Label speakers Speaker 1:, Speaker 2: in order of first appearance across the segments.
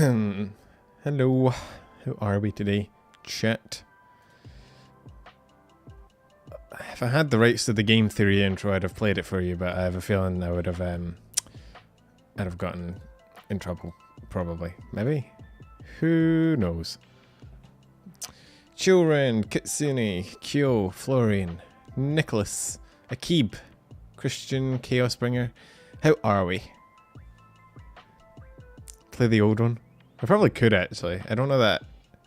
Speaker 1: Hello, how are we today, chat? If I had the rights to the game theory intro, I'd have played it for you, but I have a feeling I would have, I'd have gotten in trouble, probably. Maybe? Who knows? Children, Kitsune, Kyo, Florian, Nicholas, Akib, Christian, Chaosbringer. How are we? Play the old one? I probably could actually. I don't know that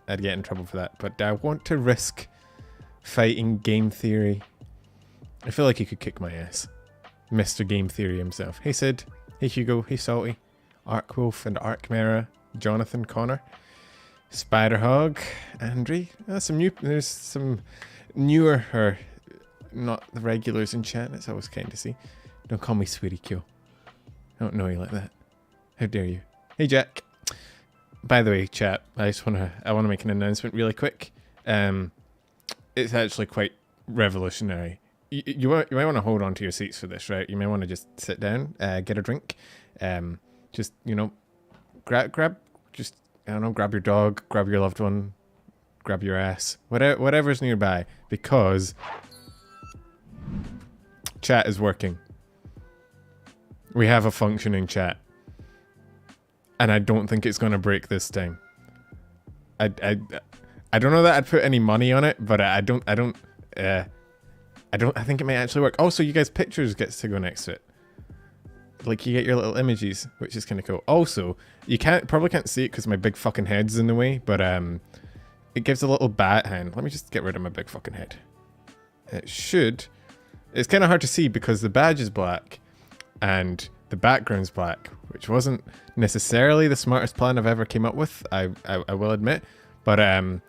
Speaker 1: I'd get in trouble for that, but I want to risk fighting game theory. I feel like he could kick my ass. Mr. Game Theory himself. Hey Sid, hey Hugo, hey Salty, Arkwolf and Arkmera, Jonathan, Connor, Spiderhog, Andre. There's some newer, or not the regulars in chat. That's always kind to see. Don't call me Sweetie Q. I don't know you like that. How dare you? Hey Jack. By the way, chat, I want to make an announcement really quick. It's actually quite revolutionary. You might want to hold on to your seats for this, right? You may want to just sit down, get a drink, just, you know, grab, just, I don't know, grab your dog, grab your loved one, grab your ass, whatever's nearby, because chat is working. We have a functioning chat. And I don't think it's going to break this time. I don't know that I'd put any money on it, but I think it might actually work. Also, you guys' pictures gets to go next to it. Like, you get your little images, which is kind of cool. Also, you probably can't see it because my big fucking head's in the way, but it gives a little bat hand. Let me just get rid of my big fucking head. It's kind of hard to see because the badge is black and the background's black, which wasn't necessarily the smartest plan I've ever came up with, I will admit. But you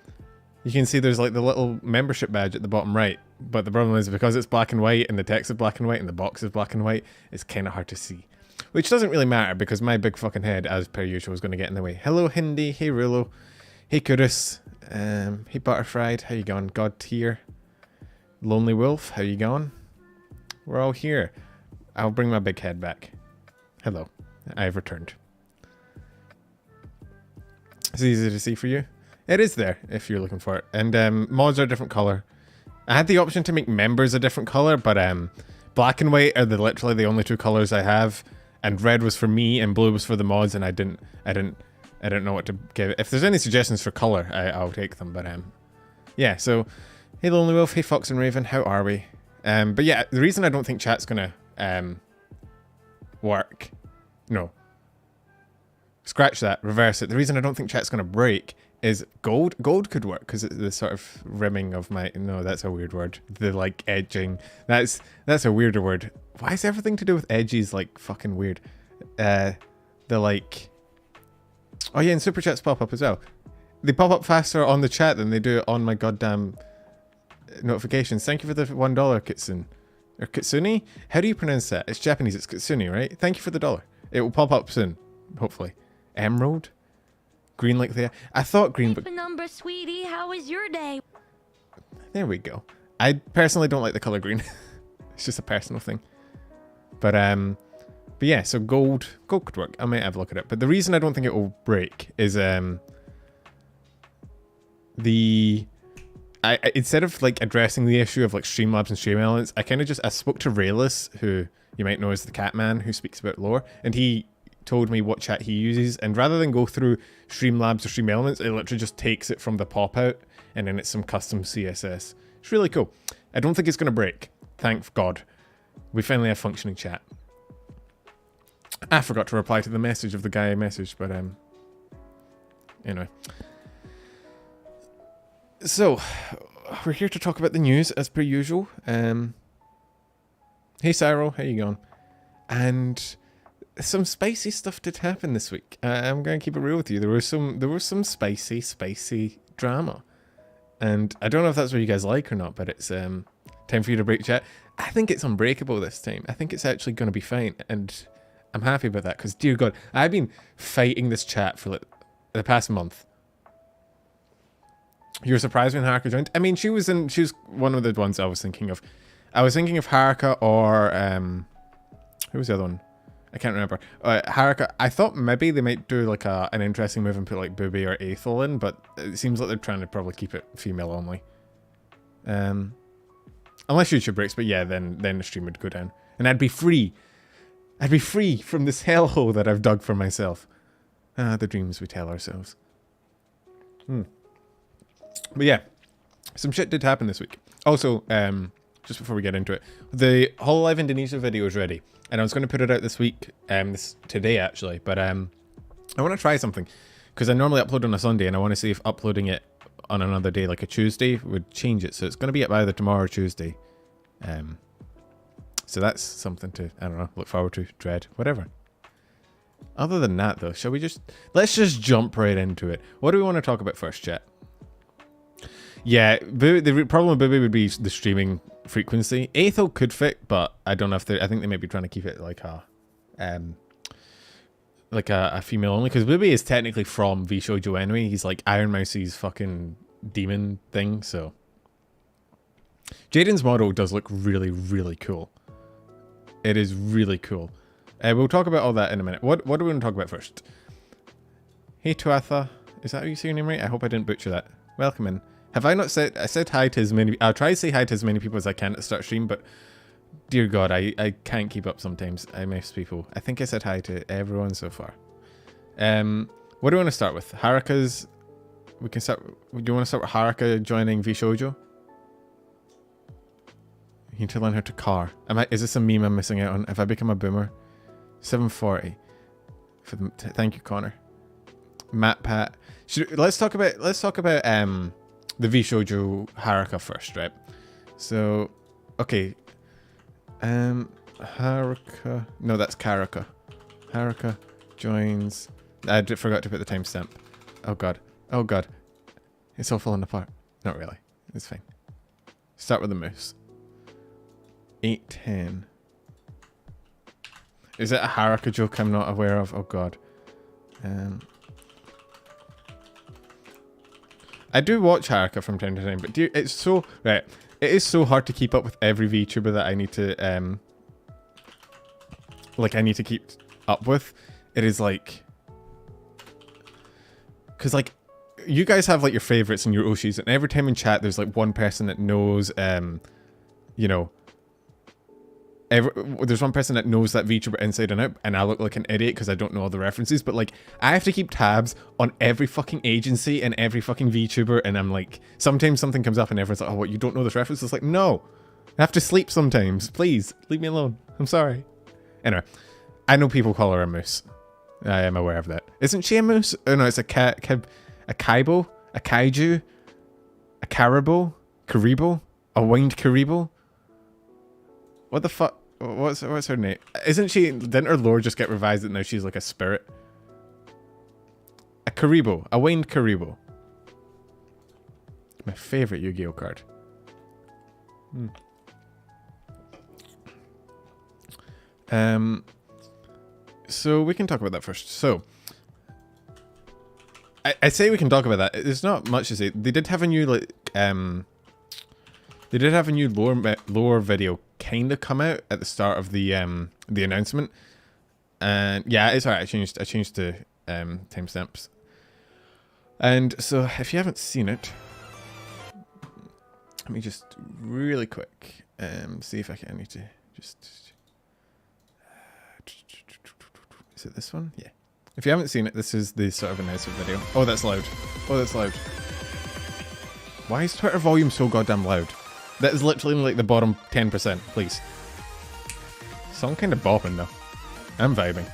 Speaker 1: can see there's like the little membership badge at the bottom right. But the problem is because it's black and white and the text is black and white and the box is black and white, it's kind of hard to see. Which doesn't really matter because my big fucking head, as per usual, is going to get in the way. Hello Hindi, hey Rulo, hey Kudus, hey Butterfried, how you going? God Tier, Lonely Wolf, how you going? We're all here. I'll bring my big head back. Hello, I've returned. It's easy to see for you. It is there if you're looking for it. And mods are a different color. I had the option to make members a different color, but black and white are literally the only two colors I have. And red was for me and blue was for the mods, and I didn't know what to give it. If there's any suggestions for color, I'll take them. But yeah, so hey Lonely Wolf, hey Fox and Raven, how are we? But yeah, the reason I don't think chat's gonna work. No. Scratch that. Reverse it. The reason I don't think chat's going to break is gold. Gold could work because it's the sort of rimming of my... No, that's a weird word. The, like, edging. That's a weirder word. Why is everything to do with edges, like, fucking weird? The, like... Oh, yeah, and super chats pop up as well. They pop up faster on the chat than they do on my goddamn notifications. Thank you for the $1, Kson. Or Kitsune? How do you pronounce that? It's Japanese, it's Kitsune, right? Thank you for the $1. It will pop up soon, hopefully. Emerald? Green like the... I thought green, but...
Speaker 2: number, sweetie. How was your day?
Speaker 1: There we go. I personally don't like the color green. It's just a personal thing. But yeah, so gold could work. I might have a look at it. But the reason I don't think it will break is instead of like addressing the issue of like Streamlabs and Stream Elements, I spoke to Rayless, who you might know as the Catman, who speaks about lore, and he told me what chat he uses, and rather than go through Streamlabs or Stream Elements, it literally just takes it from the pop out, and then it's some custom CSS. It's really cool. I don't think it's going to break. Thank God. We finally have functioning chat. I forgot to reply to the message of the guy I messaged, but anyway. So, we're here to talk about the news, as per usual. Hey Cyril, how you going? And some spicy stuff did happen this week. I'm going to keep it real with you. There was some spicy drama. And I don't know if that's what you guys like or not, but it's time for you to break chat. I think it's unbreakable this time. I think it's actually going to be fine. And I'm happy about that, because dear God, I've been fighting this chat for like the past month. You were surprised when Haruka joined? I mean, she was one of the ones I was thinking of. I was thinking of Haruka or who was the other one? I can't remember. Haruka, I thought maybe they might do like an interesting move and put like Booby or Aethel in, but it seems like they're trying to probably keep it female only. Unless YouTube breaks, but yeah, then the stream would go down. And I'd be free. I'd be free from this hellhole that I've dug for myself. Ah, the dreams we tell ourselves. But yeah, some shit did happen this week. Also, just before we get into it, the hololive Indonesia video is ready. And I was going to put it out this week, today actually. But I want to try something. Because I normally upload on a Sunday, and I want to see if uploading it on another day, like a Tuesday, would change it. So it's going to be up either tomorrow or Tuesday. So that's something to, I don't know, look forward to, dread, whatever. Other than that, though, shall we just... Let's just jump right into it. What do we want to talk about first, chat? Yeah, the problem with Booby would be the streaming frequency. Aethel could fit, but I don't know if they... I think they might be trying to keep it like a female only, because Booby is technically from Vshojo anyway. He's like Iron Mouse's fucking demon thing, so... Jaiden's model does look really, really cool. It is really cool. We'll talk about all that in a minute. What do we want to talk about first? Hey Tuatha, is that how you say your name right? I hope I didn't butcher that. Welcome in. Have I not said... I said hi to as many... I'll try to say hi to as many people as I can at the start of stream, but... Dear God, I can't keep up sometimes. I miss people. I think I said hi to everyone so far. What do we want to start with? Haruka's... We can start... Do you want to start with Haruka joining Vshojo? You need to learn how to car. Is this a meme I'm missing out on? Have I become a boomer? 740. Thank you, Connor. MatPat. Let's talk about the Vshojo Haruka first, right? So, okay. Haruka. No, that's Karuka. Haruka joins. I forgot to put the timestamp. Oh god. Oh god. It's all falling apart. Not really. It's fine. Start with the moose. 810. Is it a Haruka joke I'm not aware of? Oh god. I do watch Haruka from time to time, but it's so... Right. It is so hard to keep up with every VTuber that I need to... I need to keep up with. It is like... Because, like, you guys have, like, your favorites and your Oshis, and every time in chat there's, like, one person that knows, you know... There's one person that knows that VTuber inside and out, and I look like an idiot because I don't know all the references, but like, I have to keep tabs on every fucking agency and every fucking VTuber, and I'm like, sometimes something comes up and everyone's like, oh, what, you don't know this reference? It's like, no, I have to sleep sometimes. Please, leave me alone. I'm sorry. Anyway, I know people call her a moose. I am aware of that. Isn't she a moose? Oh no, it's a kaibo, a kaiju, a karibo, a winged karibo. What the fuck? What's her name? Isn't she... Didn't her lore just get revised that now she's like a spirit? A Karibo. A winged Karibo. My favorite Yu-Gi-Oh card. So we can talk about that first. So... I say we can talk about that. There's not much to say. They did have a new, like... They did have a new lore video kind of come out at the start of the announcement, and yeah, it's alright. I changed the timestamps, and so if you haven't seen it, let me just really quick see if I need to just. Is it this one? Yeah. If you haven't seen it, this is the sort of announcement video. Oh, that's loud. Oh, that's loud. Why is Twitter volume so goddamn loud? That is literally like the bottom 10%, please. Song kind of bopping though. I'm vibing.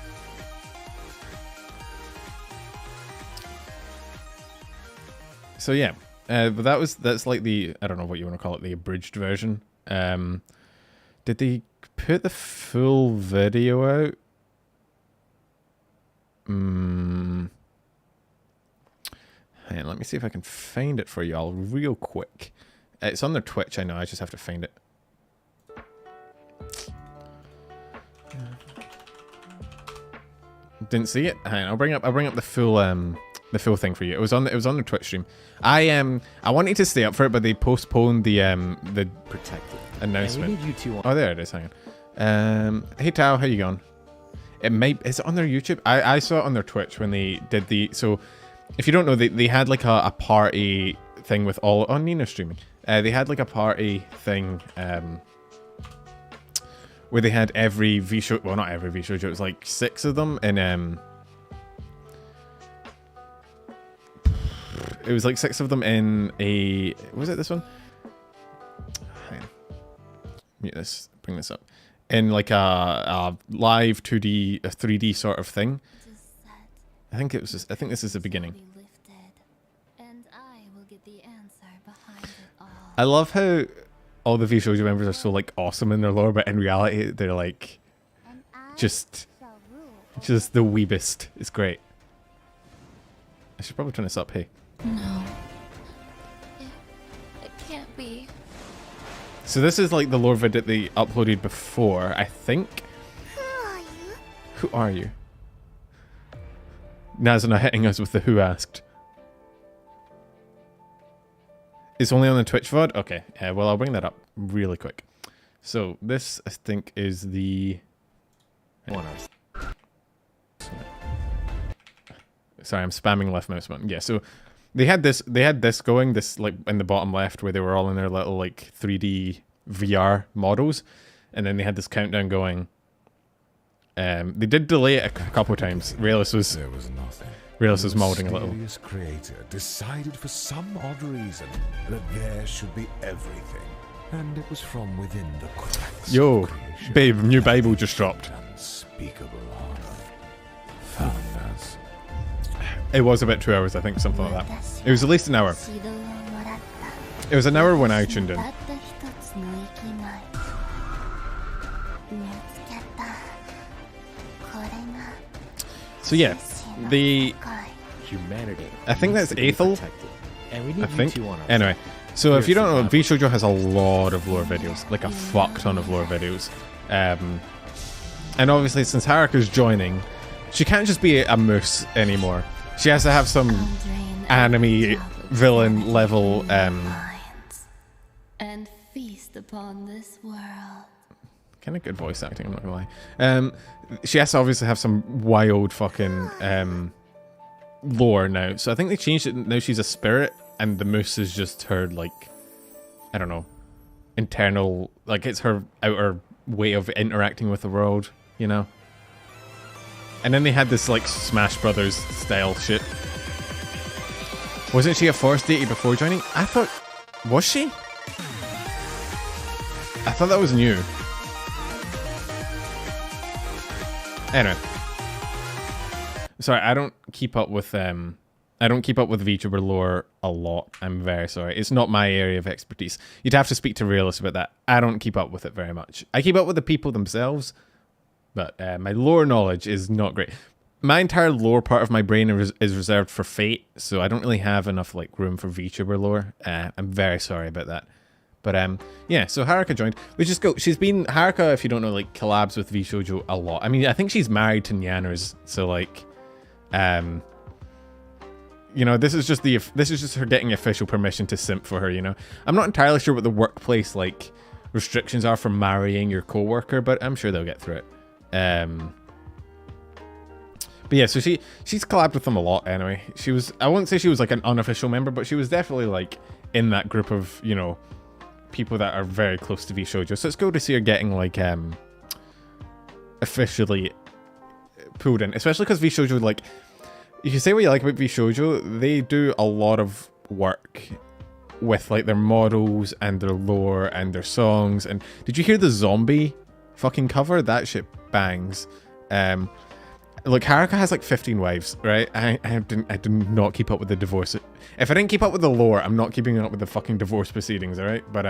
Speaker 1: So yeah, but that's like the, I don't know what you want to call it, the abridged version. Did they put the full video out? Hang on, let me see if I can find it for y'all real quick. It's on their Twitch, I know, I just have to find it. Didn't see it? Hang on, I'll bring up the full thing for you. It was on the Twitch stream. I wanted to stay up for it, but they postponed the announcement.
Speaker 3: Yeah, we need you two on.
Speaker 1: Oh, there it is. Hang on. Hey Tao, how you going? It might, is it on their YouTube? I saw it on their Twitch when they did so if you don't know, they had like a party thing with all, on Nina streaming. They had like a party thing, where they had every Vshojo, well, not every Vshojo, it was like 6 of them in, it was like 6 of them in a, was it this one? Hang on. Mute this, bring this up. In like a live 2D, a 3D sort of thing. I think it was just, I think this is the beginning. I love how all the Vshojo members are so like awesome in their lore, but in reality they're like just the weebest. It's great. I should probably turn this up, hey.
Speaker 3: No. It can't be.
Speaker 1: So this is like the lore vid that they uploaded before, I think.
Speaker 3: Who are you?
Speaker 1: Who are you? Nazuna hitting us with the who asked. It's only on the Twitch VOD? Okay, well I'll bring that up really quick. So this, I think, is the... Sorry, I'm spamming left mouse button. Yeah, so they had this going, this like in the bottom left where they were all in their little like 3D VR models, and then they had this countdown going. They did delay it a couple of times. Realis was molding a little.
Speaker 4: The mysterious creator decided for some odd reason that there should be everything, and it was from within the cracks.
Speaker 1: Yo,
Speaker 4: of creation
Speaker 1: babe, new Bible just dropped.
Speaker 4: Unspeakable honor found us.
Speaker 1: It was about 2 hours, I think, something like that. It was at least an hour. It was an hour when I tuned in. So yeah, the
Speaker 5: humanity.
Speaker 1: I think that's Aethel.
Speaker 5: And we need
Speaker 1: I think.
Speaker 5: you two on our
Speaker 1: Anyway, so if you don't know,
Speaker 5: survival.
Speaker 1: Vshojo has a lot of lore videos, like a fuck ton of lore videos. And obviously, since Haruka's joining, she can't just be a moose anymore. She has to have some anime villain level.
Speaker 3: And feast upon this world.
Speaker 1: Kind of good voice acting, I'm not gonna lie. She has to obviously have some wild fucking lore now. So I think they changed it. Now she's a spirit, and the moose is just her, like, I don't know, internal, like it's her outer way of interacting with the world, you know? And then they had this, like, Smash Brothers style shit. Wasn't she a forest deity before joining? I thought, was she? I thought that was new. Anyway, sorry, I don't keep up with VTuber lore a lot. I'm very sorry. It's not my area of expertise. You'd have to speak to Realist about that. I don't keep up with it very much. I keep up with the people themselves, but my lore knowledge is not great. My entire lore part of my brain is reserved for Fate, so I don't really have enough like room for VTuber lore. I'm very sorry about that. But yeah, so Haruka joined, which is cool. She's been, Haruka, if you don't know, like collabs with Vshojo a lot. I mean, I think she's married to Nyaners, so like, you know, this is just her getting official permission to simp for her, you know. I'm not entirely sure what the workplace like restrictions are for marrying your coworker, but I'm sure they'll get through it. But yeah, so she's collabed with them a lot anyway. She was, I wouldn't say she was like an unofficial member, but she was definitely like in that group of, you know, people that are very close to Vshojo. So it's cool to see her getting like officially pulled in, especially because Vshojo, like, you can say what you like about Vshojo, they do a lot of work with like their models and their lore and their songs. And did you hear the zombie fucking cover? That shit bangs. Look, Haruka has like 15 wives, right? I did not keep up with the divorce. If I didn't keep up with the lore, I'm not keeping up with the fucking divorce proceedings, alright? But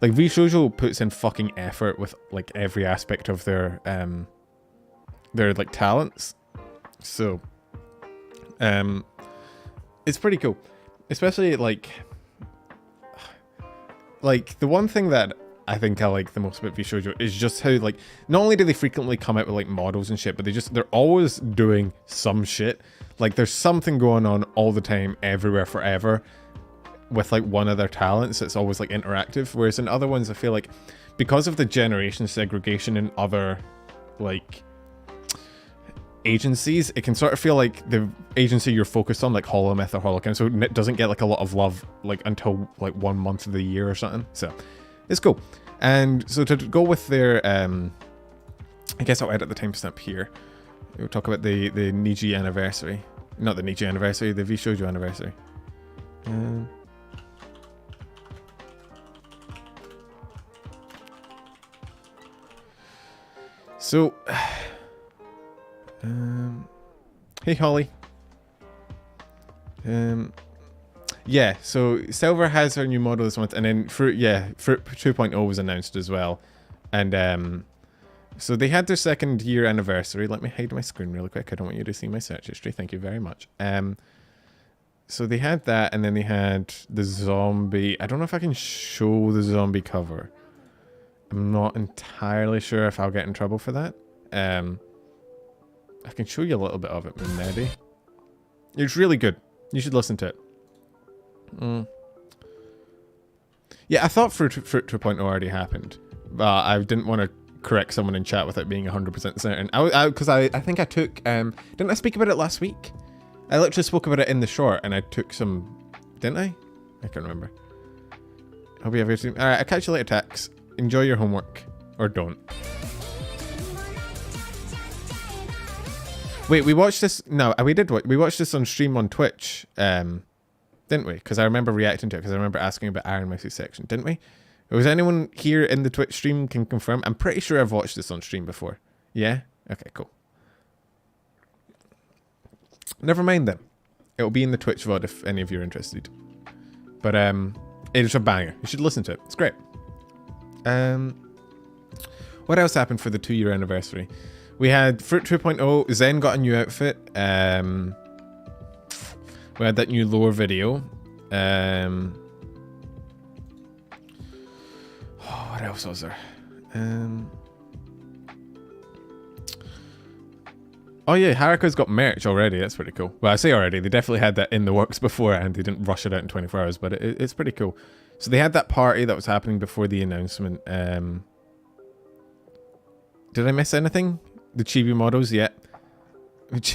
Speaker 1: like Vshojo puts in fucking effort with like every aspect of their like talents. So it's pretty cool. Especially like the one thing that I think I like the most about Vshojo is just how, like, not only do they frequently come out with like models and shit, but they're always doing some shit. Like there's something going on all the time, everywhere, forever, with like one of their talents. It's always like interactive. Whereas in other ones, I feel like because of the generation segregation in other like agencies, it can sort of feel like the agency you're focused on, like Holomyth or Holocam, so it doesn't get like a lot of love like until like 1 month of the year or something. So it's cool. And so to go with their, I guess I'll edit the timestamp here. We'll talk about the Niji anniversary. Not the Niji anniversary, the Vshojo anniversary. So, hey Holly. Yeah, so Silver has her new model this month, and then Fruit 2.0 was announced as well. And so they had their 2nd year anniversary. Let me hide my screen really quick. I don't want you to see my search history. Thank you very much. So they had that, and then they had the zombie. I don't know if I can show the zombie cover. I'm not entirely sure if I'll get in trouble for that. I can show you a little bit of it, maybe. It's really good. You should listen to it. Yeah, I thought Fruit 2.0 already happened, but I didn't want to correct someone in chat without being 100% certain. Because I think I took... didn't I speak about it last week? I literally spoke about it in the short, and I took some... Didn't I? I can't remember. Hope you have your team. Alright, I'll catch you later, Tax. Enjoy your homework. Or don't. Wait, we watched this... No, we did. We watched this on stream on Twitch. Didn't we? Because I remember reacting to it. Because I remember asking about Iron Mouse's section. Didn't we? Was anyone here in the Twitch stream can confirm? I'm pretty sure I've watched this on stream before. Yeah? Okay, cool. Never mind then. It'll be in the Twitch VOD if any of you are interested. But it's a banger. You should listen to it. It's great. What else happened for the 2-year anniversary? We had Fruit 2.0. Zen got a new outfit. We had that new lore video. What else was there? Oh yeah, Haruka's got merch already. That's pretty cool. Well, I say already. They definitely had that in the works before, and they didn't rush it out in 24 hours. But it's pretty cool. So they had that party that was happening before the announcement. Did I miss anything? The chibi models, yeah.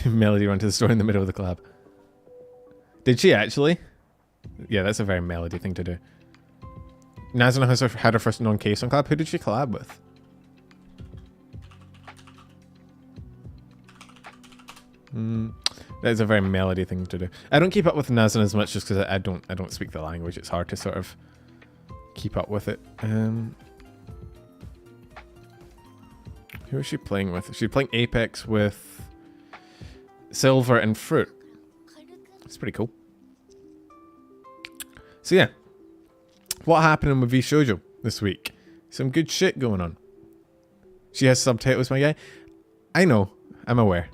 Speaker 1: Melody ran to the store in the middle of the collab. Did she actually? Yeah, that's a very Melody thing to do. Nazuna has had her first non-Kson collab. Who did she collab with? That is a very Melody thing to do. I don't keep up with Nazuna as much just because I don't speak the language. It's hard to sort of keep up with it. Who is she playing with? She's playing Apex with Silver and Fruit. It's pretty cool. So yeah, what happened with Vshojo this week? Some good shit going on. She has subtitles, my guy. I know. I'm aware.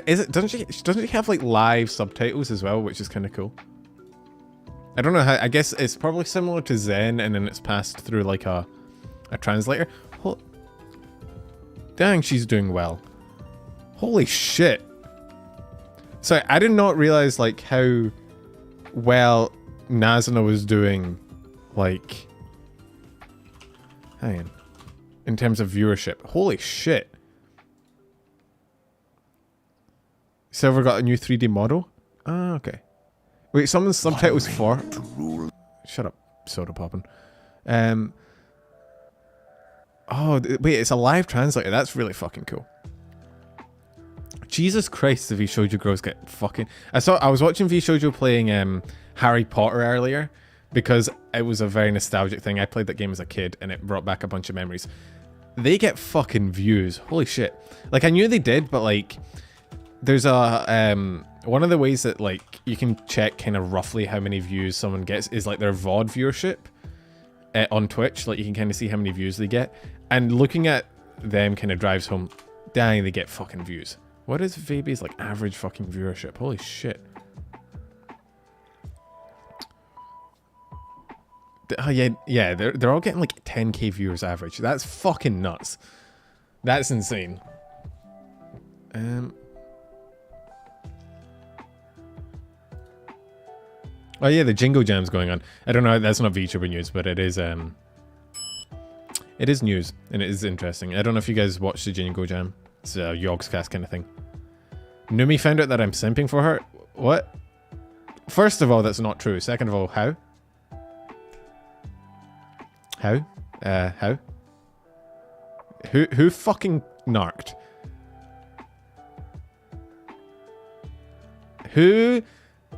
Speaker 1: Doesn't she have like live subtitles as well, which is kind of cool? I don't know how. I guess it's probably similar to Zen, and then it's passed through like a translator. Dang, she's doing well. Holy shit! So I did not realize like how well Nazuna was doing, like, hang on, in terms of viewership. Holy shit! Silver got a new 3D model? Ah, okay. Wait, someone's subtitles for... Shut up, soda popping. Oh, wait, it's a live translator. That's really fucking cool. Jesus Christ, the Vshojo girls get fucking... I was watching Vshojo playing Harry Potter earlier because it was a very nostalgic thing. I played that game as a kid and it brought back a bunch of memories. They get fucking views. Holy shit. Like, I knew they did, but like... There's a... one of the ways that like you can check kind of roughly how many views someone gets is like their VOD viewership on Twitch. Like you can kind of see how many views they get. And looking at them kind of drives home, dang, they get fucking views. What is Vaby's like average fucking viewership? Holy shit. Oh yeah, they're all getting like 10k viewers average. That's fucking nuts. That's insane. Oh yeah, the Jingle Jam's going on. I don't know, that's not VTuber news, but it is It is news, and it is interesting. I don't know if you guys watched the Jingo Jam. It's a Yogscast kind of thing. Numi found out that I'm simping for her. What? First of all, that's not true. Second of all, how? How? How? Who fucking narked? Who?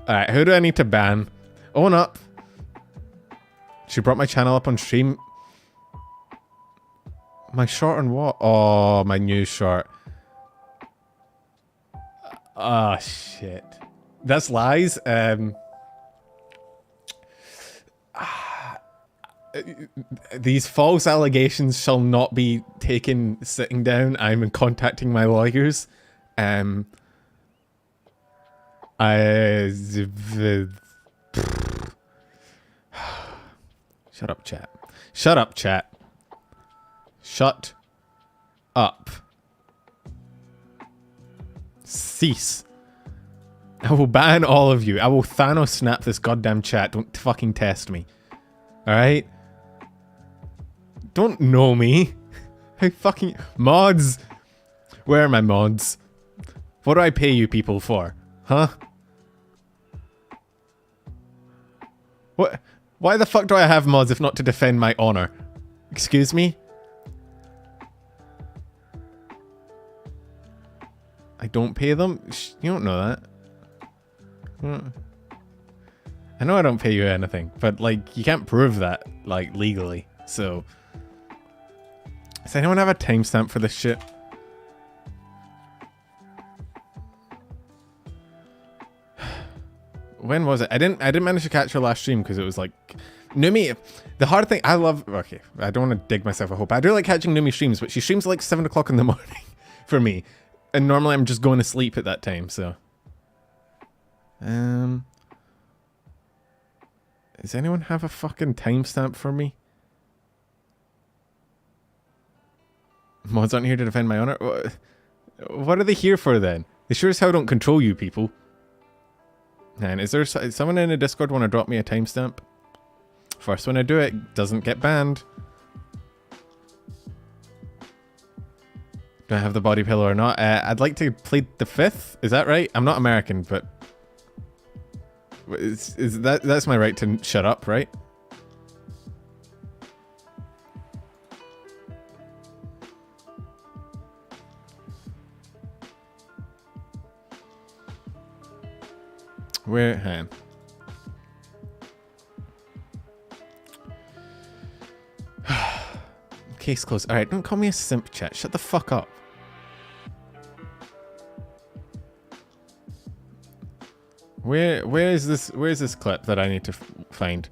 Speaker 1: Alright, who do I need to ban? Own up. She brought my channel up on stream. My short on what? Oh, my new short. Oh, shit. That's lies. These false allegations shall not be taken sitting down. I'm contacting my lawyers. Shut up, chat. Shut up, chat. Shut up. Cease. I will ban all of you. I will Thanos snap this goddamn chat. Don't fucking test me. Alright? Don't know me. I fucking... Mods! Where are my mods? What do I pay you people for? Huh? What? Why the fuck do I have mods if not to defend my honor? Excuse me? I don't pay them? You don't know that. I know I don't pay you anything, but like you can't prove that like legally. So does anyone have a timestamp for this shit? When was it? I didn't manage to catch her last stream because it was like Numi. The hard thing I love. Okay, I don't want to dig myself a hole, but I do like catching Numi streams, but she streams like 7 o'clock in the morning for me, and normally I'm just going to sleep at that time. So, does anyone have a fucking timestamp for me? Mods aren't here to defend my honor. What are they here for then? They sure as hell don't control you people. And is there someone in the Discord want to drop me a timestamp? First when I do it, doesn't get banned. Do I have the body pillow or not? I'd like to plead the 5th. Is that right? I'm not American, but is that's my right to shut up, right? Where? Hang on. Case closed. Alright, don't call me a simp, chat. Shut the fuck up. Where is this clip that I need to find?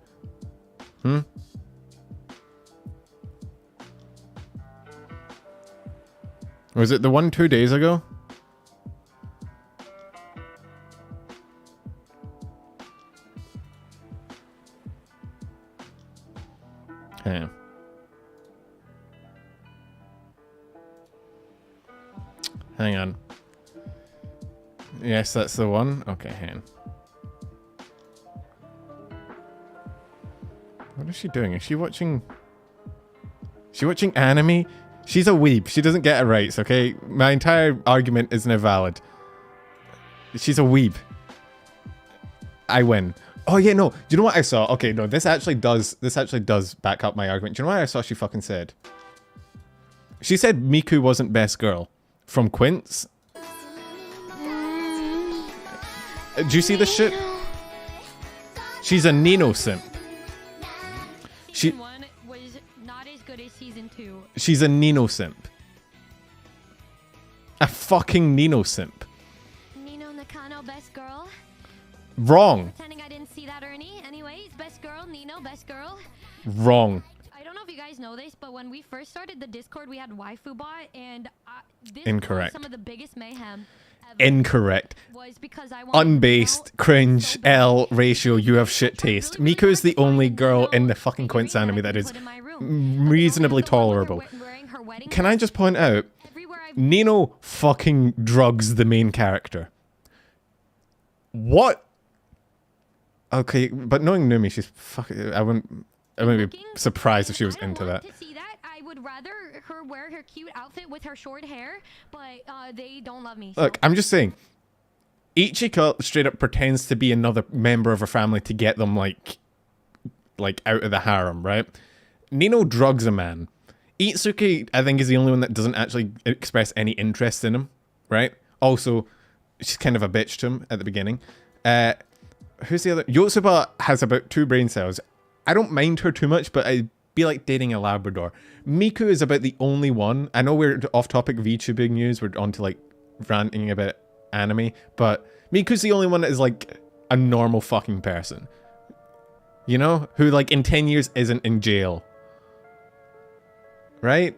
Speaker 1: Was it the one 2 days ago? Okay. Hang on. Yes, that's the one. Okay, hang on. What is she doing? Is she watching... Is she watching anime? She's a weeb. She doesn't get it right, okay? My entire argument isn't valid. She's a weeb. I win. Oh yeah, no. Do you know what I saw? Okay, no, this actually does back up my argument. Do you know what I saw she fucking said? She said Miku wasn't best girl from Quince. Do you see this shit? She's a Nino simp.
Speaker 2: Season 1 was not as good as season 2.
Speaker 1: She's a Nino simp. A fucking Nino simp.
Speaker 2: Nino Nakano, best girl.
Speaker 1: Wrong.
Speaker 2: Pretending I didn't see that, Ernie. Anyways, best girl, Nino, best girl.
Speaker 1: Wrong.
Speaker 2: I don't know if you guys know this, but when we first started the Discord, we had waifu bot, and this
Speaker 1: Incorrect.
Speaker 2: was some of the biggest mayhem ever.
Speaker 1: Incorrect.
Speaker 2: Was because I wanted
Speaker 1: Unbased,
Speaker 2: to know
Speaker 1: cringe,
Speaker 2: so bad.
Speaker 1: L ratio, you have shit taste. Miku is the only girl in the fucking Quince anime that is reasonably tolerable. Can I just point out, Nino fucking drugs the main character. What? Okay, but knowing Numi, she's fucking... I wouldn't be surprised if she was into that.
Speaker 2: would rather her wear her cute outfit with her short hair, but they don't love me.
Speaker 1: Look, I'm just saying. Ichika straight up pretends to be another member of her family to get them like out of the harem, right? Nino drugs a man. Itsuki, I think, is the only one that doesn't actually express any interest in him, right? Also, she's kind of a bitch to him at the beginning. Who's the other? Yotsuba has about 2 brain cells. I don't mind her too much, but I'd be like dating a Labrador. Miku is about the only one. I know we're off topic VTubing news. We're on to like ranting about anime, but Miku's the only one that is like a normal fucking person. You know? Who like in 10 years isn't in jail. Right?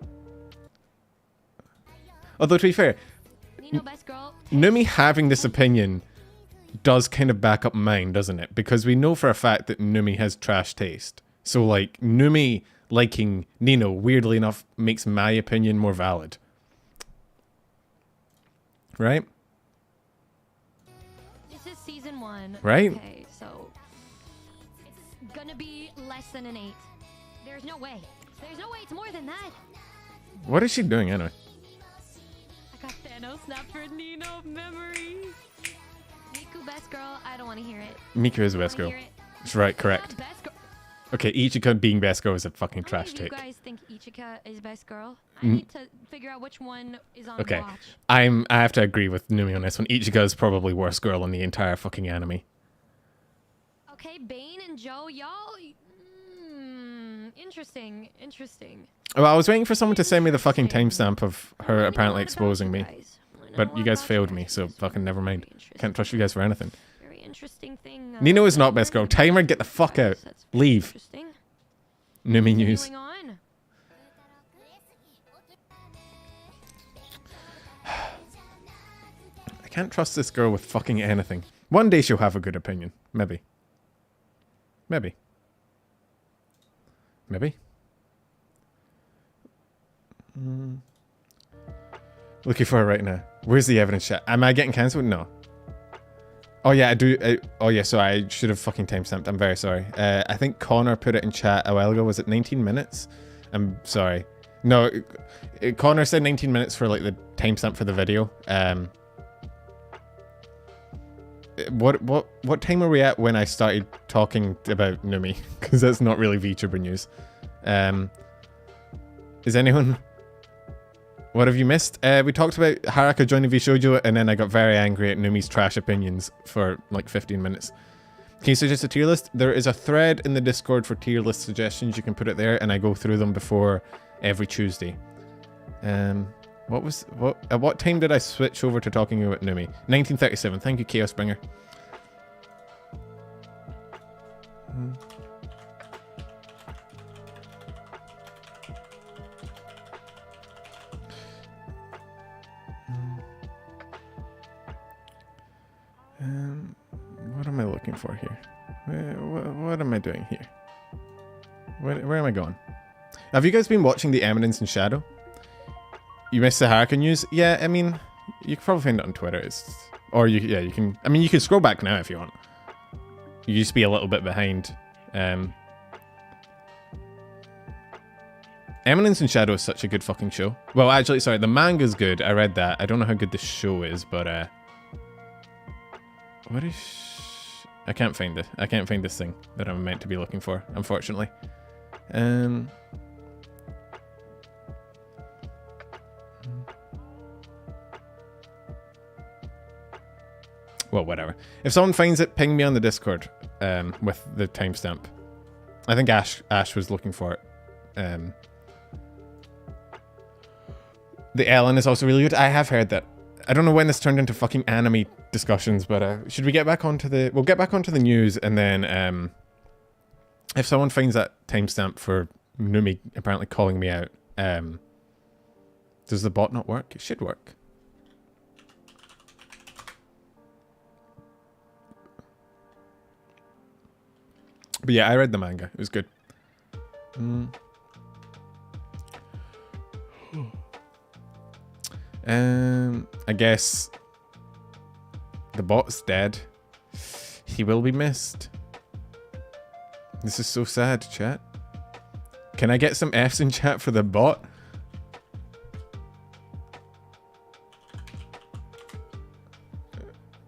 Speaker 1: Although to be fair,
Speaker 2: Nino, best girl.
Speaker 1: Numi having this opinion does kind of back up mine, doesn't it? Because we know for a fact that Numi has trash taste. So like Numi liking Nino, weirdly enough, makes my opinion more valid. Right?
Speaker 2: This is season 1.
Speaker 1: Right?
Speaker 2: Okay, so it's gonna be less than an 8. There's no way. There's no way it's more than that.
Speaker 1: What is she doing anyway?
Speaker 2: I got Thanos snap for Nino memories. Miku, best girl. I don't want to hear it.
Speaker 1: Miku is the best girl. That's right, correct.
Speaker 2: Best girl.
Speaker 1: Okay, Ichika being best girl is a fucking
Speaker 2: How
Speaker 1: trash
Speaker 2: many of you
Speaker 1: take.
Speaker 2: guys think Ichika is best girl? I need to figure out which one is on
Speaker 1: Okay,
Speaker 2: watch.
Speaker 1: I have to agree with Numi on this one. Ichika is probably worst girl in the entire fucking anime.
Speaker 2: Okay, Bane and Joe, y'all. Interesting. Interesting.
Speaker 1: Well, I was waiting for someone to send me the fucking timestamp of her apparently exposing me. But you guys failed me, so fucking never mind. Can't trust you guys for anything.
Speaker 2: Very interesting thing.
Speaker 1: Nino is not best girl. Timer, get the fuck out.
Speaker 2: That's very
Speaker 1: Leave.
Speaker 2: Interesting.
Speaker 1: Numi news.
Speaker 2: Going on.
Speaker 1: I can't trust this girl with fucking anything. One day she'll have a good opinion. Maybe. Maybe. Maybe. Looking for her right now. Where's the evidence chat? Am I getting cancelled? No. Oh yeah, I do. Oh yeah, so I should have fucking timestamped. I'm very sorry. I think Connor put it in chat a while ago. Was it 19 minutes? I'm sorry. No, Connor said 19 minutes for like the timestamp for the video. What time were we at when I started talking about Numi? Because that's not really VTuber news. Is anyone... What have you missed? We talked about Haruka joining Vshojo, and then I got very angry at Numi's trash opinions for like 15 minutes. Can you suggest a tier list? There is a thread in the Discord for tier list suggestions. You can put it there, and I go through them before every Tuesday. At what time did I switch over to talking about Numi? 1937. Thank you, Chaos Bringer. What am I looking for here? What am I doing here? Where am I going? Have you guys been watching The Eminence in Shadow? You missed the Haruka news? Yeah, I mean, you can probably find it on Twitter. You can. I mean, you can scroll back now if you want. You used to be a little bit behind. Eminence in Shadow is such a good fucking show. Well, actually, sorry, the manga's good. I read that. I don't know how good the show is, but what is? I can't find it. I can't find this thing that I'm meant to be looking for, unfortunately. Well, whatever. If someone finds it, ping me on the Discord with the timestamp. I think Ash was looking for it. The Ellen is also really good. I have heard that. I don't know when this turned into fucking anime discussions, but should we get back onto the... We'll get back onto the news, and then if someone finds that timestamp for Numi apparently calling me out, does the bot not work? It should work. But yeah, I read the manga. It was good. I guess the bot's dead. He will be missed. This is so sad, chat. Can I get some Fs in chat for the bot?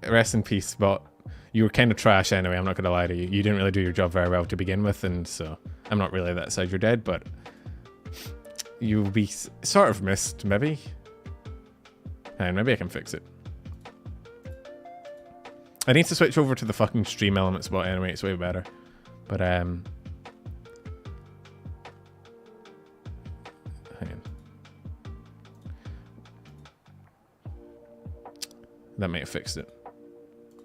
Speaker 1: Rest in peace, bot. You were kind of trash anyway, I'm not going to lie to you. You didn't really do your job very well to begin with, and so I'm not really that sad you're dead, but you'll be sort of missed, maybe. And maybe I can fix it. I need to switch over to the fucking stream elements bot anyway, it's way better. But, hang on. That may have fixed it.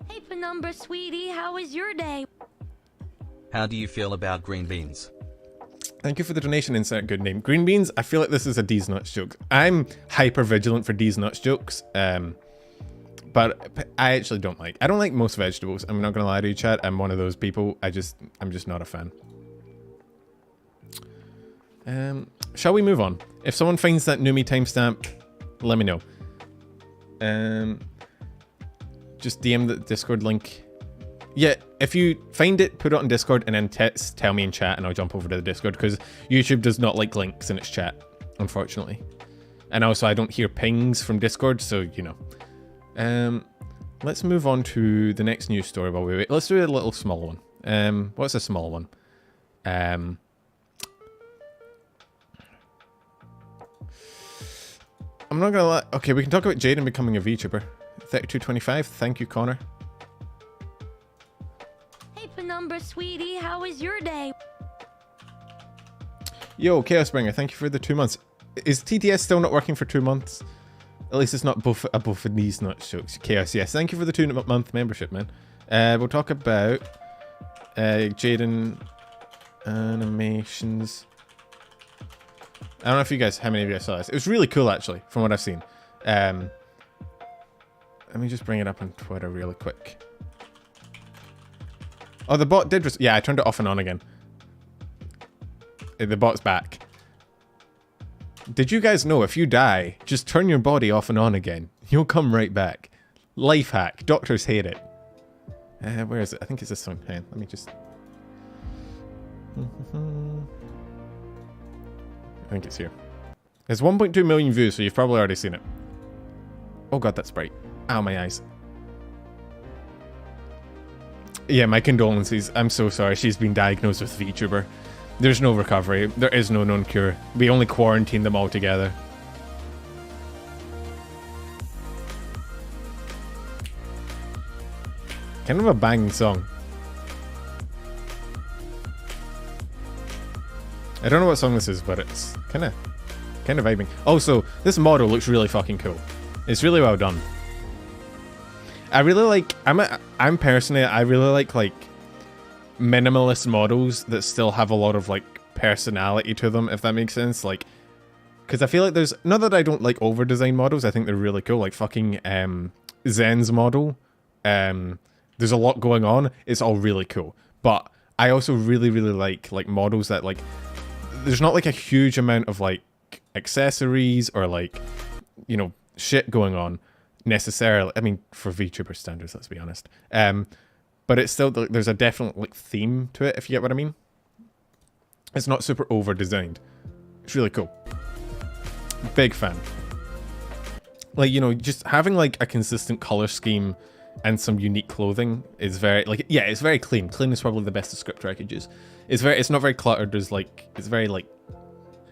Speaker 2: Hey, Penumbra, sweetie, how was your day?
Speaker 6: How do you feel about green beans?
Speaker 1: Thank you for the donation, insert good name. Green beans, I feel like this is a D's Nuts joke. I'm hyper vigilant for D's Nuts jokes, but I actually don't like. I don't like most vegetables. I'm not gonna lie to you, chat. I'm one of those people. I'm just not a fan. Shall we move on? If someone finds that Numi timestamp, let me know. Just DM the Discord link. Yeah, if you find it, put it on Discord and then tell me in chat and I'll jump over to the Discord because YouTube does not like links in its chat, unfortunately. And also I don't hear pings from Discord, so you know. Let's move on to the next news story while we wait. Let's do a little small one. What's a small one? I'm not gonna lie. Okay, we can talk about Jaiden becoming a VTuber. 3225, thank you, Connor.
Speaker 2: Hey, Penumbra, sweetie, how was your day?
Speaker 1: Yo, Chaos Bringer, thank you for the 2 months. Is TTS still not working for 2 months? At least it's not both of these nuts jokes. Chaos, yes. Thank you for the 2-month membership, man. We'll talk about Jaiden animations. I don't know if you guys, how many of you guys saw this. It was really cool, actually, from what I've seen. Let me just bring it up on Twitter really quick. Oh, the bot did... Yeah, I turned it off and on again. The bot's back. Did you guys know if you die, just turn your body off and on again. You'll come right back. Life hack. Doctors hate it. Where is it? I think it's this one. Hang on, let me just... I think it's here. It's 1.2 million views, so you've probably already seen it. Oh god, that's bright. Ow, my eyes. Yeah, my condolences. I'm so sorry. She's been diagnosed with VTuber. There's no recovery. There is no known cure. We only quarantined them all together. Kind of a banging song. I don't know what song this is, but it's kind of vibing. Also, this model looks really fucking cool. It's really well done. I really like. I'm personally. I really like minimalist models that still have a lot of like personality to them, if that makes sense. Like, because I feel like there's not that I don't like over designed models. I think they're really cool. Like fucking Zen's model. There's a lot going on. It's all really cool. But I also really like models that like. There's not like a huge amount of like accessories or like, you know, shit going on necessarily. I mean, for VTuber standards, let's be honest. But it's still, there's a definite like theme to it, if you get what I mean. It's not super over designed. It's really cool. Big fan. Like, you know, just having like a consistent color scheme and some unique clothing is very like, yeah, it's very clean. Clean is probably the best descriptor I could use. It's not very cluttered. There's like, it's very like,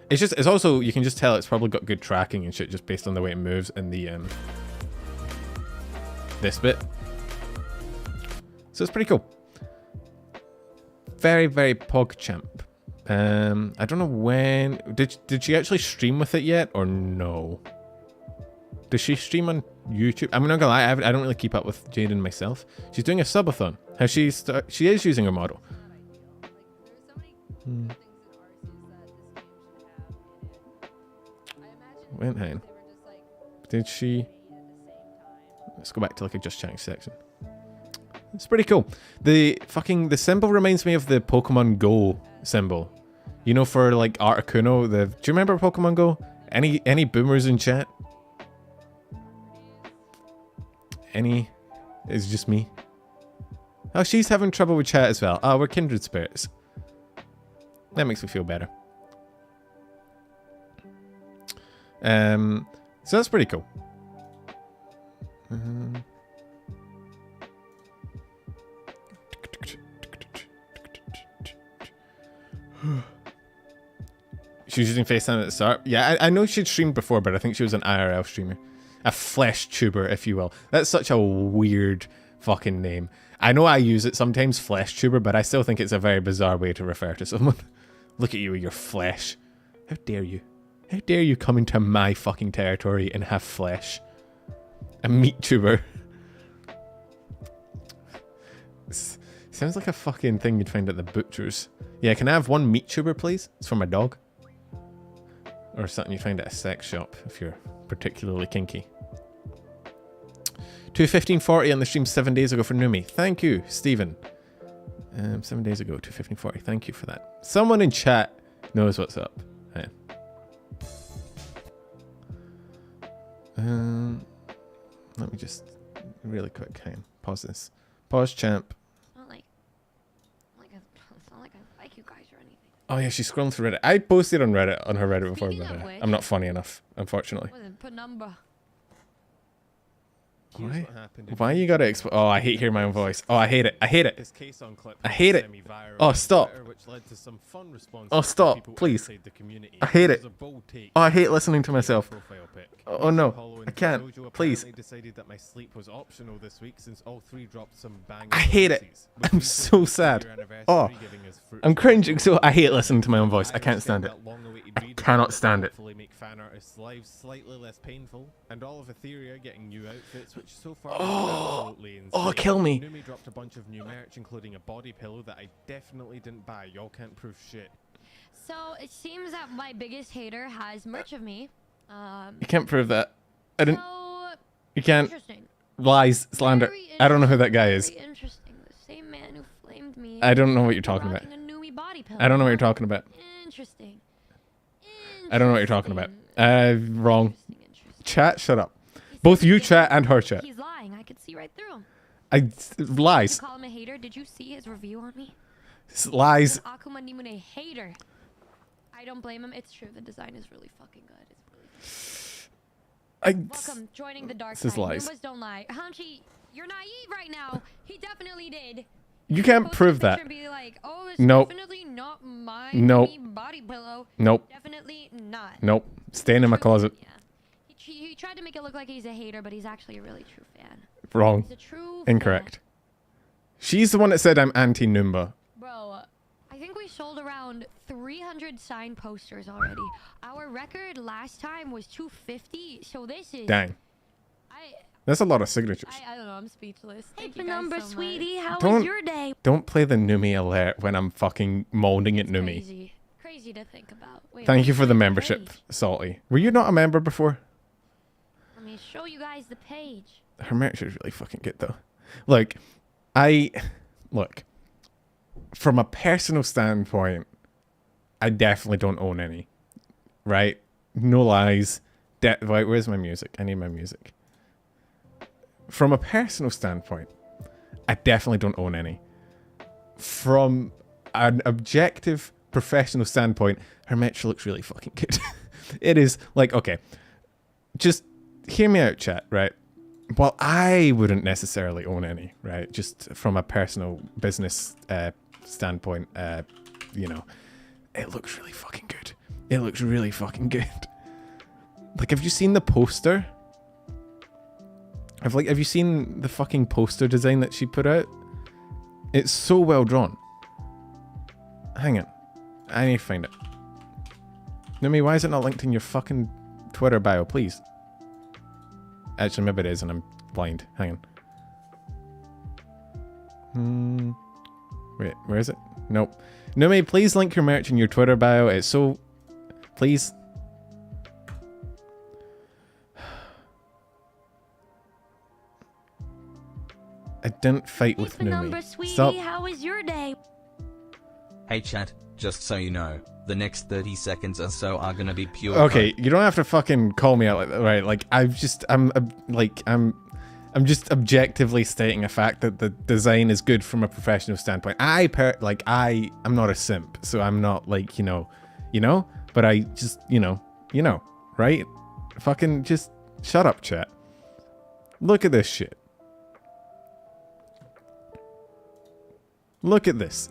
Speaker 1: it's also, you can just tell it's probably got good tracking and shit just based on the way it moves in the, this bit. So it's pretty cool. Very PogChamp. I don't know when, did she actually stream with it yet or no? Does she stream on YouTube? I'm not gonna lie, I don't really keep up with Jaiden myself. She's doing a subathon. She is using her model. Wait, hang on. Did she? Let's go back to like a just chatting section. It's pretty cool. The symbol reminds me of the Pokemon Go symbol. You know, for like Articuno. Do you remember Pokemon Go? Any boomers in chat? It's just me. Oh, she's having trouble with chat as well. Oh, we're kindred spirits. That makes me feel better. So that's pretty cool. She was using FaceTime at the start. Yeah, I know she'd streamed before, but I think she was an IRL streamer. A flesh tuber, if you will. That's such a weird fucking name. I know I use it sometimes, flesh tuber, but I still think it's a very bizarre way to refer to someone. Look at you with your flesh. How dare you? How dare you come into my fucking territory and have flesh? A meat tuber. Sounds like a fucking thing you'd find at the butcher's. Yeah, can I have one meat tuber, please? It's for my dog. Or something you find at a sex shop if you're particularly kinky. 2:15:40 on the stream 7 days ago for Numi. Thank you, Stephen. 7 days ago, 2:15:40. Thank you for that. Someone in chat knows what's up. Yeah. Let me just really quick hang on. Pause this. Pause, champ.
Speaker 2: It's not like I like you guys or anything.
Speaker 1: Oh yeah, she's scrolling through Reddit. I posted on Reddit on her Reddit before,
Speaker 2: Speaking
Speaker 1: but
Speaker 2: of which-
Speaker 1: I'm not funny enough, unfortunately.
Speaker 2: What is it? Put number.
Speaker 1: Why? Why you gotta explain? Oh, I hate hearing my own voice. Oh, I hate it. I hate it.
Speaker 7: His Kson clip
Speaker 1: I hate it.
Speaker 7: semi-viral
Speaker 1: Oh,
Speaker 7: on
Speaker 1: stop.
Speaker 7: Twitter, which led to some fun responses
Speaker 1: Oh,
Speaker 7: from
Speaker 1: stop,
Speaker 7: people
Speaker 1: please.
Speaker 7: outside the community.
Speaker 1: I hate
Speaker 7: It
Speaker 1: it.
Speaker 7: was a bold take.
Speaker 1: Oh, I hate listening to myself.
Speaker 7: Profile pic.
Speaker 1: Oh no,
Speaker 7: Hollow
Speaker 1: I
Speaker 7: and
Speaker 1: can't.
Speaker 7: Vshojo
Speaker 1: Please.
Speaker 7: apparently decided that my sleep was optional this week since all three dropped some bangers.
Speaker 1: I hate it.
Speaker 7: releases, with
Speaker 1: I'm
Speaker 7: recent
Speaker 1: so sad.
Speaker 7: 3-year anniversary
Speaker 1: Oh,
Speaker 7: giving us fruit
Speaker 1: I'm
Speaker 7: for
Speaker 1: cringing.
Speaker 7: thought.
Speaker 1: So I hate listening to my own voice. I can't
Speaker 7: Irish
Speaker 1: stand it.
Speaker 7: that long-awaited
Speaker 1: I
Speaker 7: read
Speaker 1: cannot
Speaker 7: will
Speaker 1: stand it.
Speaker 7: hopefully make fan artists' lives slightly less painful, and all of Etheria getting new outfits, which so far
Speaker 1: Oh,
Speaker 7: absolutely insane.
Speaker 1: oh, kill me.
Speaker 7: Numi dropped a bunch of new merch, including a body pillow that I definitely didn't buy. Y'all can't prove shit.
Speaker 2: So it seems that my biggest hater has merch of me.
Speaker 1: You can't prove that. I didn't.
Speaker 2: So
Speaker 1: You can't.
Speaker 2: interesting.
Speaker 1: Lies, slander.
Speaker 2: Very
Speaker 1: I don't know who that guy is.
Speaker 2: Very interesting. The same man who flamed me.
Speaker 1: I don't know what you're
Speaker 2: for
Speaker 1: talking about.
Speaker 2: rocking a Numi body pillow.
Speaker 1: I don't know what you're talking about.
Speaker 2: Interesting.
Speaker 1: I don't know what you're talking about. Wrong.
Speaker 2: Interesting.
Speaker 1: Chat, shut up.
Speaker 2: He
Speaker 1: Both
Speaker 2: said
Speaker 1: you
Speaker 2: he's
Speaker 1: chat
Speaker 2: lying.
Speaker 1: and her chat.
Speaker 2: He's lying. I could see right through him. You
Speaker 1: Lies.
Speaker 2: call him a hater? Did you see his review on me?
Speaker 1: Lies.
Speaker 2: Akuma Nimune hater. I don't blame him. It's true. The design is really fucking good. It's really welcome joining the dark
Speaker 1: This is
Speaker 2: side.
Speaker 1: lies.
Speaker 2: Numbers don't lie. Hunchy, you're naive right now. He definitely did.
Speaker 1: You can't
Speaker 2: Post a
Speaker 1: prove
Speaker 2: picture
Speaker 1: that.
Speaker 2: and be like, oh, it's
Speaker 1: Nope.
Speaker 2: definitely not my
Speaker 1: Nope.
Speaker 2: Numi body pillow.
Speaker 1: Nope.
Speaker 2: Definitely not.
Speaker 1: Nope. Staying in my closet.
Speaker 2: Yeah. He tried to make it look like he's a hater, but he's actually a really true fan.
Speaker 1: Wrong.
Speaker 2: He's a true
Speaker 1: Incorrect.
Speaker 2: fan.
Speaker 1: She's the one that said I'm anti-Numba.
Speaker 2: Bro, I think we sold around 300 signed posters already. Our record last time was 250, so this is...
Speaker 1: Dang.
Speaker 2: I
Speaker 1: That's a lot of signatures.
Speaker 2: don't know, I'm speechless.
Speaker 3: Hey,
Speaker 2: Thank you guys
Speaker 3: Penumbra,
Speaker 2: so much.
Speaker 3: sweetie, how
Speaker 1: Don't-
Speaker 3: was your day?
Speaker 1: Don't play the Numi alert when I'm fucking molding at Numi.
Speaker 2: Crazy. Crazy to think about. Wait,
Speaker 1: Thank you
Speaker 2: what's
Speaker 1: for the
Speaker 2: the
Speaker 1: membership,
Speaker 2: page?
Speaker 1: Salty. Were you not a member before?
Speaker 2: Let me show you guys the page.
Speaker 1: Her merch is really fucking good though. Look, from a personal standpoint, I definitely don't own any. Right? No lies. Wait, where's my music? I need my music. From a personal standpoint, I definitely don't own any. From an objective professional standpoint, her merch looks really fucking good. It is like, okay, just hear me out, chat, right? Well, I wouldn't necessarily own any, right? Just from a personal business standpoint, you know, it looks really fucking good. It looks really fucking good. Like, have you seen the poster? Have you seen the fucking poster design that she put out? It's so well drawn. Hang on. I need to find it. Numi, why is it not linked in your fucking Twitter bio, please? Actually, maybe it is and I'm blind. Hang on. Wait, where is it? Nope. Numi, please link your merch in your Twitter bio. It's so... Please. I didn't fight
Speaker 3: Hey,
Speaker 1: with
Speaker 3: Penumbra,
Speaker 1: Numi.
Speaker 3: sweetie,
Speaker 1: Stop.
Speaker 3: how was your day?
Speaker 6: Hey chat, just so you know, the next 30 seconds or so are gonna be pure
Speaker 1: Okay,
Speaker 6: code.
Speaker 1: you don't have to fucking call me out like that, right? Like I'm just objectively stating a fact that the design is good from a professional standpoint. I'm not a simp, so I'm not like, you know, but I just, you know, right? Fucking just shut up, chat. Look at this shit. Look at this.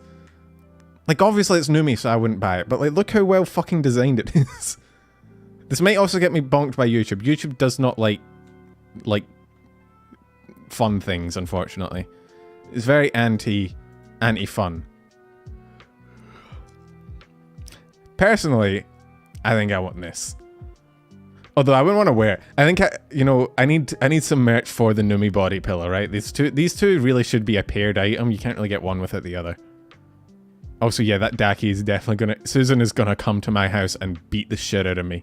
Speaker 1: Like, obviously it's Numi, so I wouldn't buy it. But, like, look how well fucking designed it is. This might also get me bonked by YouTube. YouTube does not like fun things, unfortunately. It's very anti-fun. Personally, I think I want this. Although I wouldn't want to wear it. I think I need some merch for the Numi body pillow, right? These two really should be a paired item. You can't really get one without the other. Also, yeah, that Daki is definitely gonna... Susan is gonna come to my house and beat the shit out of me.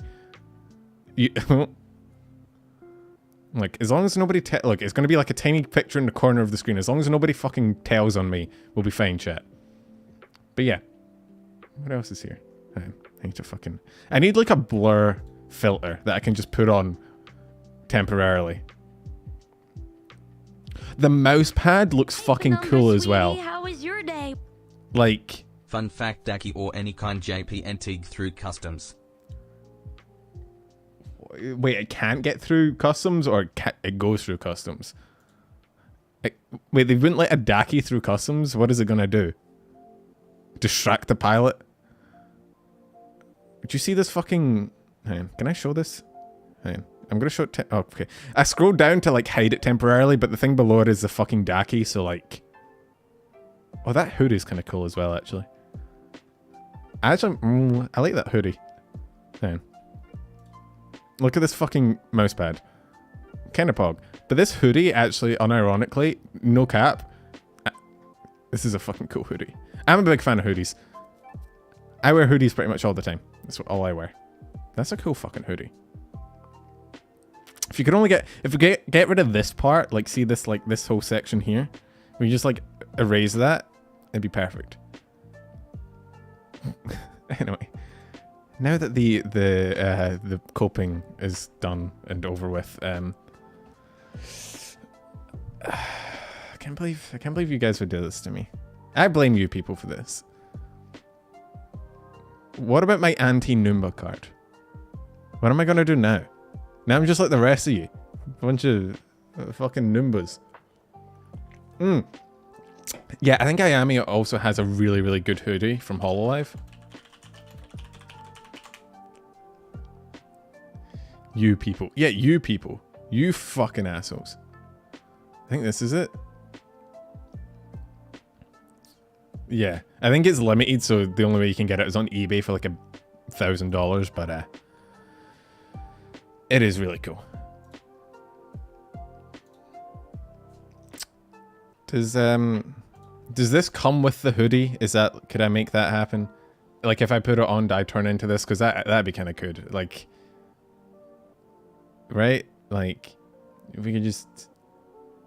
Speaker 1: Like, as long as nobody... Look, it's gonna be like a tiny picture in the corner of the screen. As long as nobody fucking tells on me, we'll be fine, chat. But yeah. What else is here? I need to fucking... I need like a blur filter that I can just put on temporarily. The mouse pad looks fucking cool as well.
Speaker 2: How was your day?
Speaker 1: Like...
Speaker 6: Fun fact, Daki or any kind JP antique through customs.
Speaker 1: Wait, it can't get through customs or it goes through customs? Wait, they wouldn't let a Daki through customs? What is it gonna do? Distract the pilot? Did you see this fucking... Hang on, can I show this? Hang on. I'm gonna show it... Oh, okay. I scrolled down to like hide it temporarily, but the thing below it is the fucking Daki, so like... Oh, that hoodie's kind of cool as well, actually. Actually, I like that hoodie. Hang on. Look at this fucking mousepad. Kind of pog. But this hoodie, actually, unironically, no cap, this is a fucking cool hoodie. I'm a big fan of hoodies. I wear hoodies pretty much all the time. That's all I wear. That's a cool fucking hoodie. If you could only get... If you get rid of this part, like, see this, like, this whole section here? We just, like, erase that, it'd be perfect. Anyway. Now that the coping is done and over with, I can't believe you guys would do this to me. I blame you people for this. What about my anti-Numba card? What am I gonna do now? Now I'm just like the rest of you. Bunch of fucking Numbas. Yeah, I think Ayami also has a really, really good hoodie from Hololive. You people. Yeah, you people. You fucking assholes. I think this is it. Yeah, I think it's limited, so the only way you can get it is on eBay for like $1,000, but it is really cool. Does this come with the hoodie? Could I make that happen? Like if I put it on, do I turn into this? Because that'd be kind of good. Like, right? Like, if we could just,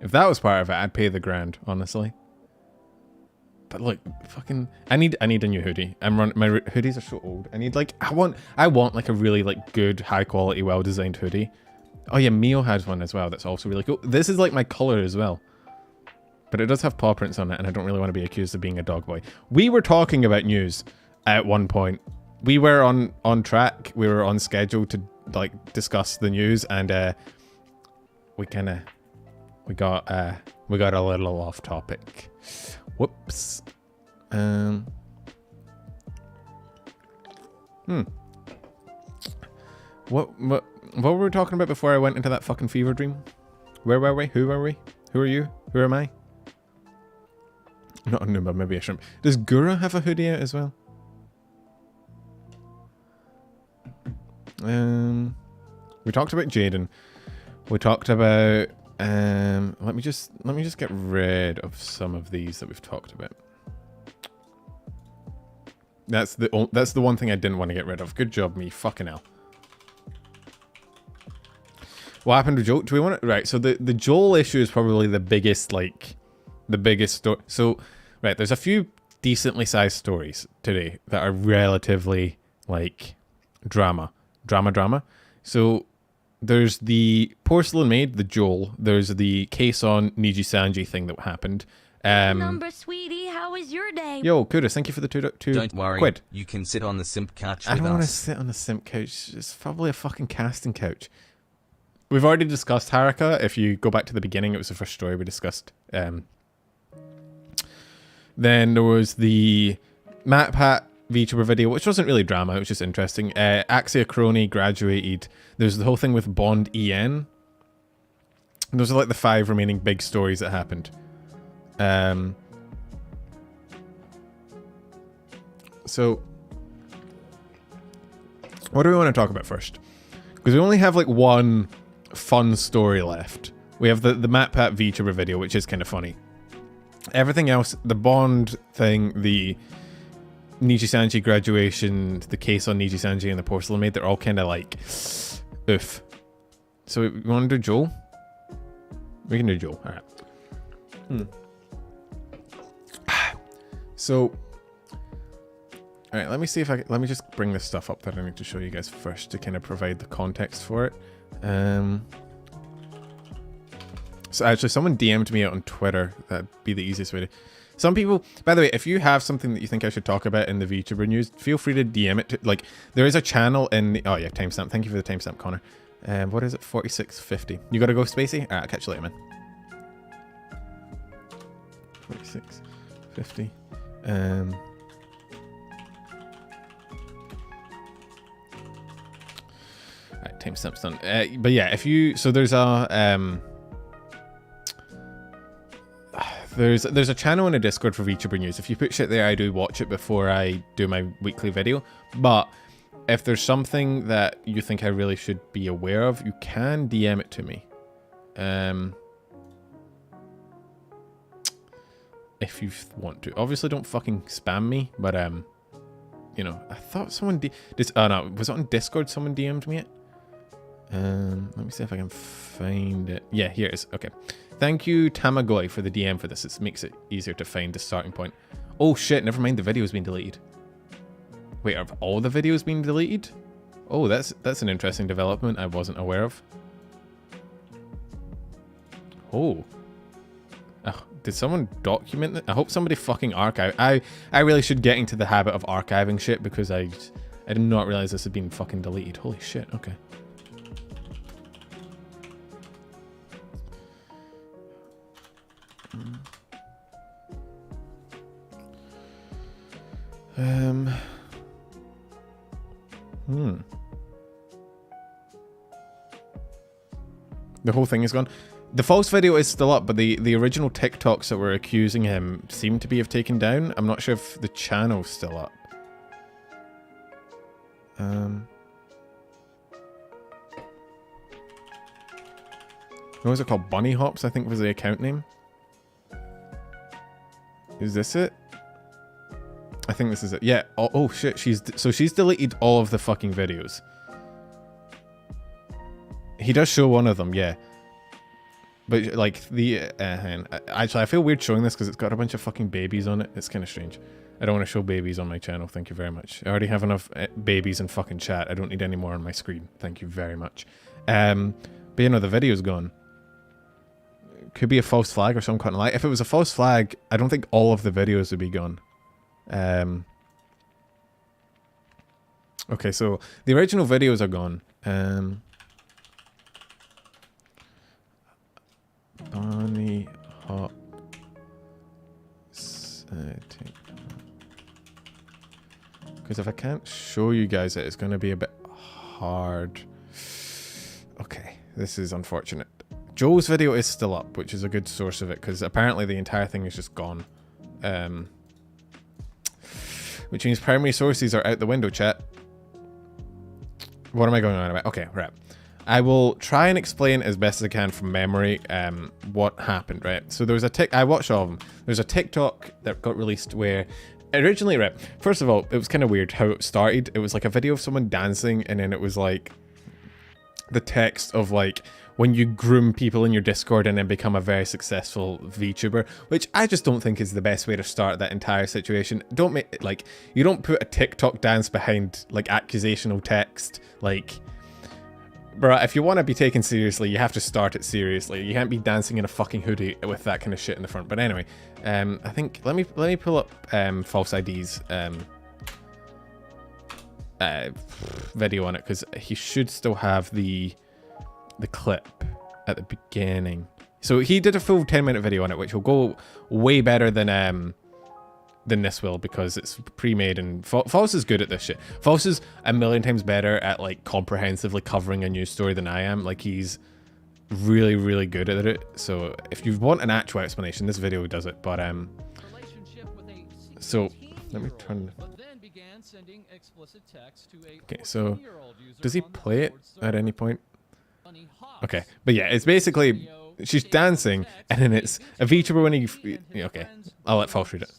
Speaker 1: if that was part of it, I'd pay the grand, honestly. But look, fucking, I need a new hoodie. My hoodies are so old. I need like, I want like a really like good, high quality, well designed hoodie. Oh yeah, Mio has one as well. That's also really cool. This is like my color as well. But it does have paw prints on it, and I don't really want to be accused of being a dog boy. We were talking about news at one point. We were on track. We were on schedule to like discuss the news, and we got a little off topic. Whoops. What were we talking about before I went into that fucking fever dream? Where were we? Who were we? Who are you? Who am I? Not a Numba, maybe a shrimp. Does Gura have a hoodie out as well? We talked about Jaiden. We talked about let me just get rid of some of these that we've talked about. That's the one thing I didn't want to get rid of. Good job, me. Fucking hell. What happened to Joel? Do we want to... Right, so the Joel issue is probably the biggest, like... The biggest story. So, right, there's a few decently sized stories today that are relatively, like, drama. So, there's the Porcelainmaid, the Joel. There's the Kson Nijisanji thing that happened.
Speaker 2: Number sweetie, how was your day?
Speaker 1: Yo, Kudus, thank you for the two
Speaker 6: Don't worry,
Speaker 1: quid.
Speaker 6: You can sit on the simp couch
Speaker 1: I
Speaker 6: with
Speaker 1: don't want to
Speaker 6: us.
Speaker 1: sit on the simp couch. It's probably a fucking casting couch. we've already discussed Haruka. If you go back to the beginning, it was the first story we discussed. Then there was the MatPat Vtuber video, which wasn't really drama, it was just interesting. Axia Krone graduated. There's the whole thing with Bond EN. Those are like the 5 remaining big stories that happened. So, what do we want to talk about first? Because we only have like one fun story left. We have the MatPat Vtuber video, which is kind of funny. Everything else, the Bond thing, the Nijisanji graduation, the Kson Nijisanji and the Porcelainmaid, they're all kind of like, oof. So we want to do Joel? We can do Joel. Alright. So, alright, let me see if let me just bring this stuff up that I need to show you guys first to kind of provide the context for it. So actually, someone DM'd me out on Twitter. That'd be the easiest way to... Some people... By the way, if you have something that you think I should talk about in the VTuber news, feel free to DM it to... Like, there is a channel in the... Oh yeah, timestamp. Thank you for the timestamp, Connor. What is it? 4650. You gotta go, Spacey? Alright, I'll catch you later, man. 4650. Alright, timestamp's done. But yeah, if you... So there's a... There's a channel in a Discord for VTuber news. If you put shit there, I do watch it before I do my weekly video. But if there's something that you think I really should be aware of, you can DM it to me. If you want to. Obviously, don't fucking spam me. But you know, I thought someone oh no, was it on Discord? Someone DM'd me it. Let me see if I can find it. Yeah, here it is. Okay. Thank you, Tamagoi, for the DM for this. It makes it easier to find the starting point. Oh shit, never mind, the video's been deleted. Wait, have all the videos been deleted? Oh, that's an interesting development I wasn't aware of. Oh. Did someone document that? I hope somebody fucking archived. I really should get into the habit of archiving shit because I did not realize this had been fucking deleted. Holy shit, okay. The whole thing is gone. The false video is still up, but the original TikToks that were accusing him seem to be taken down. I'm not sure if the channel's still up. What was it called? Bunny Hops, I think was the account name. Is this it? I think this is it. Yeah. Oh shit. She's deleted all of the fucking videos. He does show one of them, yeah. But like the actually, I feel weird showing this because it's got a bunch of fucking babies on it. It's kind of strange. I don't want to show babies on my channel. Thank you very much. I already have enough babies in fucking chat. I don't need any more on my screen. Thank you very much. But you know, the video's gone. Could be a false flag or some kind of lie. If it was a false flag, I don't think all of the videos would be gone. Okay, so the original videos are gone. Bunny Hop. Because if I can't show you guys it, it's going to be a bit hard. Okay, this is unfortunate. Joe's video is still up, which is a good source of it, because apparently the entire thing is just gone. Which means primary sources are out the window, chat. What am I going on about? Okay, right. I will try and explain as best as I can from memory what happened, right? So there was I watched all of them. There's a TikTok that got released where originally, right, first of all, it was kind of weird how it started. It was like a video of someone dancing, and then it was like the text of like, when you groom people in your Discord and then become a very successful VTuber, which I just don't think is the best way to start that entire situation. Don't make, like, you don't put a TikTok dance behind, like, accusational text. Like, bruh, if you want to be taken seriously, you have to start it seriously. You can't be dancing in a fucking hoodie with that kind of shit in the front. But anyway, I think, let me pull up False ID's video on it, because he should still have the the clip at the beginning. So he did a full 10-minute video on it, which will go way better than this will, because it's pre-made, and False is good at this shit. False is a million times better at like comprehensively covering a news story than I am. Like, he's really, really good at it. So if you want an actual explanation, this video does it. But so let me turn. Okay, so does he play it at any point? Okay, but yeah, it's basically she's dancing, and then it's a VTuber when he. Okay, I'll let False read it.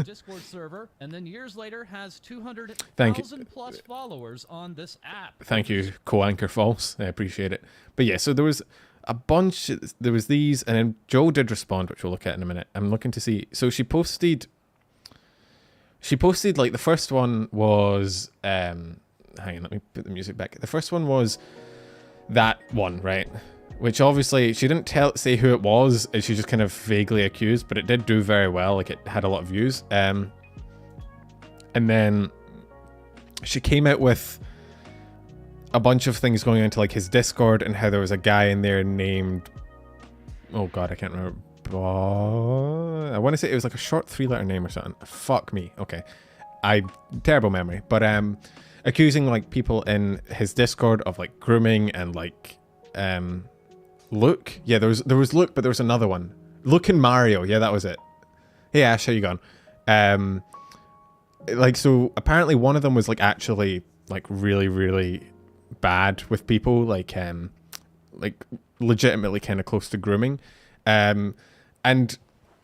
Speaker 8: Discord server, and then years later has 200,000 plus followers on this app.
Speaker 1: Thank you, co-anchor False. I appreciate it. But yeah, so there was a bunch. There was these, and then Joe did respond, which we'll look at in a minute. I'm looking to see. So she posted. Like, the first one was. Hang on, let me put the music back. The first one was that one, right? Which obviously she didn't say who it was, and she just kind of vaguely accused, but it did do very well. Like, it had a lot of views. And then she came out with a bunch of things going into like his Discord, and how there was a guy in there named, oh god, I can't remember. I want to say it was like a short 3-letter name or something. Fuck me. Okay, terrible memory, but accusing like people in his Discord of like grooming and like Luke. Yeah, there was Luke, but there was another one. Luke and Mario. Yeah, that was it. Hey Ash, how you going? Like, so apparently one of them was like actually like really, really bad with people, like legitimately kind of close to grooming. And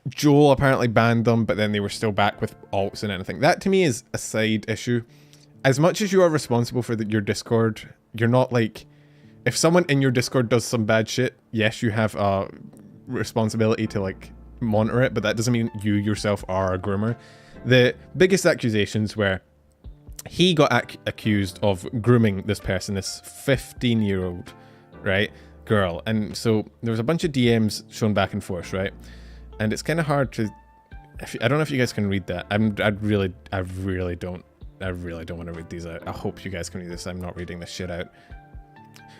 Speaker 1: Joel apparently banned them, but then they were still back with alts and anything. That to me is a side issue. As much as you are responsible for your Discord, you're not like, if someone in your Discord does some bad shit, yes, you have a responsibility to like monitor it, but that doesn't mean you yourself are a groomer. The biggest accusations were he got accused of grooming this person, this 15-year-old, right, girl. And so there was a bunch of DMs shown back and forth, right? And it's kind of hard to, I don't know if you guys can read that. I really don't want to read these out. I hope you guys can read this. I'm not reading this shit out.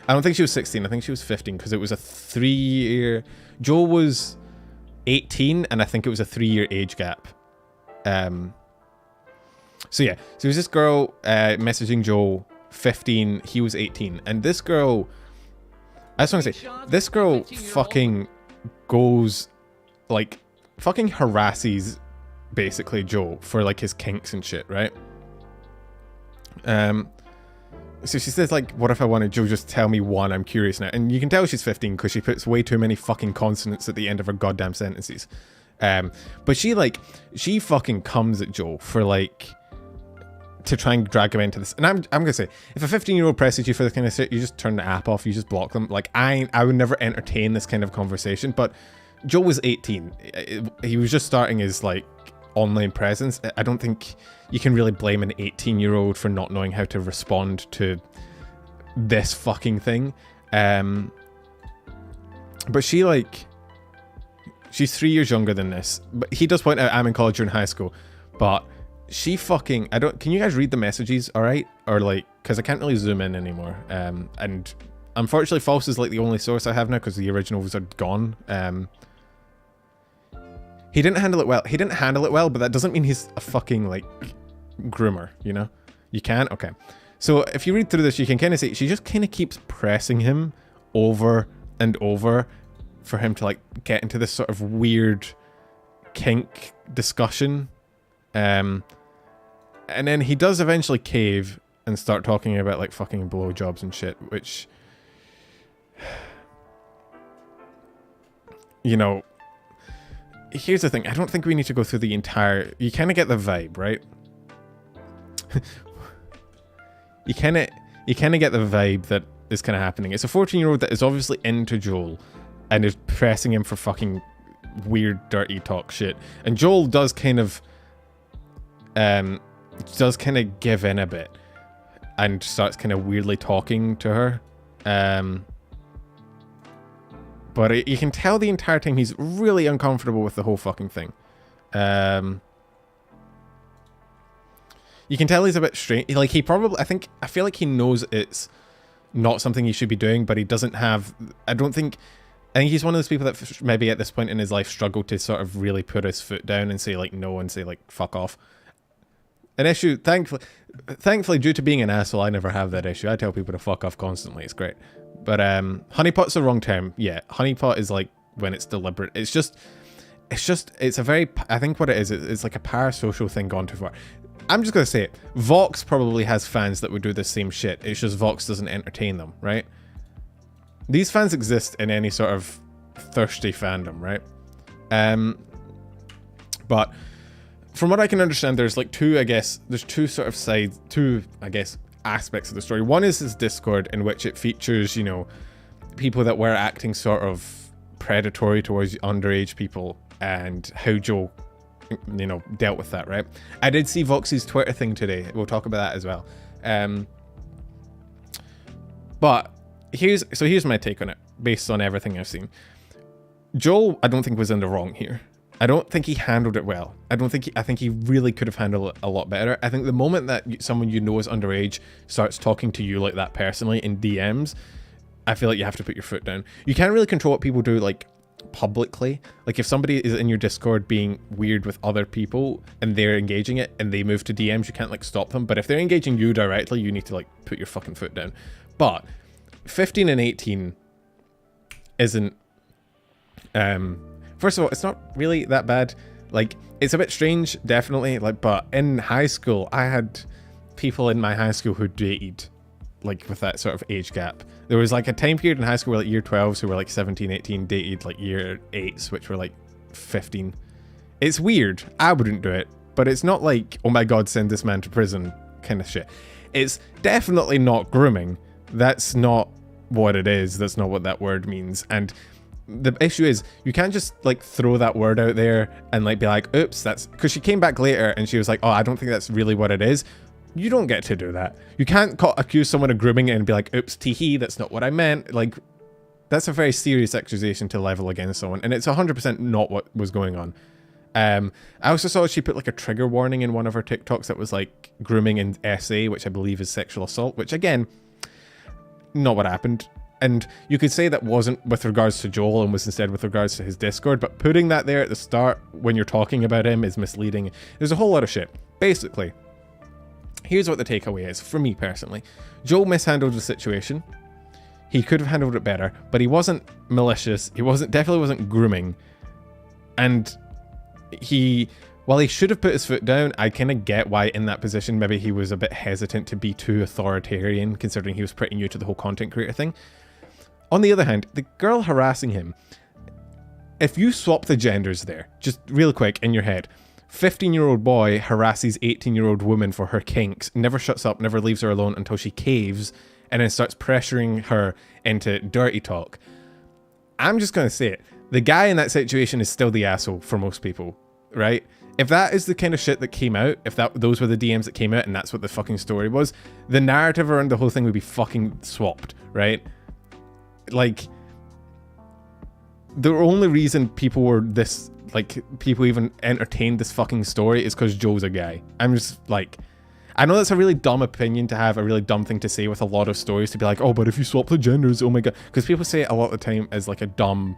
Speaker 1: I don't think she was 16. I think she was 15, because it was a 3-year. Joel was 18, and I think it was a 3-year age gap. So yeah, so it was this girl messaging Joel, 15. He was 18, and this girl. I just want to say, this girl fucking goes, like, fucking harasses basically Joel for like his kinks and shit, right? So she says, like, what if I wanted Joe, just tell me one, I'm curious now. And you can tell she's 15 because she puts way too many fucking consonants at the end of her goddamn sentences. But she fucking comes at Joe for like, to try and drag him into this. And I'm gonna say, if a 15-year-old presses you for this kind of shit, you just turn the app off, you just block them. Like, I would never entertain this kind of conversation. But Joe was 18. He was just starting his like online presence. I don't think you can really blame an 18-year-old for not knowing how to respond to this fucking thing. But she's 3 years younger than this. But he does point out I'm in college or in high school. But she fucking, can you guys read the messages, alright? Or like, because I can't really zoom in anymore. And unfortunately False is like the only source I have now, because the originals are gone. He didn't handle it well. He didn't handle it well, but that doesn't mean he's a fucking like groomer, you know? You can? Okay. So if you read through this, you can kind of see she just kind of keeps pressing him over and over for him to like get into this sort of weird kink discussion. And then he does eventually cave and start talking about like fucking blowjobs and shit, which, you know, here's the thing. I don't think we need to go through the entire... You kind of get the vibe, right? You kind of get the vibe that is kind of happening. It's a 14-year-old that is obviously into Joel and is pressing him for fucking weird, dirty talk shit. And Joel does kind of give in a bit and starts kind of weirdly talking to her. But you can tell the entire time he's really uncomfortable with the whole fucking thing. You can tell he's a bit strange. Like, I feel like he knows it's not something he should be doing, but he doesn't have, I think he's one of those people that maybe at this point in his life struggled to sort of really put his foot down and say like no and say like fuck off. An issue, thankfully due to being an asshole, I never have that issue. I tell people to fuck off constantly, it's great. But honeypot's the wrong term. Yeah, honeypot is like when it's deliberate. It's a very, I think what it is, it's like a parasocial thing gone too far. I'm just going to say it. Vox probably has fans that would do the same shit. It's just Vox doesn't entertain them, right? These fans exist in any sort of thirsty fandom, right? But from what I can understand, there's like two sort of sides, aspects of the story. One is his Discord, in which it features, you know, people that were acting sort of predatory towards underage people and how Joe, you know, dealt with that, right? I did see Vox's Twitter thing today. We'll talk about that as well. But here's my take on it, based on everything I've seen. Joel, I don't think was in the wrong here. I don't think he handled it well. I think he really could have handled it a lot better. I think the moment that someone you know is underage starts talking to you like that personally in DMs, I feel like you have to put your foot down. You can't really control what people do like publicly. Like if somebody is in your Discord being weird with other people and they're engaging it and they move to DMs, you can't like stop them. But if they're engaging you directly, you need to like put your fucking foot down. But 15 and 18 isn't first of all, it's not really that bad. Like, it's a bit strange, definitely. Like, but in high school, I had people in my high school who dated, like, with that sort of age gap. There was, like, a time period in high school where, like, year 12s who were, like, 17, 18, dated, like, year 8s, which were, like, 15. It's weird. I wouldn't do it. But it's not like, oh my god, send this man to prison kind of shit. It's definitely not grooming. That's not what it is. That's not what that word means. And the issue is, you can't just like throw that word out there and like be like, oops, that's because she came back later and she was like, oh, I don't think that's really what it is. You don't get to do that. You can't accuse someone of grooming and be like, oops, teehee, that's not what I meant. Like, that's a very serious accusation to level against someone, and it's 100% not what was going on. I also saw she put like a trigger warning in one of her TikToks that was like grooming and SA, which I believe is sexual assault, which again, not what happened. And you could say that wasn't with regards to Joel and was instead with regards to his Discord, but putting that there at the start when you're talking about him is misleading. There's a whole lot of shit. Basically, here's what the takeaway is, for me personally. Joel mishandled the situation. He could have handled it better, but he wasn't malicious. He definitely wasn't grooming. And while he should have put his foot down, I kind of get why in that position maybe he was a bit hesitant to be too authoritarian, considering he was pretty new to the whole content creator thing. On the other hand, the girl harassing him, if you swap the genders there, just real quick in your head, 15-year-old boy harasses 18-year-old woman for her kinks, never shuts up, never leaves her alone until she caves, and then starts pressuring her into dirty talk. I'm just going to say it. The guy in that situation is still the asshole for most people, right? If that is the kind of shit that came out, if those were the DMs that came out and that's what the fucking story was, the narrative around the whole thing would be fucking swapped, right? Like, the only reason people were this, like, people even entertained this fucking story is because Joe's a guy. I'm just, like, I know that's a really dumb opinion to have, a really dumb thing to say with a lot of stories, to be like, oh, but if you swap the genders, oh my god. Because people say it a lot of the time as, like, a dumb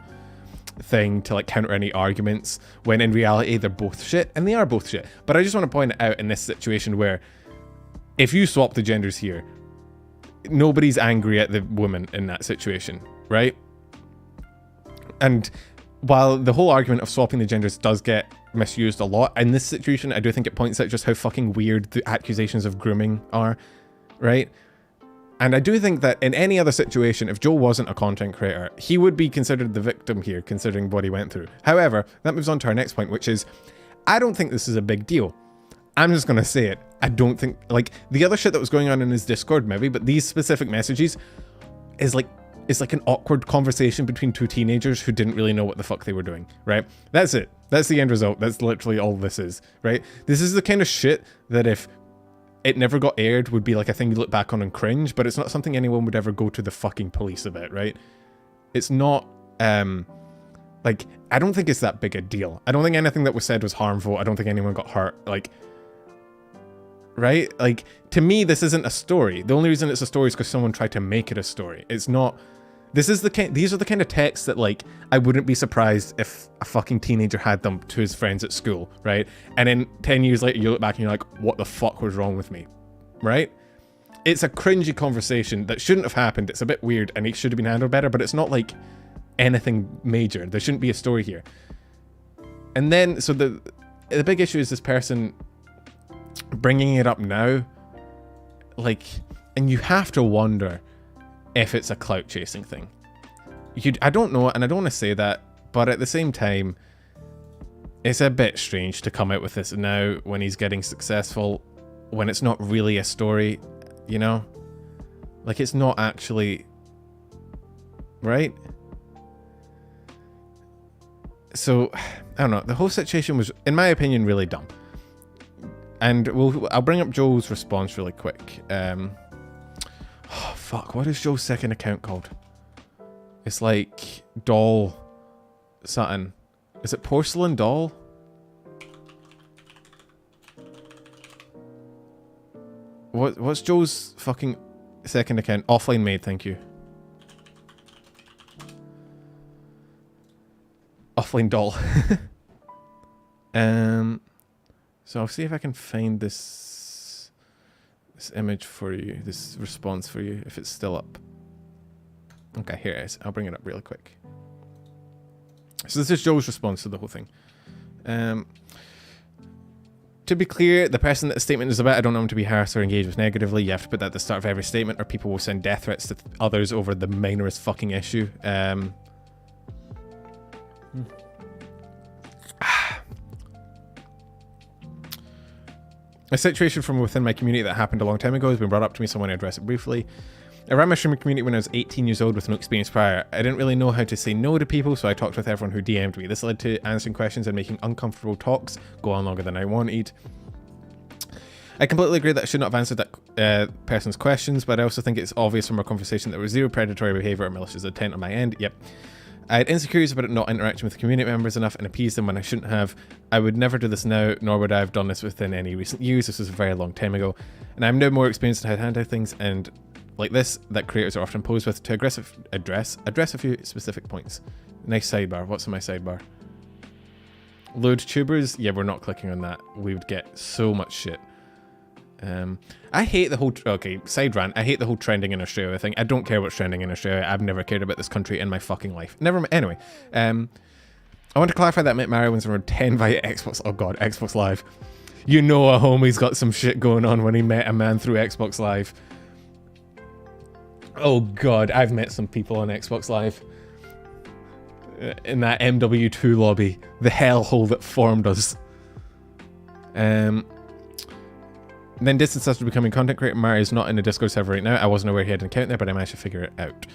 Speaker 1: thing to, like, counter any arguments, when in reality, they're both shit, and they are both shit. But I just want to point it out in this situation where, if you swap the genders here, nobody's angry at the woman in that situation, right? And while the whole argument of swapping the genders does get misused a lot, in this situation, I do think it points out just how fucking weird the accusations of grooming are, right? And I do think that in any other situation, if Joe wasn't a content creator, he would be considered the victim here, considering what he went through. However, that moves on to our next point, which is, I don't think this is a big deal. I'm just going to say it. I don't think, like, the other shit that was going on in his Discord maybe, but these specific messages is like, it's like an awkward conversation between two teenagers who didn't really know what the fuck they were doing, right? That's it. That's the end result. That's literally all this is, right? This is the kind of shit that if it never got aired would be like a thing you look back on and cringe, but it's not something anyone would ever go to the fucking police about, right? It's not, like, I don't think it's that big a deal. I don't think anything that was said was harmful. I don't think anyone got hurt, like, right? Like, to me, this isn't a story. The only reason it's a story is because someone tried to make it a story. It's not... These are the kind of texts that, like, I wouldn't be surprised if a fucking teenager had them to his friends at school, right? And then 10 years later, you look back and you're like, what the fuck was wrong with me, right? It's a cringy conversation that shouldn't have happened. It's a bit weird and it should have been handled better, but it's not like anything major. There shouldn't be a story here. And then, so the big issue is this person bringing it up now, like, and you have to wonder if it's a clout chasing thing. I don't know, and I don't want to say that, but at the same time, it's a bit strange to come out with this now when he's getting successful, when it's not really a story, you know? Like, it's not actually... Right? So, I don't know, the whole situation was, in my opinion, really dumb. And I'll bring up Joel's response really quick. Oh, fuck, what is Joel's second account called? It's like doll something. Is it porcelain doll? What's Joel's fucking second account? Offline Maid, thank you. Offline doll. So I'll see if I can find this image for you, this response for you, if it's still up. Okay, here it is. I'll bring it up really quick. So this is Joel's response to the whole thing. To be clear, the person that the statement is about, I don't want them to be harassed or engaged with negatively. You have to put that at the start of every statement or people will send death threats to others over the minorest fucking issue. A situation from within my community that happened a long time ago has been brought up to me, so I want to address it briefly. I ran my streaming community when I was 18 years old with no experience prior. I didn't really know how to say no to people, so I talked with everyone who DM'd me. This led to answering questions and making uncomfortable talks go on longer than I wanted. I completely agree that I should not have answered that person's questions, but I also think it's obvious from our conversation that there was zero predatory behaviour or malicious intent on my end. Yep. I had insecurities about it not interacting with community members enough and appeased them when I shouldn't have. I would never do this now, nor would I have done this within any recent years. This was a very long time ago. And I'm now more experienced in how to handle things, and like this, that creators are often posed with to address a few specific points. Nice sidebar. What's in my sidebar? Load tubers? Yeah, we're not clicking on that. We would get so much shit. I hate the whole... Okay, side rant. I hate the whole trending in Australia thing. I don't care what's trending in Australia. I've never cared about this country in my fucking life. Never... Anyway. I want to clarify that Mario wins around 10 via Xbox... Oh god, Xbox Live. You know a homie's got some shit going on when he met a man through Xbox Live. Oh god, I've met some people on Xbox Live. In that MW2 lobby. The hellhole that formed us. Then distance after becoming content creator. Mario's not in the Discord server right now. I wasn't aware he had an account there, but I managed to figure it out.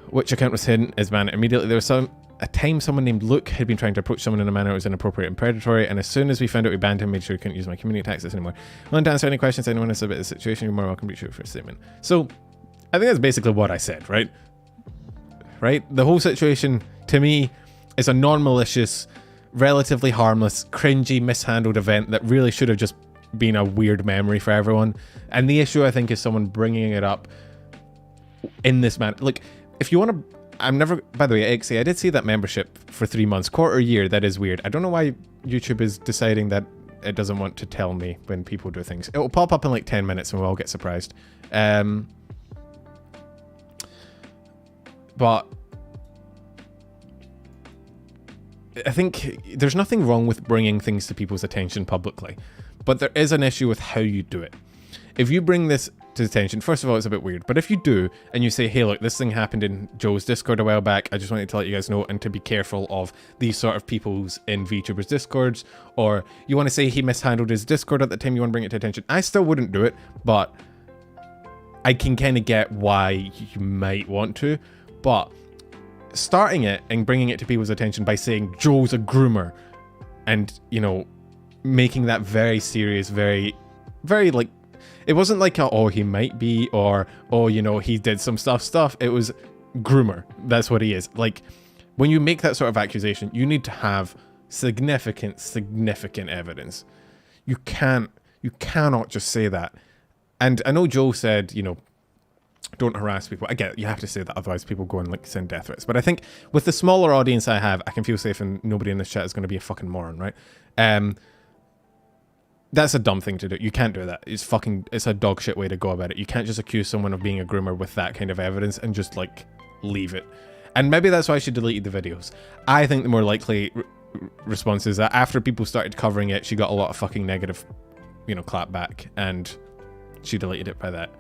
Speaker 1: Which account was hidden is banned immediately. There was a time someone named Luke had been trying to approach someone in a manner that was inappropriate and predatory, and as soon as we found out, we banned him, made sure he couldn't use my community access anymore. I want to answer any questions anyone has about the situation. You're more welcome to shoot for a statement. So, I think that's basically what I said, right? Right? The whole situation, to me, is a non-malicious, relatively harmless, cringy, mishandled event that really should have just been a weird memory for everyone. And the issue, I think, is someone bringing it up in this manner. Like, if you want to... I'm never... By the way, Axia, I did see that membership for 3 months. Quarter year, that is weird. I don't know why YouTube is deciding that it doesn't want to tell me when people do things. It will pop up in like 10 minutes and we'll all get surprised. But I think there's nothing wrong with bringing things to people's attention publicly, but there is an issue with how you do it. If you bring this to attention, first of all, it's a bit weird, but if you do and you say, hey, look, this thing happened in Joe's Discord a while back, I just wanted to let you guys know, and to be careful of these sort of people's in VTubers Discords, or you want to say he mishandled his Discord at the time, you want to bring it to attention. I still wouldn't do it, but I can kind of get why you might want to. But starting it and bringing it to people's attention by saying Joe's a groomer and, you know, making that very serious, very, very like, it wasn't like, oh, he might be, or, oh, you know, he did some stuff. It was groomer. That's what he is. Like, when you make that sort of accusation, you need to have significant evidence. You can't You cannot just say that. And I know Joe said, you know, don't harass people. I get it, you have to say that, otherwise people go and like send death threats. But I think with the smaller audience I have, I can feel safe and nobody in this chat is going to be a fucking moron, right? That's a dumb thing to do. You can't do that. It's a dog shit way to go about it. You can't just accuse someone of being a groomer with that kind of evidence and just like leave it. And maybe that's why she deleted the videos. I think the more likely response is that after people started covering it, she got a lot of fucking negative, you know, clap back, and she deleted it by that.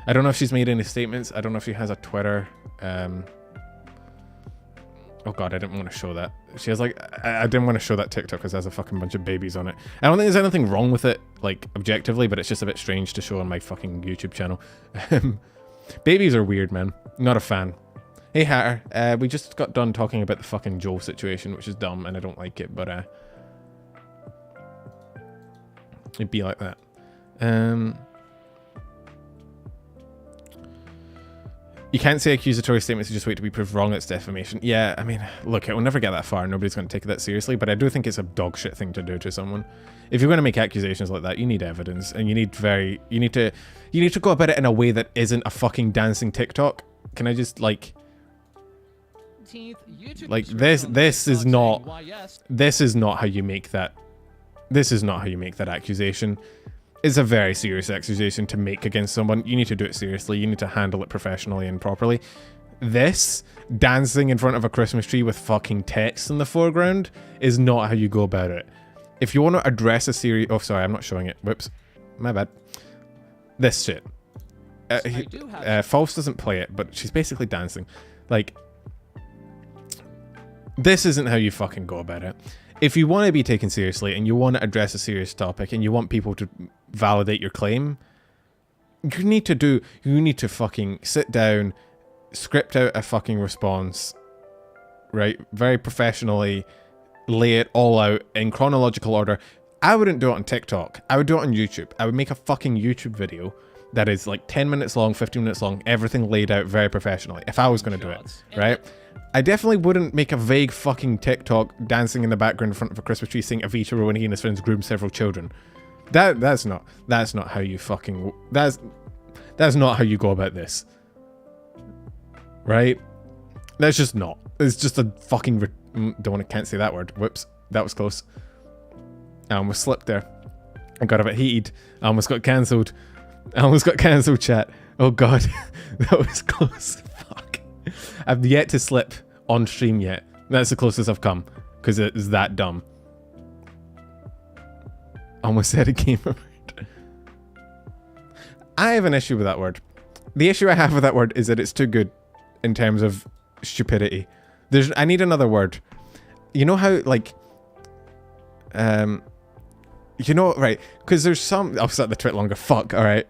Speaker 1: I don't know if she's made any statements. I don't know if she has a Twitter. Oh god, I didn't want to show that. She has like, I didn't want to show that TikTok because there's a fucking bunch of babies on it. I don't think there's anything wrong with it, like objectively, but it's just a bit strange to show on my fucking YouTube channel. Babies are weird, man. Not a fan. Hey Hatter, we just got done talking about the fucking Joe situation, which is dumb and I don't like it, but it'd be like that. You can't say accusatory statements, you just wait to be proved wrong, it's defamation. Yeah, I mean, look, it will never get that far, nobody's going to take it that seriously, but I do think it's a dog shit thing to do to someone. If you're going to make accusations like that, you need evidence, and you need to go about it in a way that isn't a fucking dancing TikTok. Can I just, like this is not how you make that, accusation. It's a very serious accusation to make against someone. You need to do it seriously. You need to handle it professionally and properly. This, dancing in front of a Christmas tree with fucking text in the foreground, is not how you go about it. If you want to address a serious... Oh, sorry, I'm not showing it. Whoops. My bad. This shit. False doesn't play it, but she's basically dancing. Like, this isn't how you fucking go about it. If you want to be taken seriously and you want to address a serious topic and you want people to validate your claim, you need to fucking sit down, script out a fucking response, right? Very professionally, lay it all out in chronological order. I wouldn't do it on TikTok. I would do it on YouTube. I would make a fucking YouTube video that is like 10 minutes long, 15 minutes long, everything laid out very professionally, if I was going to do it, right? I definitely wouldn't make a vague fucking TikTok dancing in the background in front of a Christmas tree saying Vtuber when he and his friends groomed several children. That's not how you fucking, that's not how you go about this. Right? That's just not. It's just a fucking, can't say that word. Whoops. That was close. I almost slipped there. I got a bit heated. I almost got cancelled. Chat. Oh god. That was close. Fuck. I've yet to slip on stream yet. That's the closest I've come, because it is that dumb. Almost said a gamer word. I have an issue with that word. The issue I have with that word is that it's too good in terms of stupidity. I need another word. You know how, like, you know, right? Because there's some... I'll set the tweet longer. Fuck, alright.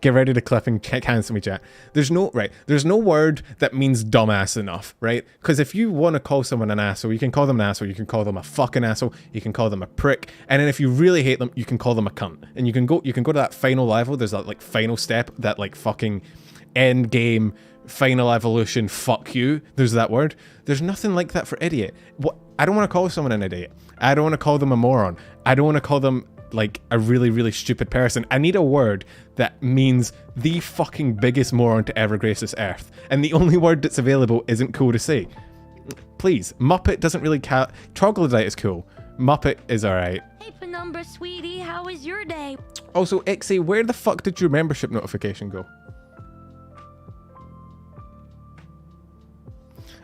Speaker 1: Get ready to clip and cancel me, chat. There's no word that means dumbass enough, right? Because if you want to call someone an asshole, you can call them an asshole, you can call them a fucking asshole, you can call them a prick, and then if you really hate them, you can call them a cunt. And you can go to that final level, there's that like final step, that like fucking end game, final evolution, fuck you. There's that word. There's nothing like that for idiot. What? I don't want to call someone an idiot. I don't want to call them a moron. I don't want to call them like a really, really stupid person. I need a word that means the fucking biggest moron to ever grace this earth. And the only word that's available isn't cool to say. Please. Muppet doesn't really count. Troglodyte is cool. Muppet is alright.
Speaker 2: Hey, Penumbra, sweetie, how was your day?
Speaker 1: Also, Ixie, where the fuck did your membership notification go?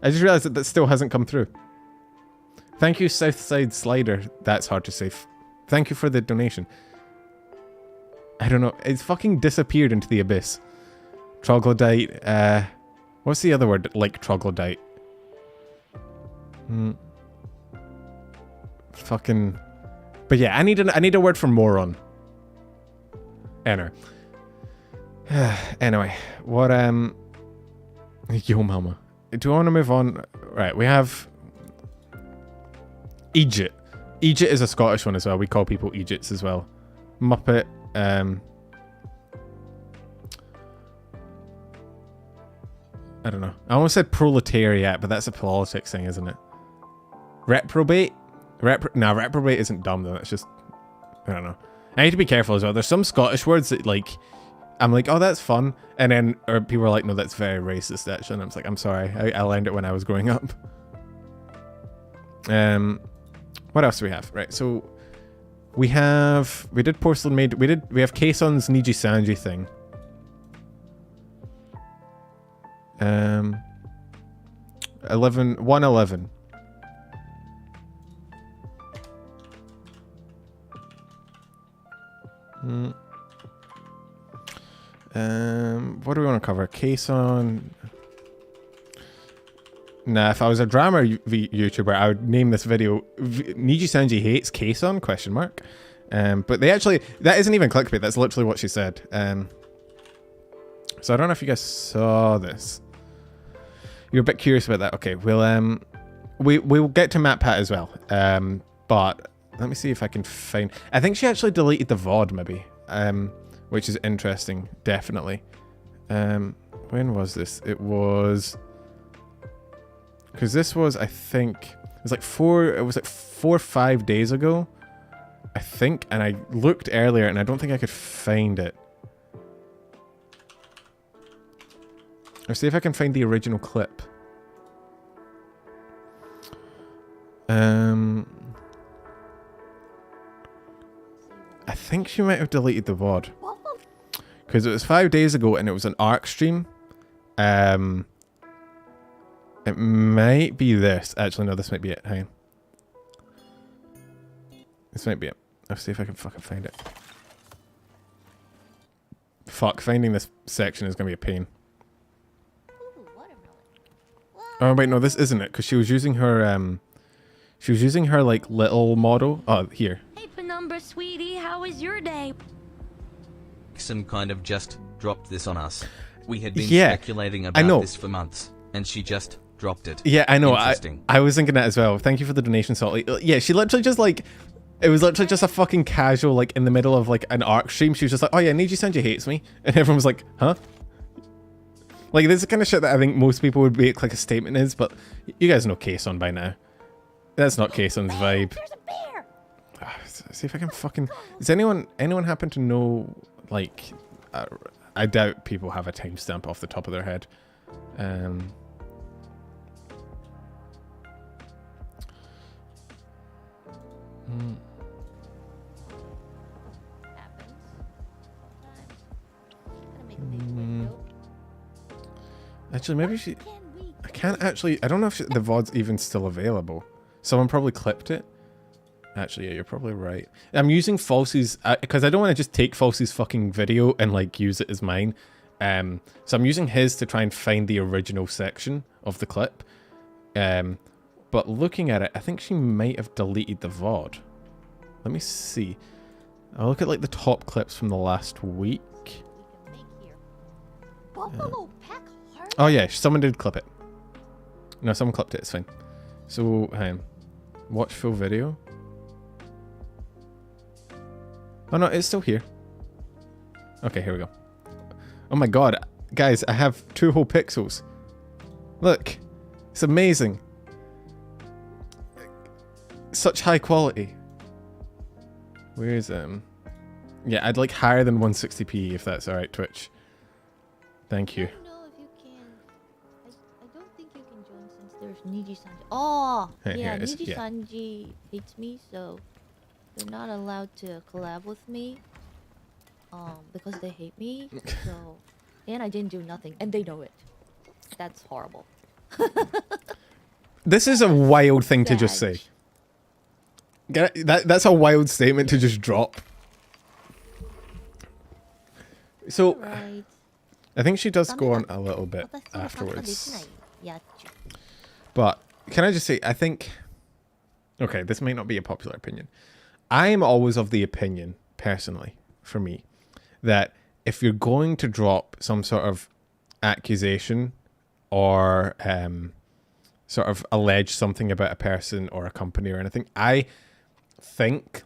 Speaker 1: I just realized that still hasn't come through. Thank you, Southside Slider. That's hard to say. Thank you for the donation. I don't know. It's fucking disappeared into the abyss. Troglodyte. What's the other word like troglodyte? Fucking. But yeah, I need a word for moron. Anyway. Anyway, what yo mama. Do I want to move on? Right, we have Egypt. Egypt is a Scottish one as well. We call people Egypts as well. Muppet. I don't know. I almost said proletariat, but that's a politics thing, isn't it? Reprobate? Reprobate isn't dumb though. It's just, I don't know. I need to be careful as well. There's some Scottish words that like, I'm like, oh, that's fun. And then or people are like, no, that's very racist actually. And I'm like, I'm sorry. I learned it when I was growing up. What else do we have? Right, so we did Porcelainmaid. We have Kson's Nijisanji thing. 111. What do we want to cover? Kson. Nah, if I was a drama YouTuber, I would name this video Nijisanji hates Kson ? But they actually, that isn't even clickbait. That's literally what she said. So I don't know if you guys saw this. You're a bit curious about that. Okay, we'll get to MatPat as well. But let me see if I can find. I think she actually deleted the VOD maybe. Which is interesting, definitely. When was this? It was, because this was, I think, it was like 4 or 5 days ago, I think, and I looked earlier and I don't think I could find it. Let's see if I can find the original clip. I think she might have deleted the VOD. Because it was 5 days ago and it was an ARC stream. It might be this. Actually, no, this might be it. Hang on. This might be it. Let's see if I can fucking find it. Fuck, finding this section is going to be a pain. Oh, wait, no, this isn't it. Because she was using her, like, little model. Oh, here.
Speaker 2: Hey, Penumbra, sweetie, how was your day?
Speaker 6: Kson kind of just dropped this on us. We had been
Speaker 1: Yeah,
Speaker 6: speculating about this for months, and she just dropped it.
Speaker 1: Yeah, I know.
Speaker 6: Interesting.
Speaker 1: I was thinking that as well. Thank you for the donation, Salty. Yeah, she literally just like, it was literally just a fucking casual, like in the middle of like an ARC stream. She was just like, oh yeah, Nijisanji hates me. And everyone was like, huh? Like this is the kind of shit that I think most people would make like a statement is, but you guys know Kson by now. That's not Kson's vibe.
Speaker 3: There's a bear.
Speaker 1: See if I can fucking, does anyone happen to know, like, I doubt people have a timestamp off the top of their head. Actually, maybe she, I can't actually, I don't know if the VOD's even still available. Someone probably clipped it. Actually, yeah, you're probably right. I'm using Falsy's, because I don't want to just take Falsy's fucking video and like use it as mine. So I'm using his to try and find the original section of the clip. But looking at it, I think she might have deleted the VOD. Let me see. I'll look at like the top clips from the last week. Oh yeah, someone did clip it. No, someone clipped it, it's fine. So, watch full video. Oh no, it's still here. Okay, here we go. Oh my god, guys, I have 2 whole pixels. Look, it's amazing. Such high quality. Where's yeah, I'd like higher than 160p if that's alright, Twitch. Thank you.
Speaker 9: I don't know if you can. I don't think you can join since there's Nijisanji. Oh, yeah, Nijisanji hates me, so they're not allowed to collab with me. Because they hate me. So, and I didn't do nothing, and they know it. That's horrible.
Speaker 1: This is a wild thing to just say. That's a wild statement to just drop. So,
Speaker 9: right.
Speaker 1: I think she does go on a little bit afterwards. But can I just say, I think, okay, this might not be a popular opinion. I am always of the opinion, personally, for me, that if you're going to drop some sort of accusation or sort of allege something about a person or a company or anything, I think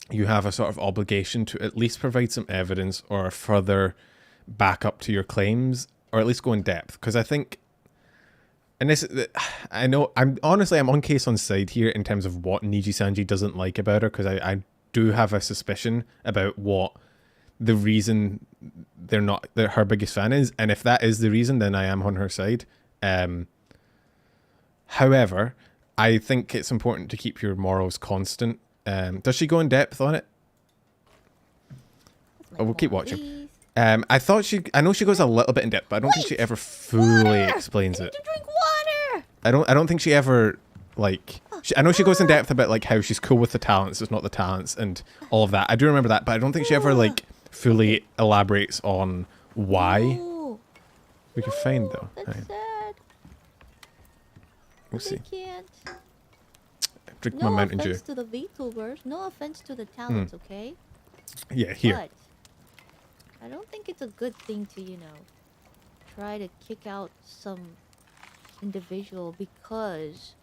Speaker 1: you have a sort of obligation to at least provide some evidence or further back up to your claims, or at least go in depth. Because I think, and this, I know, I'm on Kson's side here in terms of what Nijisanji doesn't like about her, because I do have a suspicion about what the reason they're not that her biggest fan is, and if that is the reason, then I am on her side. However, I think it's important to keep your morals constant. Does she go in depth on it? Oh, we'll keep watching. I know she goes a little bit in depth, but I don't think she ever fully explains it.
Speaker 9: To drink water.
Speaker 1: I don't think she ever like. I know she goes in depth about like how she's cool with the talents, it's not the talents, and all of that. I do remember that, but I don't think she ever like fully elaborates on why.
Speaker 9: No.
Speaker 1: We can find though.
Speaker 9: That's
Speaker 1: Right.
Speaker 9: sad.
Speaker 1: We'll see.
Speaker 9: They can't.
Speaker 1: Drink
Speaker 9: No
Speaker 1: my Mountain Dew.
Speaker 9: offense to the VTubers. No offense to the talents, okay?
Speaker 1: Yeah, here.
Speaker 9: But I don't think it's a good thing to, try to kick out some individual because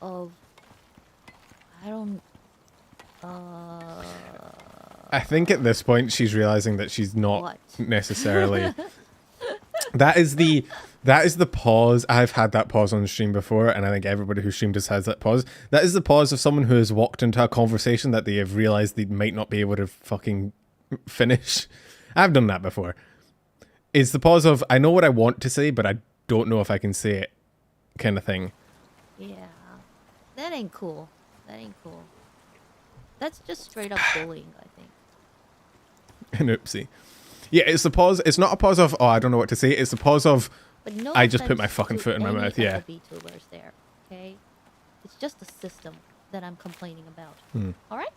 Speaker 9: of
Speaker 1: I think at this point she's realizing that she's not
Speaker 9: What?
Speaker 1: necessarily. That is the pause. I've had that pause on stream before, and I think everybody who streamed has that pause. That is the pause of someone who has walked into a conversation that they have realized they might not be able to fucking finish. I've done that before. It's the pause of, I know what I want to say, but I don't know if I can say it, kind of thing.
Speaker 9: Yeah. That ain't cool. That ain't cool. That's just straight up bullying, I think.
Speaker 1: An oopsie. Yeah, it's the pause. It's not a pause of, oh, I don't know what to say. It's the pause of,
Speaker 9: But no
Speaker 1: I just put
Speaker 9: offense
Speaker 1: my fucking
Speaker 9: to
Speaker 1: foot in my
Speaker 9: any
Speaker 1: mouth,
Speaker 9: of
Speaker 1: yeah.
Speaker 9: the VTubers there, okay? It's just the system that I'm complaining about.
Speaker 1: Hmm.
Speaker 9: All right?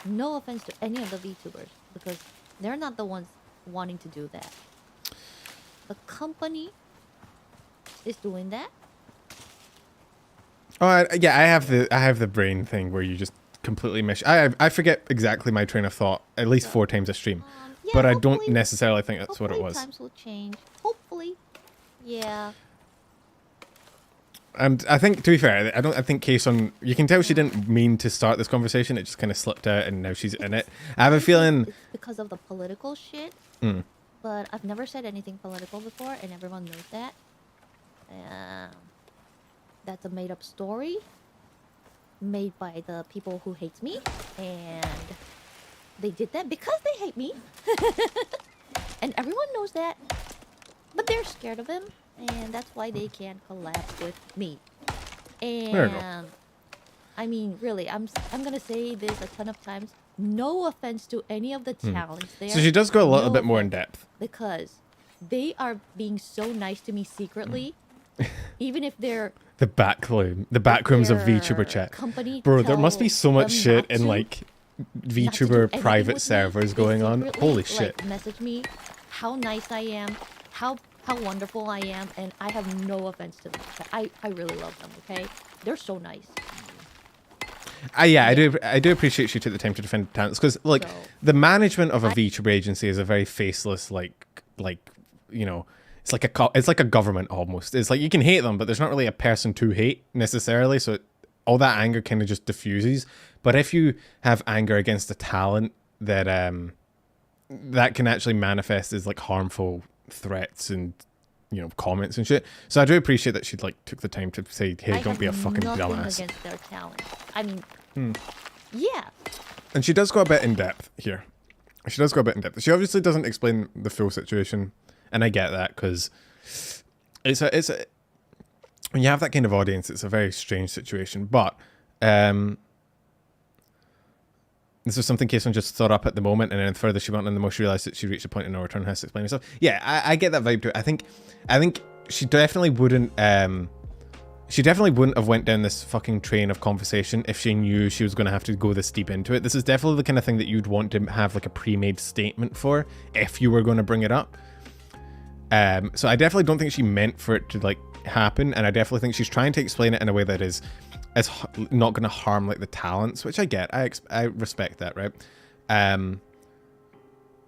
Speaker 9: No offense to any of the VTubers because they're not the ones wanting to do that. The company is doing that.
Speaker 1: Oh, I have the brain thing where you just completely miss. I forget exactly my train of thought at least 4 times a stream,
Speaker 9: Yeah,
Speaker 1: but I don't
Speaker 9: hopefully-
Speaker 1: necessarily think that's what it
Speaker 9: hopefully
Speaker 1: was.
Speaker 9: Times will change. Hopefully. Yeah.
Speaker 1: And I think, to be fair, I think Kson, you can tell she didn't mean to start this conversation. It just kind of slipped out, and now she's in it. I have a feeling.
Speaker 9: It's because of the political shit.
Speaker 1: Mm.
Speaker 9: But I've never said anything political before, and everyone knows that. That's a made-up story made by the people who hate me, and they did that because they hate me. And everyone knows that, but they're scared of him, and that's why they can't collab with me.
Speaker 1: There you go.
Speaker 9: And I mean, really, I'm gonna say this a ton of times. No offense to any of the talents there.
Speaker 1: So she does go a little
Speaker 9: No
Speaker 1: bit more in
Speaker 9: offense,
Speaker 1: depth.
Speaker 9: because they are being so nice to me secretly, even if they're
Speaker 1: The backrooms of
Speaker 9: their
Speaker 1: VTuber chat.
Speaker 9: company
Speaker 1: Bro, there must be
Speaker 9: tell
Speaker 1: so much
Speaker 9: them
Speaker 1: shit
Speaker 9: not
Speaker 1: in
Speaker 9: to-
Speaker 1: like
Speaker 9: not to do
Speaker 1: VTuber
Speaker 9: anything
Speaker 1: private
Speaker 9: with me,
Speaker 1: servers
Speaker 9: they
Speaker 1: going on.
Speaker 9: secretly,
Speaker 1: Holy
Speaker 9: like,
Speaker 1: shit.
Speaker 9: message me how nice I am, how wonderful I am, and I have no offense to them. I really love them. Okay, they're so nice.
Speaker 1: Yeah, I do appreciate she took the time to defend talents, because like
Speaker 9: So,
Speaker 1: the management of a VTuber agency is a very faceless, like it's like a government almost. It's like you can hate them, but there's not really a person to hate necessarily. So all that anger kind of just diffuses. But if you have anger against a talent, that that can actually manifest as like harmful threats and comments and shit. So I do appreciate that she like took the time to say, "Hey,
Speaker 9: I
Speaker 1: don't be a
Speaker 9: have
Speaker 1: fucking
Speaker 9: nothing
Speaker 1: dumbass."
Speaker 9: against their talent. I mean, yeah.
Speaker 1: And she does go a bit in depth here. She does go a bit in depth. She obviously doesn't explain the full situation, and I get that because it's a when you have that kind of audience, it's a very strange situation. But this was something Kson just thought up at the moment, and then further she went on, the most she realized that she reached a point in no return, has to explain herself. Yeah, I get that vibe to it. I think she definitely wouldn't. She definitely wouldn't have went down this fucking train of conversation if she knew she was going to have to go this deep into it. This is definitely the kind of thing that you'd want to have like a pre-made statement for if you were going to bring it up. So I definitely don't think she meant for it to like happen, and I definitely think she's trying to explain it in a way that is not going to harm like the talents, which I get. I respect that, right?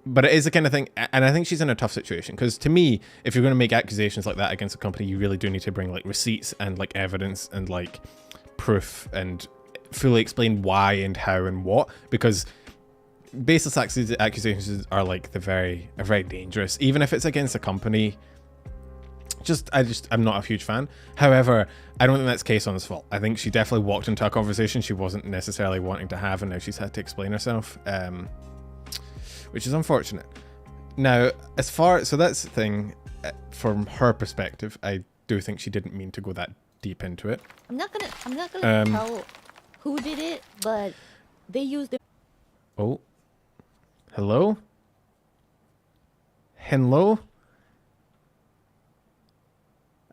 Speaker 1: But it is the kind of thing, and I think she's in a tough situation, because to me, if you're going to make accusations like that against a company, you really do need to bring like receipts and like evidence and like proof and fully explain why and how and what, because baseless accusations are like are very dangerous, even if it's against a company. I'm not a huge fan. However, I don't think that's Kson's fault. I think she definitely walked into a conversation she wasn't necessarily wanting to have, and now she's had to explain herself, which is unfortunate. Now, so that's the thing. From her perspective, I do think she didn't mean to go that deep into it.
Speaker 9: I'm not gonna tell who did it, but they used it.
Speaker 1: Oh, hello. Hello.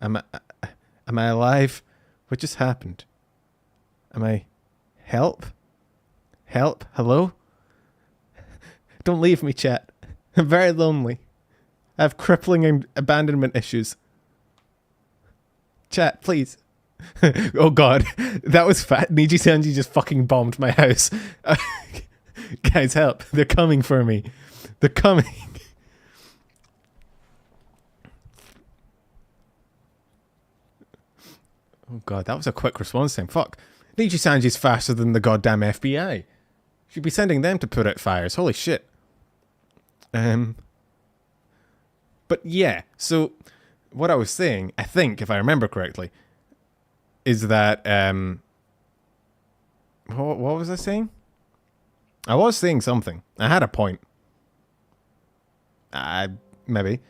Speaker 1: Am I alive? What just happened? Help? Hello? Don't leave me, chat. I'm very lonely. I have crippling abandonment issues. Chat, please. Oh god, that was fat. Nijisanji just fucking bombed my house. Guys, help. They're coming for me. They're coming. Oh god, that was a quick response time. Fuck. Nijisanji's faster than the goddamn FBI. Should be sending them to put out fires. Holy shit. But yeah, so what I was saying, I think, if I remember correctly, is that, what was I saying? I was saying something. I had a point. Maybe.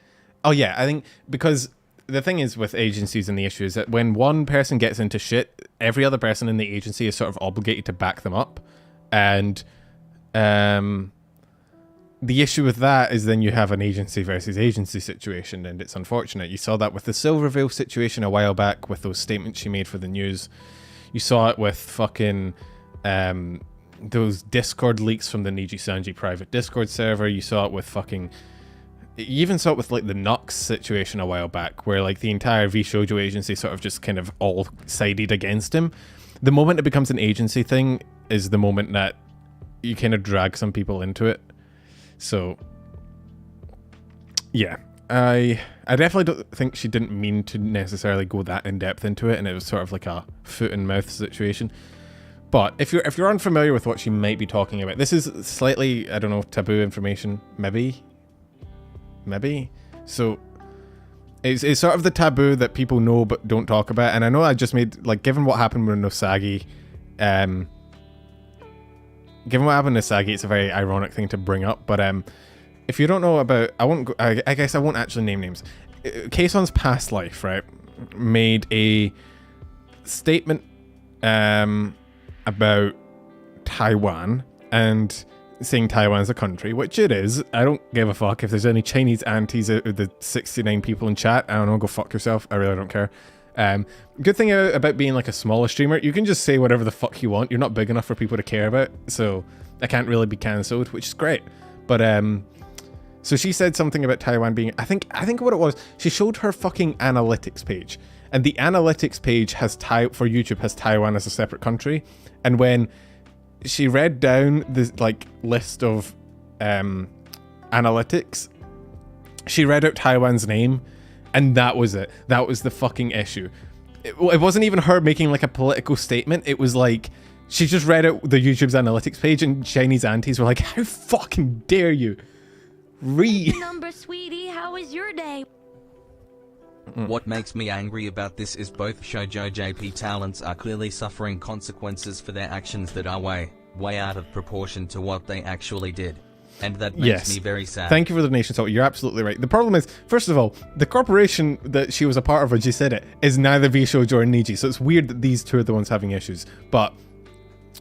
Speaker 1: Oh yeah, I think, because the thing is with agencies and the issue is that when one person gets into shit, every other person in the agency is sort of obligated to back them up. And, the issue with that is then you have an agency versus agency situation, and it's unfortunate. You saw that with the Silvervale situation a while back with those statements she made for the news. You saw it with fucking those Discord leaks from the Nijisanji private Discord server. You saw it with fucking... You even saw it with like the Nux situation a while back, where like the entire Vshojo agency sort of just kind of all sided against him. The moment it becomes an agency thing is the moment that you kind of drag some people into it. So, yeah, I definitely don't think she didn't mean to necessarily go that in depth into it, and it was sort of like a foot and mouth situation. But if you're unfamiliar with what she might be talking about, this is slightly, I don't know, taboo information, maybe. So it's sort of the taboo that people know but don't talk about. And I know I just made, like, given what happened with Nosagi, it's a very ironic thing to bring up. But if you don't know about, I guess I won't actually name names. Kson's past life, right, made a statement about Taiwan and saying Taiwan's a country, which it is. I don't give a fuck if there's any Chinese aunties out of the 69 people in chat. I don't know, go fuck yourself. I really don't care. Good thing about being like a smaller streamer, you can just say whatever the fuck you want. You're not big enough for people to care about, so I can't really be cancelled, which is great. But so she said something about Taiwan being, I think what it was, she showed her fucking analytics page, and the analytics page has for YouTube has Taiwan as a separate country. And when she read down the like list of analytics, she read out Taiwan's name, and that was it. That was the fucking issue. It wasn't even her making like a political statement. It was like she just read out the YouTube's analytics page, and Chinese aunties were like, "How fucking dare you read?"
Speaker 2: Number sweetie, how was your day?
Speaker 6: What makes me angry about this is both Shoujo JP talents are clearly suffering consequences for their actions that are way out of proportion to what they actually did. And that makes me very sad.
Speaker 1: Thank you for the donation, Salt. You're absolutely right. The problem is, first of all, the corporation that she was a part of when she said it is neither Vshojo or Niji, so it's weird that these two are the ones having issues. But,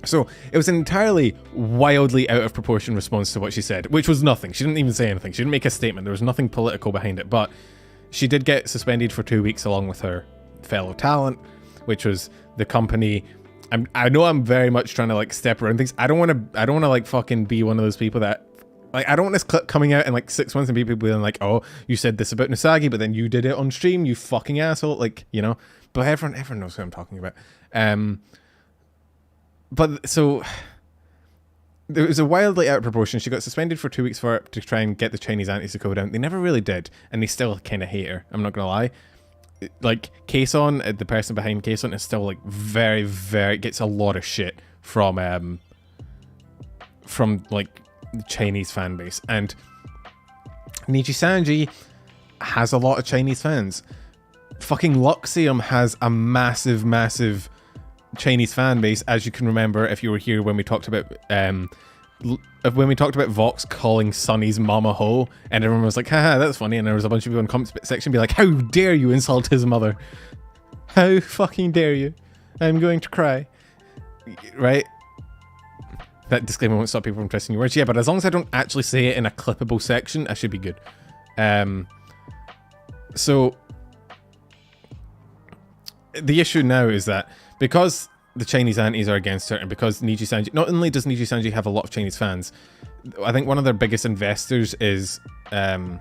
Speaker 1: so, it was an entirely wildly out of proportion response to what she said, which was nothing. She didn't even say anything. She didn't make a statement. There was nothing political behind it, but she did get suspended for 2 weeks along with her fellow talent, which was the company. I know I'm very much trying to like step around things. I don't want to like fucking be one of those people that, like, I don't want this clip coming out in like 6 months and people being like, "Oh, you said this about Nosagi, but then you did it on stream, you fucking asshole." Like, you know. But everyone knows who I'm talking about. But so there was a wildly out of proportion. She got suspended for 2 weeks for it to try and get the Chinese aunties to go down. They never really did, and they still kind of hate her. I'm not gonna lie. Like, Kson, the person behind Kson, is still like very, very gets a lot of shit from like the Chinese fan base, and Nijisanji has a lot of Chinese fans. fucking Luxium has a massive, massive Chinese fan base, as you can remember if you were here when we talked about Vox calling Sunny's mama ho, and everyone was like, haha, that's funny, and there was a bunch of people in the comments section be like, how dare you insult his mother? How fucking dare you? I'm going to cry. Right? That disclaimer won't stop people from trusting your words. Yeah, but as long as I don't actually say it in a clippable section, I should be good. So the issue now is that because the Chinese antis are against her, and because Nijisanji, not only does Nijisanji have a lot of Chinese fans, I think one of their biggest investors is a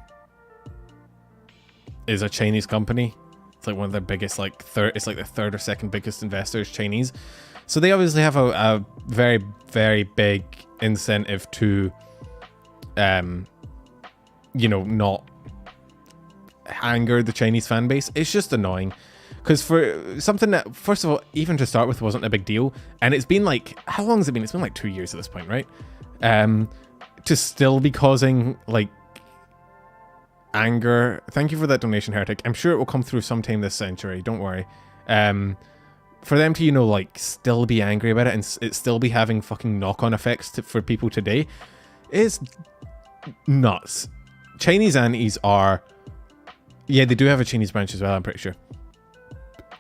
Speaker 1: Chinese company. It's like one of their biggest, like it's like the third or second biggest investor is Chinese. So they obviously have a very, very big incentive to, you know, not anger the Chinese fan base. It's just annoying. Because for something that, first of all, even to start with, wasn't a big deal. And it's been like, how long has it been? It's been like 2 years at this point, right? To still be causing, like, anger. Thank you for that donation, Heretic. I'm sure it will come through sometime this century. Don't worry. For them to, you know, like, still be angry about it and it still be having fucking knock-on effects for people today is nuts. Chinese antis are... Yeah, they do have a Chinese branch as well, I'm pretty sure.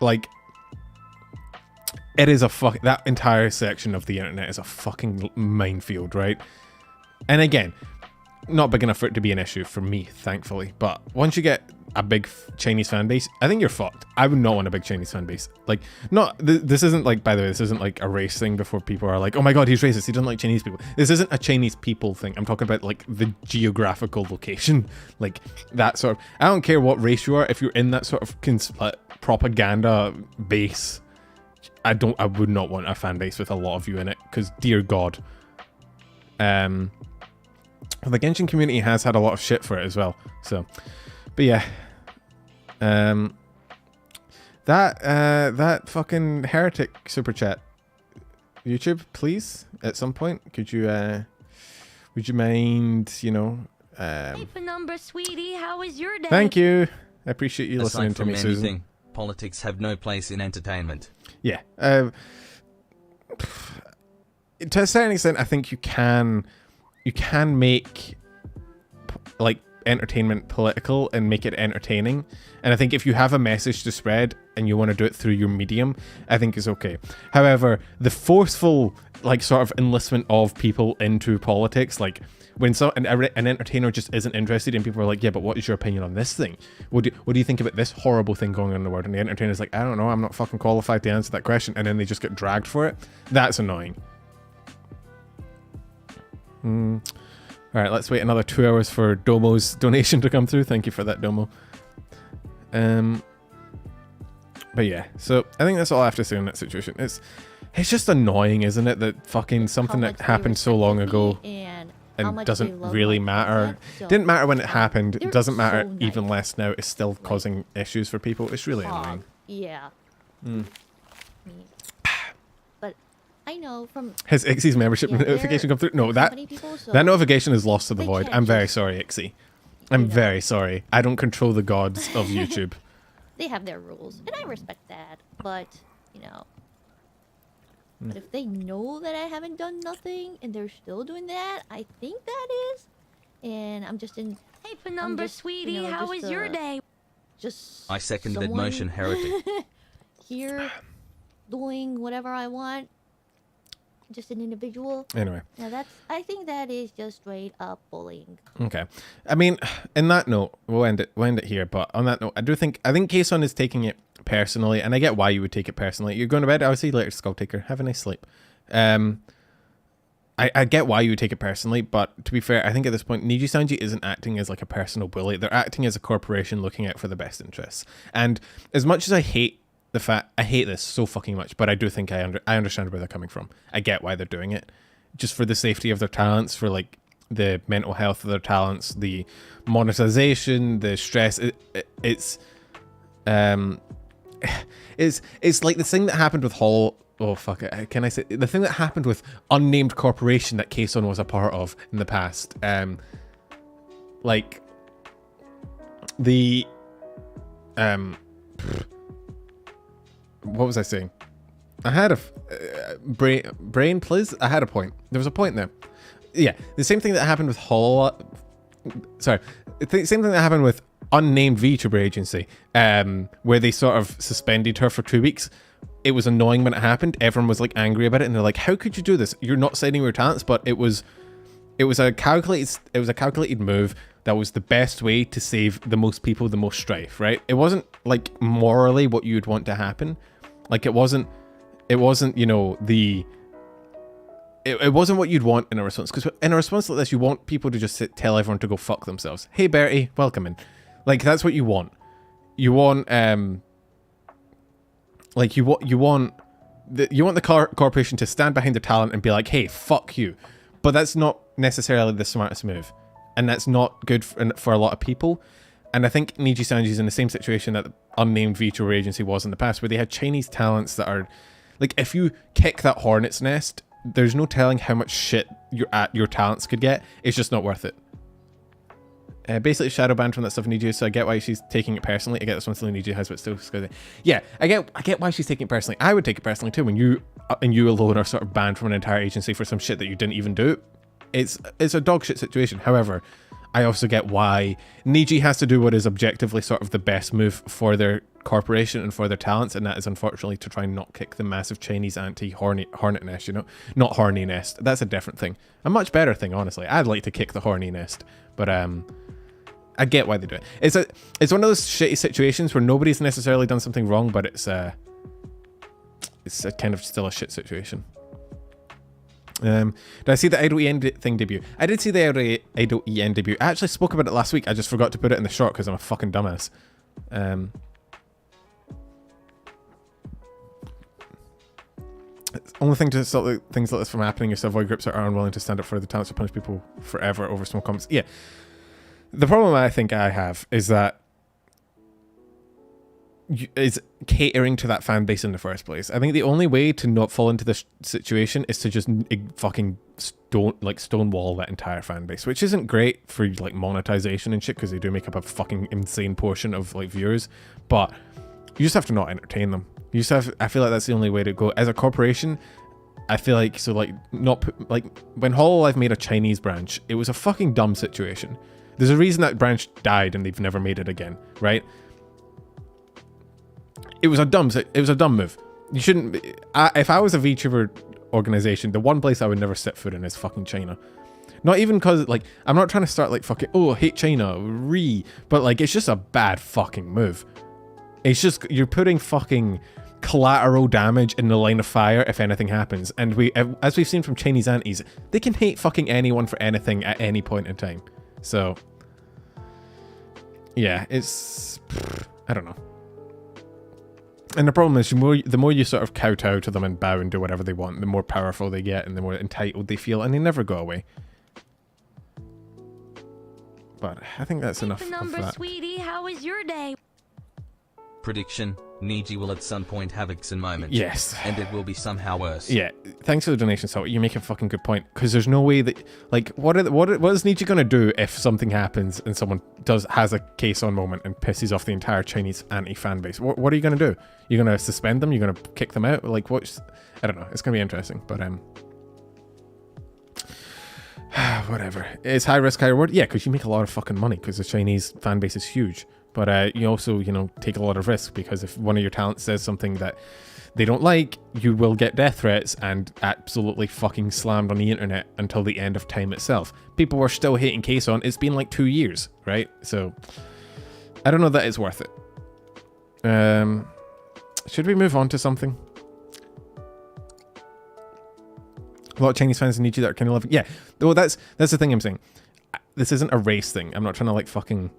Speaker 1: Like, it is a that entire section of the internet is a fucking minefield, right? And again, not big enough for it to be an issue for me, thankfully. But once you get a big Chinese fan base, I think you're fucked. I would not want a big Chinese fan base. Like, not this isn't like, by the way, this isn't like a race thing before people are like, oh my god, he's racist, he doesn't like Chinese people. This isn't a Chinese people thing. I'm talking about like the geographical location, like that sort of. I don't care what race you are. If you're in that sort of propaganda base, I would not want a fan base with a lot of you in it, because dear god. The Genshin community has had a lot of shit for it as well. So, but yeah, that fucking Heretic super chat. YouTube, please, at some point, could you would you mind, you know,
Speaker 2: number, sweetie, how was your day?
Speaker 1: Thank you. I appreciate you listening to me,
Speaker 6: anything,
Speaker 1: Susan.
Speaker 6: Politics have no place in entertainment.
Speaker 1: Yeah. To a certain extent, I think you can make like entertainment political and make it entertaining. And I think if you have a message to spread and you want to do it through your medium, I think is okay. However, the forceful like sort of enlistment of people into politics, like when an entertainer just isn't interested and people are like, yeah, but what is your opinion on this thing? What do you think about this horrible thing going on in the world? And the entertainer's like, I don't know, I'm not fucking qualified to answer that question. And then they just get dragged for it. That's annoying. Alright, let's wait another 2 hours for Domo's donation to come through. Thank you for that, Domo. But yeah, so I think that's all I have to say in that situation. It's just annoying, isn't it, that fucking something that happened so long ago and doesn't really matter. Didn't matter when it happened. It doesn't matter even less now. It's still causing issues for people. It's really annoying.
Speaker 9: Yeah. But I know from...
Speaker 1: Has Ixie's membership notification come through? No, that notification is lost to the void. I'm very sorry, Ixie. I'm very sorry. I don't control the gods of YouTube.
Speaker 9: They have their rules, and I respect that. But, you know... But if they know that I haven't done nothing, and they're still doing that, I think that is. And I'm just in...
Speaker 2: Hey, Penumbra, sweetie, you know, how was your day?
Speaker 9: Just
Speaker 6: I second that motion, Heretic.
Speaker 9: Here, doing whatever I want. Just an individual.
Speaker 1: Anyway.
Speaker 9: Now I think that is just straight up bullying.
Speaker 1: Okay. I mean, in that note, we'll end it here, but on that note, I think Kson is taking it personally, and I get why you would take it personally. You're going to bed? I'll see you later, Skulltaker. Have a nice sleep. I get why you would take it personally, but to be fair, I think at this point, Nijisanji isn't acting as like a personal bully. They're acting as a corporation looking out for the best interests. And as much as I hate this so fucking much, but I do think I understand where they're coming from. I get why they're doing it. Just for the safety of their talents, for like the mental health of their talents, the monetization, the stress. It's like the thing that happened with can I say the thing that happened with unnamed corporation that Kson was a part of in the past? Like the what was I saying? I had a brain, please. I had a point. There was a point there. Yeah, the same thing that happened with same thing that happened with unnamed VTuber agency, where they sort of suspended her for 2 weeks. It was annoying when it happened. Everyone was like angry about it, and they're like, "How could you do this? You're not citing your talents." But it was a calculated move that was the best way to save the most people, the most strife. Right? It wasn't like morally what you'd want to happen. Like it wasn't. You know, it wasn't what you'd want in a response. Because in a response like this, you want people to just tell everyone to go fuck themselves. Hey Bertie, welcome in. Like that's what you want. You want like you want the corporation to stand behind their talent and be like, hey, fuck you. But that's not necessarily the smartest move, and that's not good for a lot of people. And I think Nijisanji is in the same situation that the unnamed VTuber agency was in the past, where they had Chinese talents that are like, if you kick that hornet's nest, there's no telling how much shit your talents could get. It's just not worth it. Basically shadow banned from that stuff in Niji, so I get why she's taking it personally. I get this one still Niji has, but still yeah, I get why she's taking it personally. I would take it personally too when you alone are sort of banned from an entire agency for some shit that you didn't even do. It's a dog shit situation. However, I also get why Niji has to do what is objectively sort of the best move for their corporation and for their talents, and that is unfortunately to try and not kick the massive Chinese hornet nest, you know? Not horny nest. That's a different thing. A much better thing, honestly. I'd like to kick the horny nest, but I get why they do it. It's one of those shitty situations where nobody's necessarily done something wrong, but it's a kind of still a shit situation. Did I see the Idol EN thing debut? I did see the Idol EN debut. I actually spoke about it last week. I just forgot to put it in the short because I'm a fucking dumbass. Only thing to stop things like this from happening is to avoid groups that are unwilling to stand up for the talents to punish people forever over small comments. Yeah. The problem I think I have is that is catering to that fan base in the first place. I think the only way to not fall into this situation is to just fucking stonewall that entire fan base, which isn't great for like monetization and shit, because they do make up a fucking insane portion of like viewers, but you just have to not entertain them. You just have, I feel like that's the only way to go as a corporation. I feel like, so like not put, like when hololive made a Chinese branch, it was a fucking dumb situation. There's a reason that branch died and they've never made it again, right? It was a dumb move. You shouldn't. If I was a VTuber organization, the one place I would never set foot in is fucking China. Not even because like I'm not trying to start like fucking hate China but like it's just a bad fucking move. It's just you're putting fucking collateral damage in the line of fire if anything happens. And as we've seen from Chinese aunties, they can hate fucking anyone for anything at any point in time. So yeah, it's I don't know. And the problem is, the more you sort of kowtow to them and bow and do whatever they want, the more powerful they get and the more entitled they feel, and they never go away. But I think that's enough of that.
Speaker 2: Sweetie, how was your day?
Speaker 6: Prediction: Niji will at some point have a Kson moment.
Speaker 1: Yes.
Speaker 6: And it will be somehow worse.
Speaker 1: Yeah. Thanks for the donation, Salt. You make a fucking good point, because there's no way that, like, what is Niji gonna do if something happens and someone has a Kson moment and pisses off the entire Chinese anti-fan base? What are you gonna do? You're gonna suspend them? You're gonna kick them out? Like, what? I don't know. It's gonna be interesting, but whatever. It's high risk, high reward. Yeah, because you make a lot of fucking money because the Chinese fan base is huge. But you also, you know, take a lot of risk, because if one of your talents says something that they don't like, you will get death threats and absolutely fucking slammed on the internet until the end of time itself. People were still hating Kson. It's been like 2 years, right? So I don't know that it's worth it. Should we move on to something? A lot of Chinese fans in Niji that are kind of loving. Yeah, well, that's the thing I'm saying. This isn't a race thing. I'm not trying to like fucking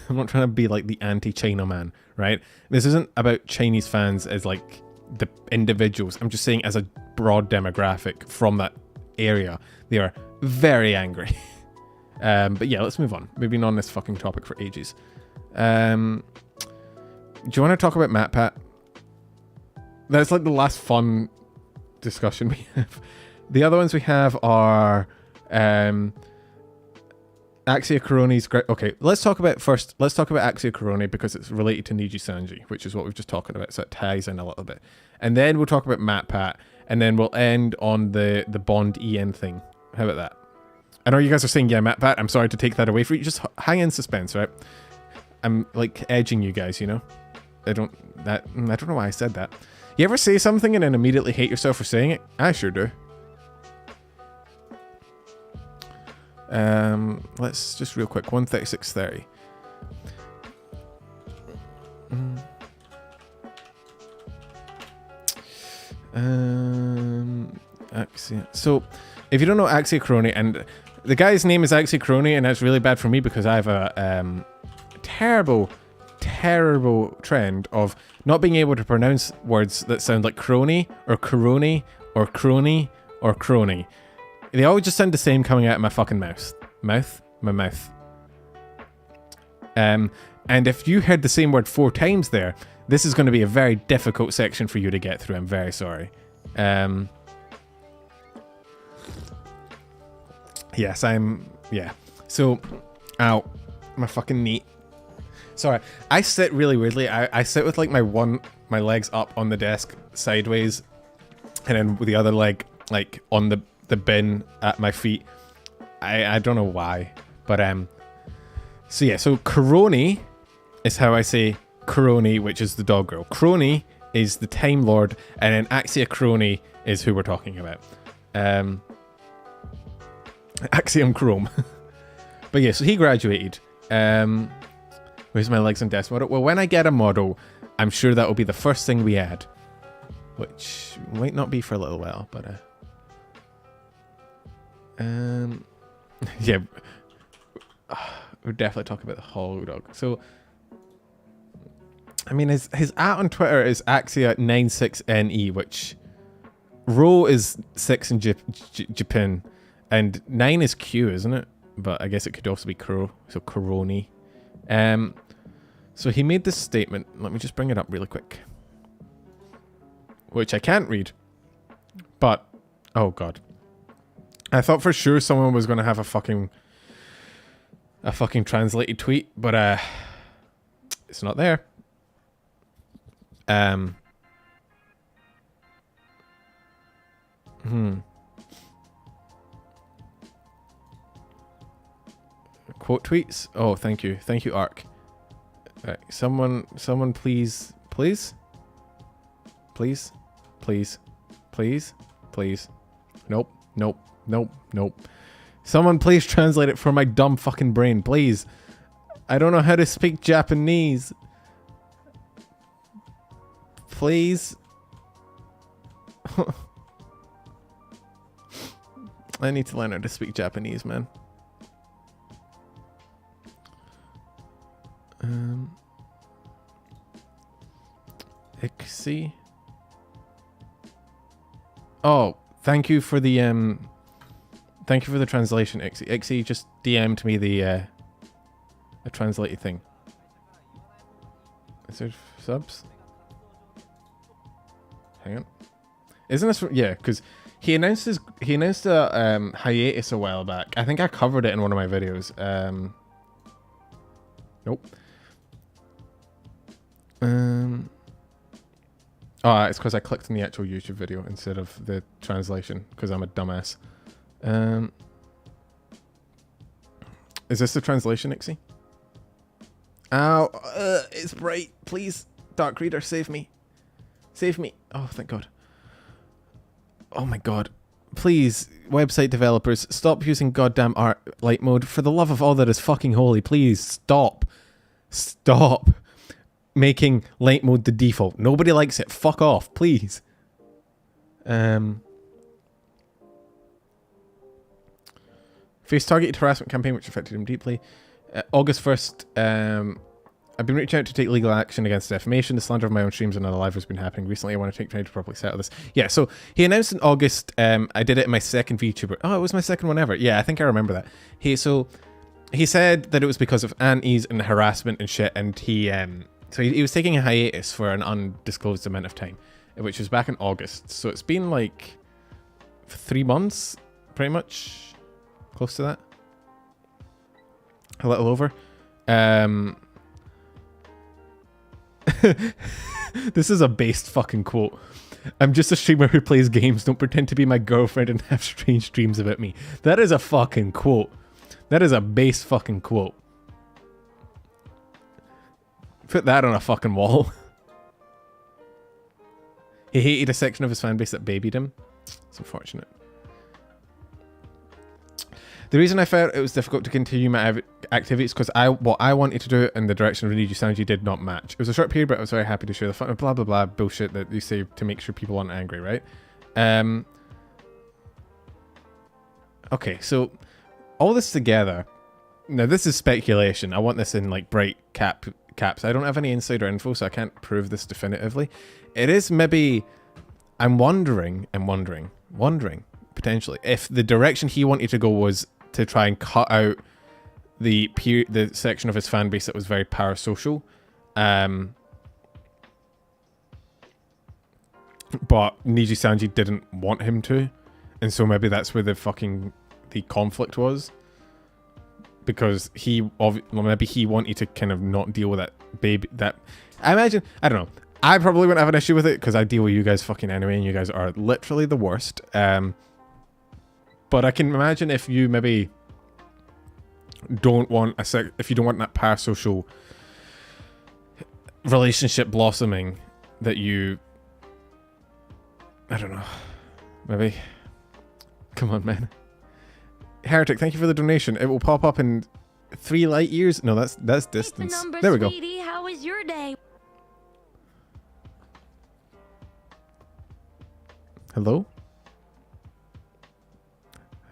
Speaker 1: I'm not trying to be like the anti-China man, right? This isn't about Chinese fans as like the individuals. I'm just saying as a broad demographic from that area, they are very angry. But yeah, let's move on. We've been on this fucking topic for ages. Do you want to talk about MatPat? That's like the last fun discussion we have. The other ones we have are Axia Krone's great. Okay, let's talk about Axia Krone because it's related to Nijisanji, which is what we've just talking about, so it ties in a little bit. And then we'll talk about MatPat, and then we'll end on the Bond EN thing. How about that? I know you guys are saying, yeah, MatPat, I'm sorry to take that away from you. Just hang in suspense, right? I'm like edging you guys, you know? I don't know why I said that. You ever say something and then immediately hate yourself for saying it? I sure do. Let's just real quick, 136.30. Axia. So, if you don't know Axia Krone, and the guy's name is Axia Krone, and that's really bad for me because I have a terrible trend of not being able to pronounce words that sound like crony or corony or crony or crony. They all just sound the same coming out of my fucking mouth. My mouth. And if you heard the same word 4 times there, this is going to be a very difficult section for you to get through. I'm very sorry. Yes, yeah. So, ow. My fucking knee. Sorry. I sit really weirdly. I sit with like my legs up on the desk sideways, and then with the other leg like on the bin at my feet. I don't know why, but so yeah, so Krone is how I say Krone, which is the dog girl. Krone is the Time Lord, and then Axia Krone is who we're talking about. Axiom Chrome. But yeah, so he graduated. Where's my legs on desk model? Well, when I get a model, I'm sure that will be the first thing we add, which might not be for a little while, but yeah, we'll definitely talk about the hollow dog. So, I mean, his @ on Twitter is Axia96NE, which Rho is 6 in Japan, and 9 is Q, isn't it? But I guess it could also be Kro, so Koroni. So he made this statement. Let me just bring it up really quick, which I can't read, but oh god. I thought for sure someone was going to have a fucking translated tweet, but it's not there. Quote tweets. Oh, thank you, Ark. Right, someone, please. Nope. Someone please translate it for my dumb fucking brain, please. I don't know how to speak Japanese. Please. I need to learn how to speak Japanese, man. Ixie. Oh, thank you for the translation, Ixie. Ixie just DM'd me the translated thing. Is there subs? Hang on. Isn't this? Yeah, because he announced a hiatus a while back. I think I covered it in one of my videos. Nope. Oh, it's because I clicked on the actual YouTube video instead of the translation, because I'm a dumbass. Is this the translation, Ixie? Ow, it's bright. Please, Dark Reader, save me. Save me. Oh, thank God. Oh my God. Please, website developers, stop using goddamn art light mode. For the love of all that is fucking holy, please stop. Stop making light mode the default. Nobody likes it. Fuck off, please. Faced targeted harassment campaign which affected him deeply. August 1st, I've been reaching out to take legal action against defamation. The slander of my own streams and unalive has been happening recently. I want to take time to properly settle this. Yeah, so he announced in August, I did it in my second VTuber. Oh, it was my second one ever. Yeah, I think I remember that. He said that it was because of antis and harassment and shit, and he was taking a hiatus for an undisclosed amount of time, which was back in August. So it's been like 3 months, pretty much, close to that. a little over. This is a based fucking quote. I'm just a streamer who plays games. Don't pretend to be my girlfriend and have strange dreams about me. That is a fucking quote. That is a based fucking quote. Put that on a fucking wall. He hated a section of his fan base that babied him. It's unfortunate. The reason I felt it was difficult to continue my activities because what I wanted to do in the direction of Nijisanji did not match. It was a short period, but I was very happy to share the fun, blah blah blah bullshit that you say to make sure people aren't angry, right? Okay, so all this together. Now this is speculation. I want this in like bright caps. I don't have any insider info, so I can't prove this definitively. It is maybe. I'm wondering potentially if the direction he wanted to go was to try and cut out the section of his fan base that was very parasocial, but Nijisanji didn't want him to, and so maybe that's where the conflict was, because maybe he wanted to kind of not deal with that baby. That I imagine. I don't know. I probably wouldn't have an issue with it because I deal with you guys fucking anyway, and you guys are literally the worst. But I can imagine if you maybe don't want if you don't want that parasocial relationship blossoming, that you, I don't know, maybe. Come on, man. Heretic, thank you for the donation. It will pop up in 3 light years. No, that's distance. There we go.
Speaker 2: Sweetie, how was your day?
Speaker 1: Hello?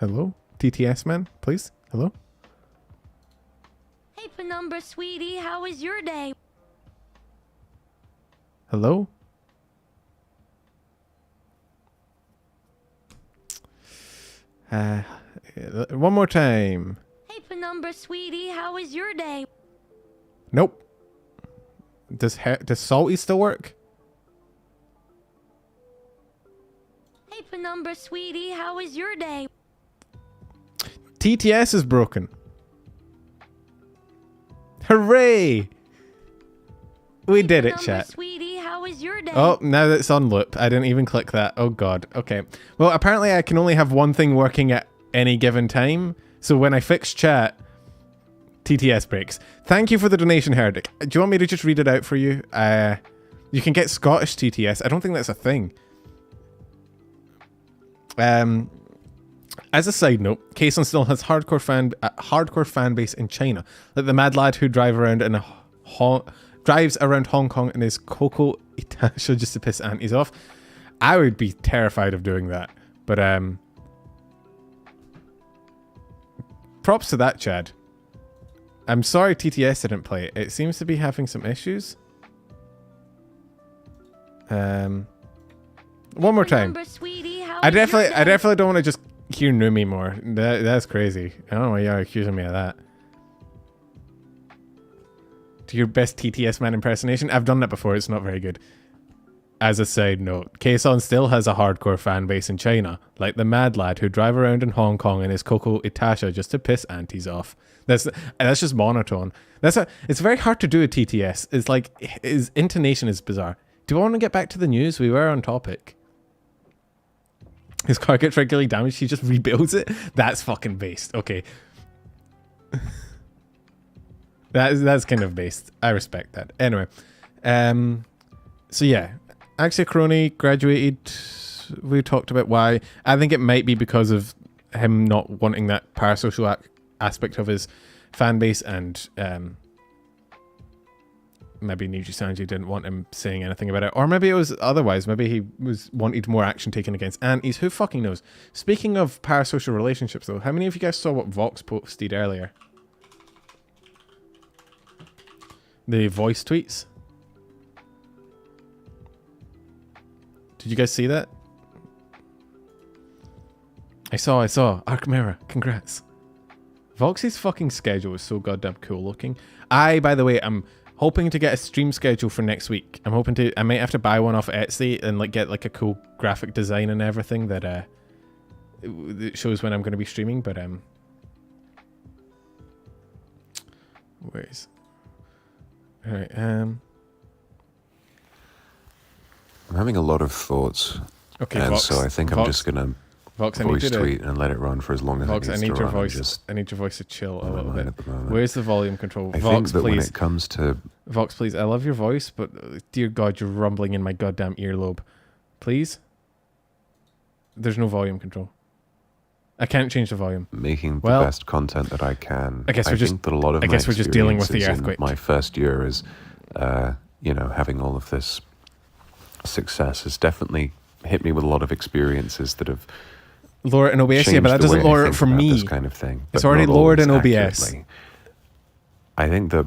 Speaker 1: Hello? TTS man, please? Hello?
Speaker 2: Hey, Penumbra, sweetie, how was your day?
Speaker 1: Hello? One more time.
Speaker 2: Hey, Penumbra, sweetie, how was your day?
Speaker 1: Nope. Does Salty still work?
Speaker 2: Hey, Penumbra, sweetie, how was your day?
Speaker 1: TTS is broken. Hooray! We did it, chat.
Speaker 2: Sweetie, how was your day?
Speaker 1: Oh, now that it's on loop. I didn't even click that. Oh god. Okay. Well, apparently I can only have one thing working at any given time. So when I fix chat, TTS breaks. Thank you for the donation, Heretic. Do you want me to just read it out for you? You can get Scottish TTS. I don't think that's a thing. As a side note, Kson still has hardcore fan base in China, like the mad lad who drives around Hong Kong in his Coco Itasha just to piss aunties off. I would be terrified of doing that, but props to that, Chad. I'm sorry TTS didn't play it. It seems to be having some issues. One more time. I definitely don't want to just hear Numi more. That's crazy. I don't know why you're accusing me of that. Do your best TTS man impersonation. I've done that before. It's not very good. As a side note, Kson still has a hardcore fan base in China, like the mad lad who drive around in Hong Kong in his Coco Itasha just to piss aunties off. That's just monotone. It's very hard to do a TTS. It's like his intonation is bizarre. Do I want to get back to the news? We were on topic. His car gets regularly damaged. He just rebuilds it. That's fucking based. Okay. That's kind of based. I respect that. Anyway, so yeah, Axia Krone graduated. We talked about why. I think it might be because of him not wanting that parasocial aspect of his fan base, and maybe Nijisanji didn't want him saying anything about it, or maybe it was otherwise. Maybe he wanted more action taken against aunties. Who fucking knows? Speaking of parasocial relationships, though, how many of you guys saw what Vox posted earlier? The voice tweets. Did you guys see that? I saw. Arc Mirror. Congrats. Vox's fucking schedule is so goddamn cool looking. By the way, I'm hoping to get a stream schedule for next week. I might have to buy one off Etsy and like get like a cool graphic design and everything that it shows when I'm going to be streaming, but ways. All right.
Speaker 10: I'm having a lot of thoughts.
Speaker 1: Okay,
Speaker 10: and
Speaker 1: Vox,
Speaker 10: so I think
Speaker 1: Vox,
Speaker 10: I'm just gonna
Speaker 1: Vox,
Speaker 10: voice tweet and let it run for as long as
Speaker 1: Vox,
Speaker 10: it
Speaker 1: I
Speaker 10: needs
Speaker 1: need
Speaker 10: to
Speaker 1: your
Speaker 10: run.
Speaker 1: voice. I need your voice to chill a little bit.
Speaker 10: At the moment.
Speaker 1: Where's the volume control?
Speaker 10: I
Speaker 1: Vox,
Speaker 10: think that
Speaker 1: please.
Speaker 10: when it comes to
Speaker 1: Vox, please. I love your voice, but dear God, you're rumbling in my goddamn earlobe. Please. There's no volume control. I can't change the volume.
Speaker 10: making the best content that I can,
Speaker 1: I guess we're
Speaker 10: think that a lot of
Speaker 1: I
Speaker 10: my
Speaker 1: guess we're just dealing with the
Speaker 10: experiences
Speaker 1: earthquake.
Speaker 10: in my first year is, having all of this success has definitely hit me with a lot of experiences that have
Speaker 1: lower it in OBS, yeah,
Speaker 10: changed
Speaker 1: but that
Speaker 10: the
Speaker 1: doesn't
Speaker 10: way I
Speaker 1: lower it
Speaker 10: think
Speaker 1: for
Speaker 10: about
Speaker 1: me.
Speaker 10: this kind of thing.
Speaker 1: It's
Speaker 10: but
Speaker 1: already
Speaker 10: not
Speaker 1: lowered
Speaker 10: always
Speaker 1: in OBS.
Speaker 10: accurately. I think that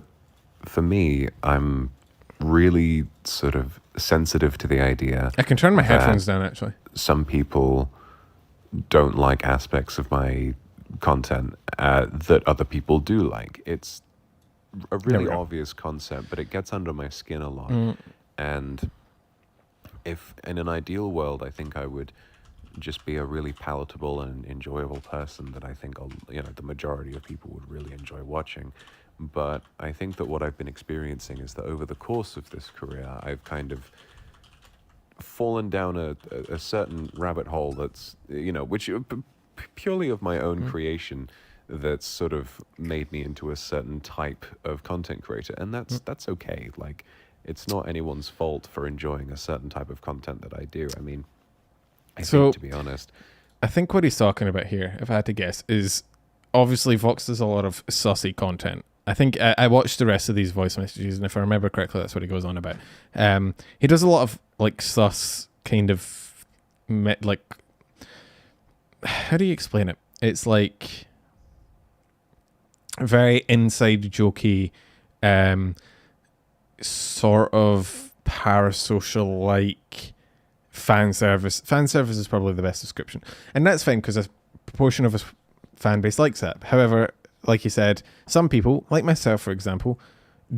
Speaker 10: for me, I'm really sort of sensitive to the idea.
Speaker 1: I can turn my
Speaker 10: that
Speaker 1: headphones down, actually.
Speaker 10: Some people don't like aspects of my content that other people do like. It's a really obvious concept, but it gets under my skin a lot. And if in an ideal world, I think I would just be a really palatable and enjoyable person that I think the majority of people would really enjoy watching. But I think that what I've been experiencing is that over the course of this career, I've kind of fallen down a certain rabbit hole that's, which purely of my own creation, that's sort of made me into a certain type of content creator. And that's okay. Like, it's not anyone's fault for enjoying a certain type of content that I do. I mean, I think, to be honest,
Speaker 1: I think what he's talking about here, if I had to guess, is obviously Vox does a lot of sussy content. I think I watched the rest of these voice messages, and if I remember correctly, that's what he goes on about. He does a lot of like sus kind of how do you explain it? It's like very inside jokey, sort of parasocial like fan service. Fan service is probably the best description, and that's fine because a proportion of his fan base likes that. However, like you said, some people, like myself, for example,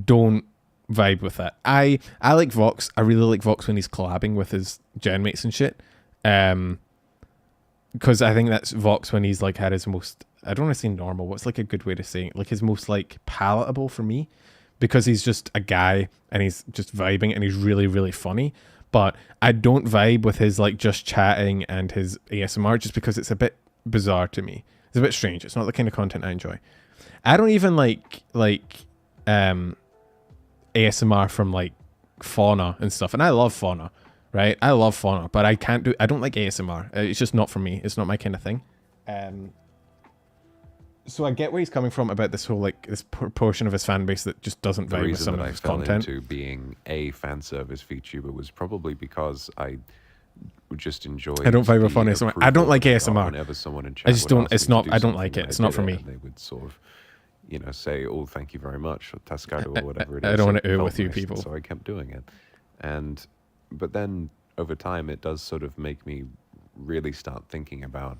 Speaker 1: don't vibe with that. I like Vox. I really like Vox when he's collabing with his gen mates and shit. Because I think that's Vox when he's like had his most, I don't want to say normal, what's like a good way to say it? Like his most like palatable for me, because he's just a guy and he's just vibing and he's really, really funny. But I don't vibe with his like just chatting and his ASMR just because it's a bit bizarre to me. It's a bit strange. It's not the kind of content I enjoy. I don't even like ASMR from like Fauna and stuff, and I love Fauna, right? I love Fauna, but I don't like ASMR. It's just not for me. It's not my kind of thing. So I get where he's coming from about this whole like this portion of his fan base that just doesn't vibe with some of his content.
Speaker 10: The reason that I fell into being a fan service VTuber was probably because I just enjoy.
Speaker 1: I don't vibe with Fauna ASMR. I don't like ASMR.
Speaker 10: Whenever someone in chat
Speaker 1: I just don't. It's not. I don't
Speaker 10: something
Speaker 1: like it.
Speaker 10: and
Speaker 1: It's
Speaker 10: I
Speaker 1: not
Speaker 10: did
Speaker 1: for
Speaker 10: it,
Speaker 1: me.
Speaker 10: and they would sort of, say, "Oh, thank you very much," or "Tascado," or whatever it is.
Speaker 1: I don't want to
Speaker 10: It
Speaker 1: ooh
Speaker 10: felt
Speaker 1: with you
Speaker 10: nice,
Speaker 1: people.
Speaker 10: So I kept doing it, but then over time, it does sort of make me really start thinking about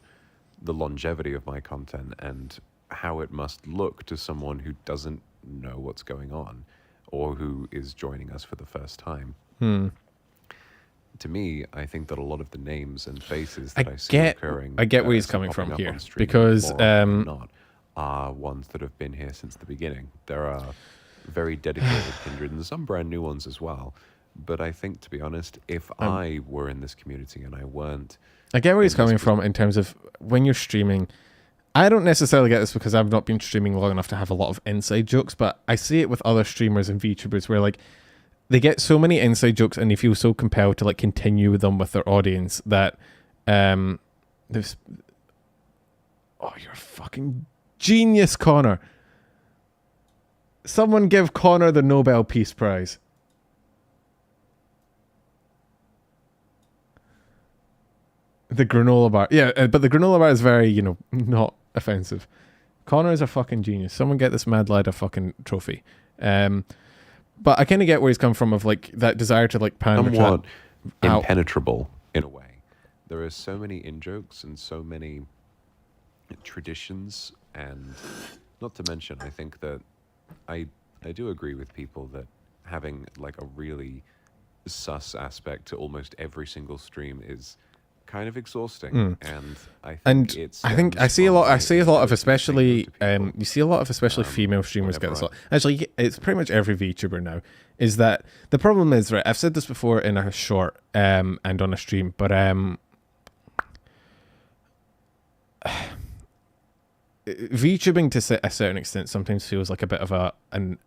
Speaker 10: the longevity of my content and how it must look to someone who doesn't know what's going on or who is joining us for the first time. To me, I think that a lot of the names and faces that I see occurring,
Speaker 1: I get where he's coming from
Speaker 10: popping up
Speaker 1: here,
Speaker 10: on stream
Speaker 1: because
Speaker 10: more often than not are ones that have been here since the beginning. There are very dedicated kindred and some brand new ones as well. But I think, to be honest, if I were in this community and I weren't,
Speaker 1: I get where he's coming from in terms of when you're streaming. I don't necessarily get this because I've not been streaming long enough to have a lot of inside jokes, but I see it with other streamers and VTubers where like they get so many inside jokes and they feel so compelled to like continue with them with their audience that there's you're a fucking genius, Connor. Someone give Connor the Nobel Peace Prize. The granola bar. Yeah, but the granola bar is very, not offensive. Connor is a fucking genius. Someone get this mad lad a fucking trophy. But I kind of get where he's come from of like that desire to like pander
Speaker 10: somewhat impenetrable in a way. There are so many in-jokes and so many traditions, and not to mention, I think that I do agree with people that having like a really sus aspect to almost every single stream is kind of exhausting, and I
Speaker 1: think I see a lot. I see a lot of especially you see a lot of especially female streamers get this a lot. Actually, it's pretty much every VTuber now. Is that the problem? Is right? I've said this before in a short and on a stream, but VTubing to a certain extent sometimes feels like a bit of an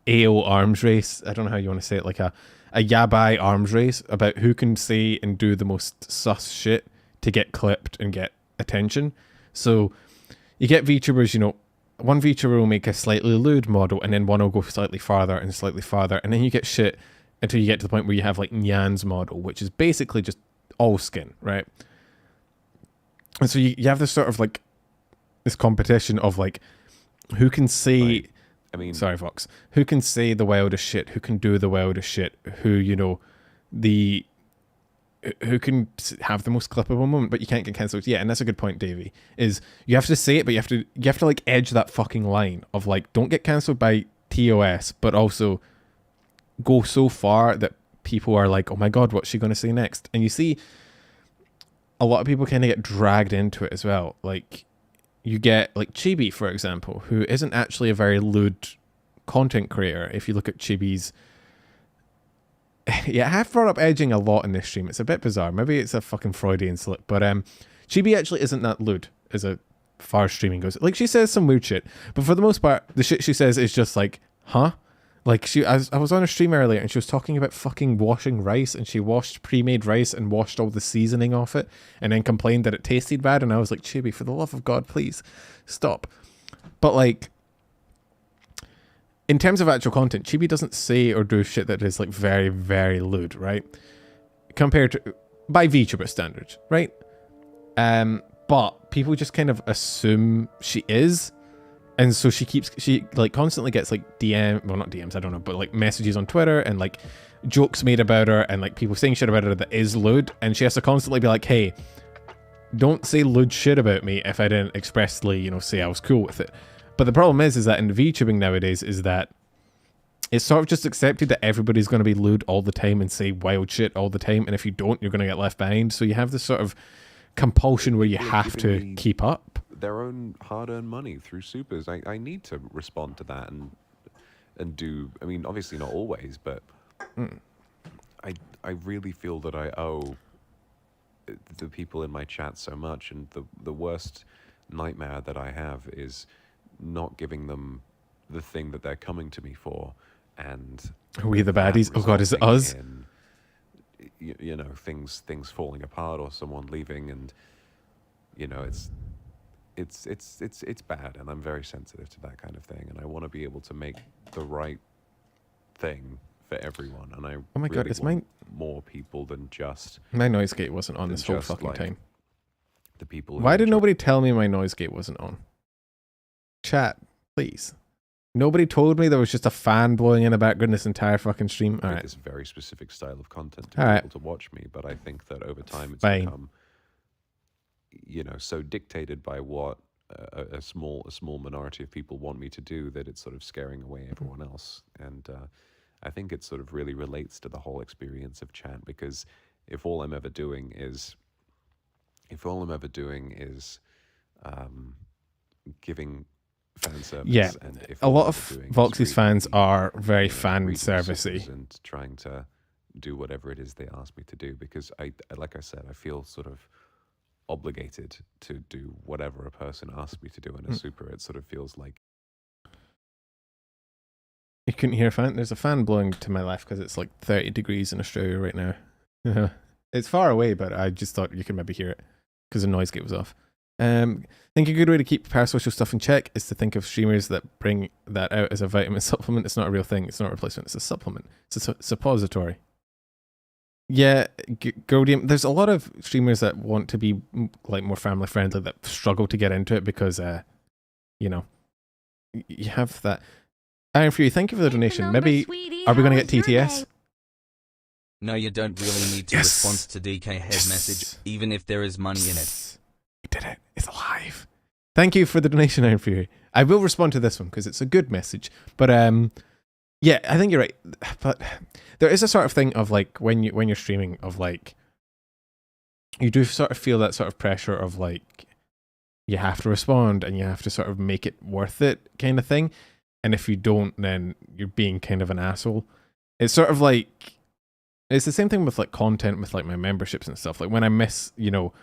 Speaker 1: AO arms race. I don't know how you want to say it, like a yabai arms race about who can say and do the most sus shit to get clipped and get attention. So you get VTubers, you know, one VTuber will make a slightly lewd model and then one will go slightly farther and slightly farther, and then you get shit until you get to the point where you have like Nyan's model, which is basically just all skin, right? And so you have this sort of like this competition of like who can say... Right. I mean, sorry, Vox. Who can say the wildest shit? Who can do the wildest shit? Who, you know, who can have the most clippable moment? But you can't get cancelled. Yeah, and that's a good point, Davey. Is you have to say it, but you have to like edge that fucking line of like, don't get cancelled by TOS, but also go so far that people are like, oh my god, what's she going to say next? And you see, a lot of people kind of get dragged into it as well. Like, you get like Chibi, for example, who isn't actually a very lewd content creator. If you look at Chibi's, yeah, I have brought up edging a lot in this stream. It's a bit bizarre. Maybe it's a fucking Freudian slip, but Chibi actually isn't that lewd as far as streaming goes. Like, she says some weird shit, but for the most part, the shit she says is just like, huh? Like, I was on a stream earlier and she was talking about fucking washing rice, and she washed pre-made rice and washed all the seasoning off it and then complained that it tasted bad, and I was like, Chibi, for the love of God, please stop. But like, in terms of actual content, Chibi doesn't say or do shit that is like very, very lewd, right? Compared to, by VTuber standards, right? But people just kind of assume she is. And so she like constantly gets like not DMs, I don't know, but like messages on Twitter and like jokes made about her and like people saying shit about her that is lewd. And she has to constantly be like, hey, don't say lewd shit about me if I didn't expressly, you know, say I was cool with it. But the problem is that in VTubing nowadays is that it's sort of just accepted that everybody's going to be lewd all the time and say wild shit all the time. And if you don't, you're going to get left behind. So you have this sort of compulsion where you have to keep up.
Speaker 10: Their own hard-earned money through supers. I need to respond to that and do. I mean, obviously not always, but I really feel that I owe the people in my chat so much, and the worst nightmare that I have is not giving them the thing that they're coming to me for. And
Speaker 1: are we the baddies? Oh god, is it us?
Speaker 10: You know, things falling apart or someone leaving, and you know, it's bad, and I'm very sensitive to that kind of thing, and I want to be able to make the right thing for everyone, and I
Speaker 1: oh my god, it's mine
Speaker 10: more people than just
Speaker 1: my noise gate wasn't on this whole fucking time.
Speaker 10: The people.
Speaker 1: Why did nobody tell me my noise gate wasn't on? Chat, please. Nobody told me there was just a fan blowing in the background this entire fucking stream. All right,
Speaker 10: it's a very specific style of content to be able to watch me, but I think that over time it's become, you know, so dictated by what a small minority of people want me to do that it's sort of scaring away everyone else. And I think it sort of really relates to the whole experience of chat, because if all I'm ever doing is giving fan service,
Speaker 1: yeah,
Speaker 10: and if
Speaker 1: a lot of Voxy's fans are very fan servicey
Speaker 10: and trying to do whatever it is they ask me to do, because I like I said, I feel sort of obligated to do whatever a person asks me to do in a super. It sort of feels like
Speaker 1: you couldn't hear a fan. There's a fan blowing to my left because it's like 30 degrees in Australia right now. It's far away, but I just thought you could maybe hear it because the noise gate was off. I think a good way to keep parasocial stuff in check is to think of streamers that bring that out as a vitamin supplement. It's not a real thing. It's not a replacement. It's a supplement. It's a suppository. Yeah, Godium, there's a lot of streamers that want to be like more family friendly that struggle to get into it because, you know, you have that. Iron Fury, thank you for the donation. Maybe, are we going to get TTS?
Speaker 6: No, you don't really need to respond to DK Head message, even if there is money in it.
Speaker 1: We did it. It's alive. Thank you for the donation, Iron Fury. I will respond to this one because it's a good message. But yeah, I think you're right. But there is a sort of thing of like when you're streaming of like you do sort of feel that sort of pressure of like, you have to respond and you have to sort of make it worth it kind of thing. And if you don't, then you're being kind of an asshole. It's sort of like, it's the same thing with like content with like my memberships and stuff. Like when I miss, you know,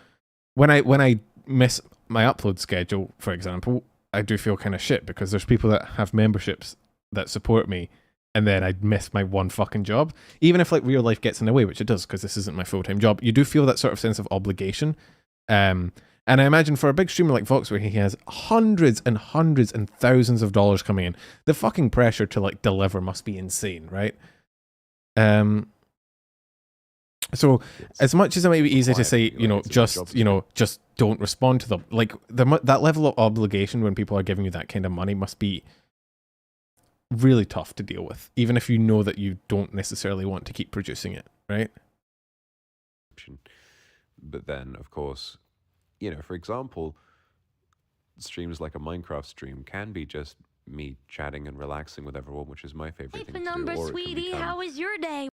Speaker 1: when I miss my upload schedule, for example, I do feel kind of shit because there's people that have memberships that support me, and then I miss my one fucking job. Even if like real life gets in the way, which it does because this isn't my full-time job, you do feel that sort of sense of obligation. And I imagine for a big streamer like Vox, where he has hundreds and hundreds and thousands of dollars coming in, the fucking pressure to like deliver must be insane, right? So as much as it might be easy to say, you know, just don't respond to them, like that level of obligation when people are giving you that kind of money must be really tough to deal with, even if you know that you don't necessarily want to keep producing it, right?
Speaker 10: But then, of course, you know, for example, streams like a Minecraft stream can be just me chatting and relaxing with everyone, which is my favorite thing to do. Or
Speaker 2: sweetie, how was your day?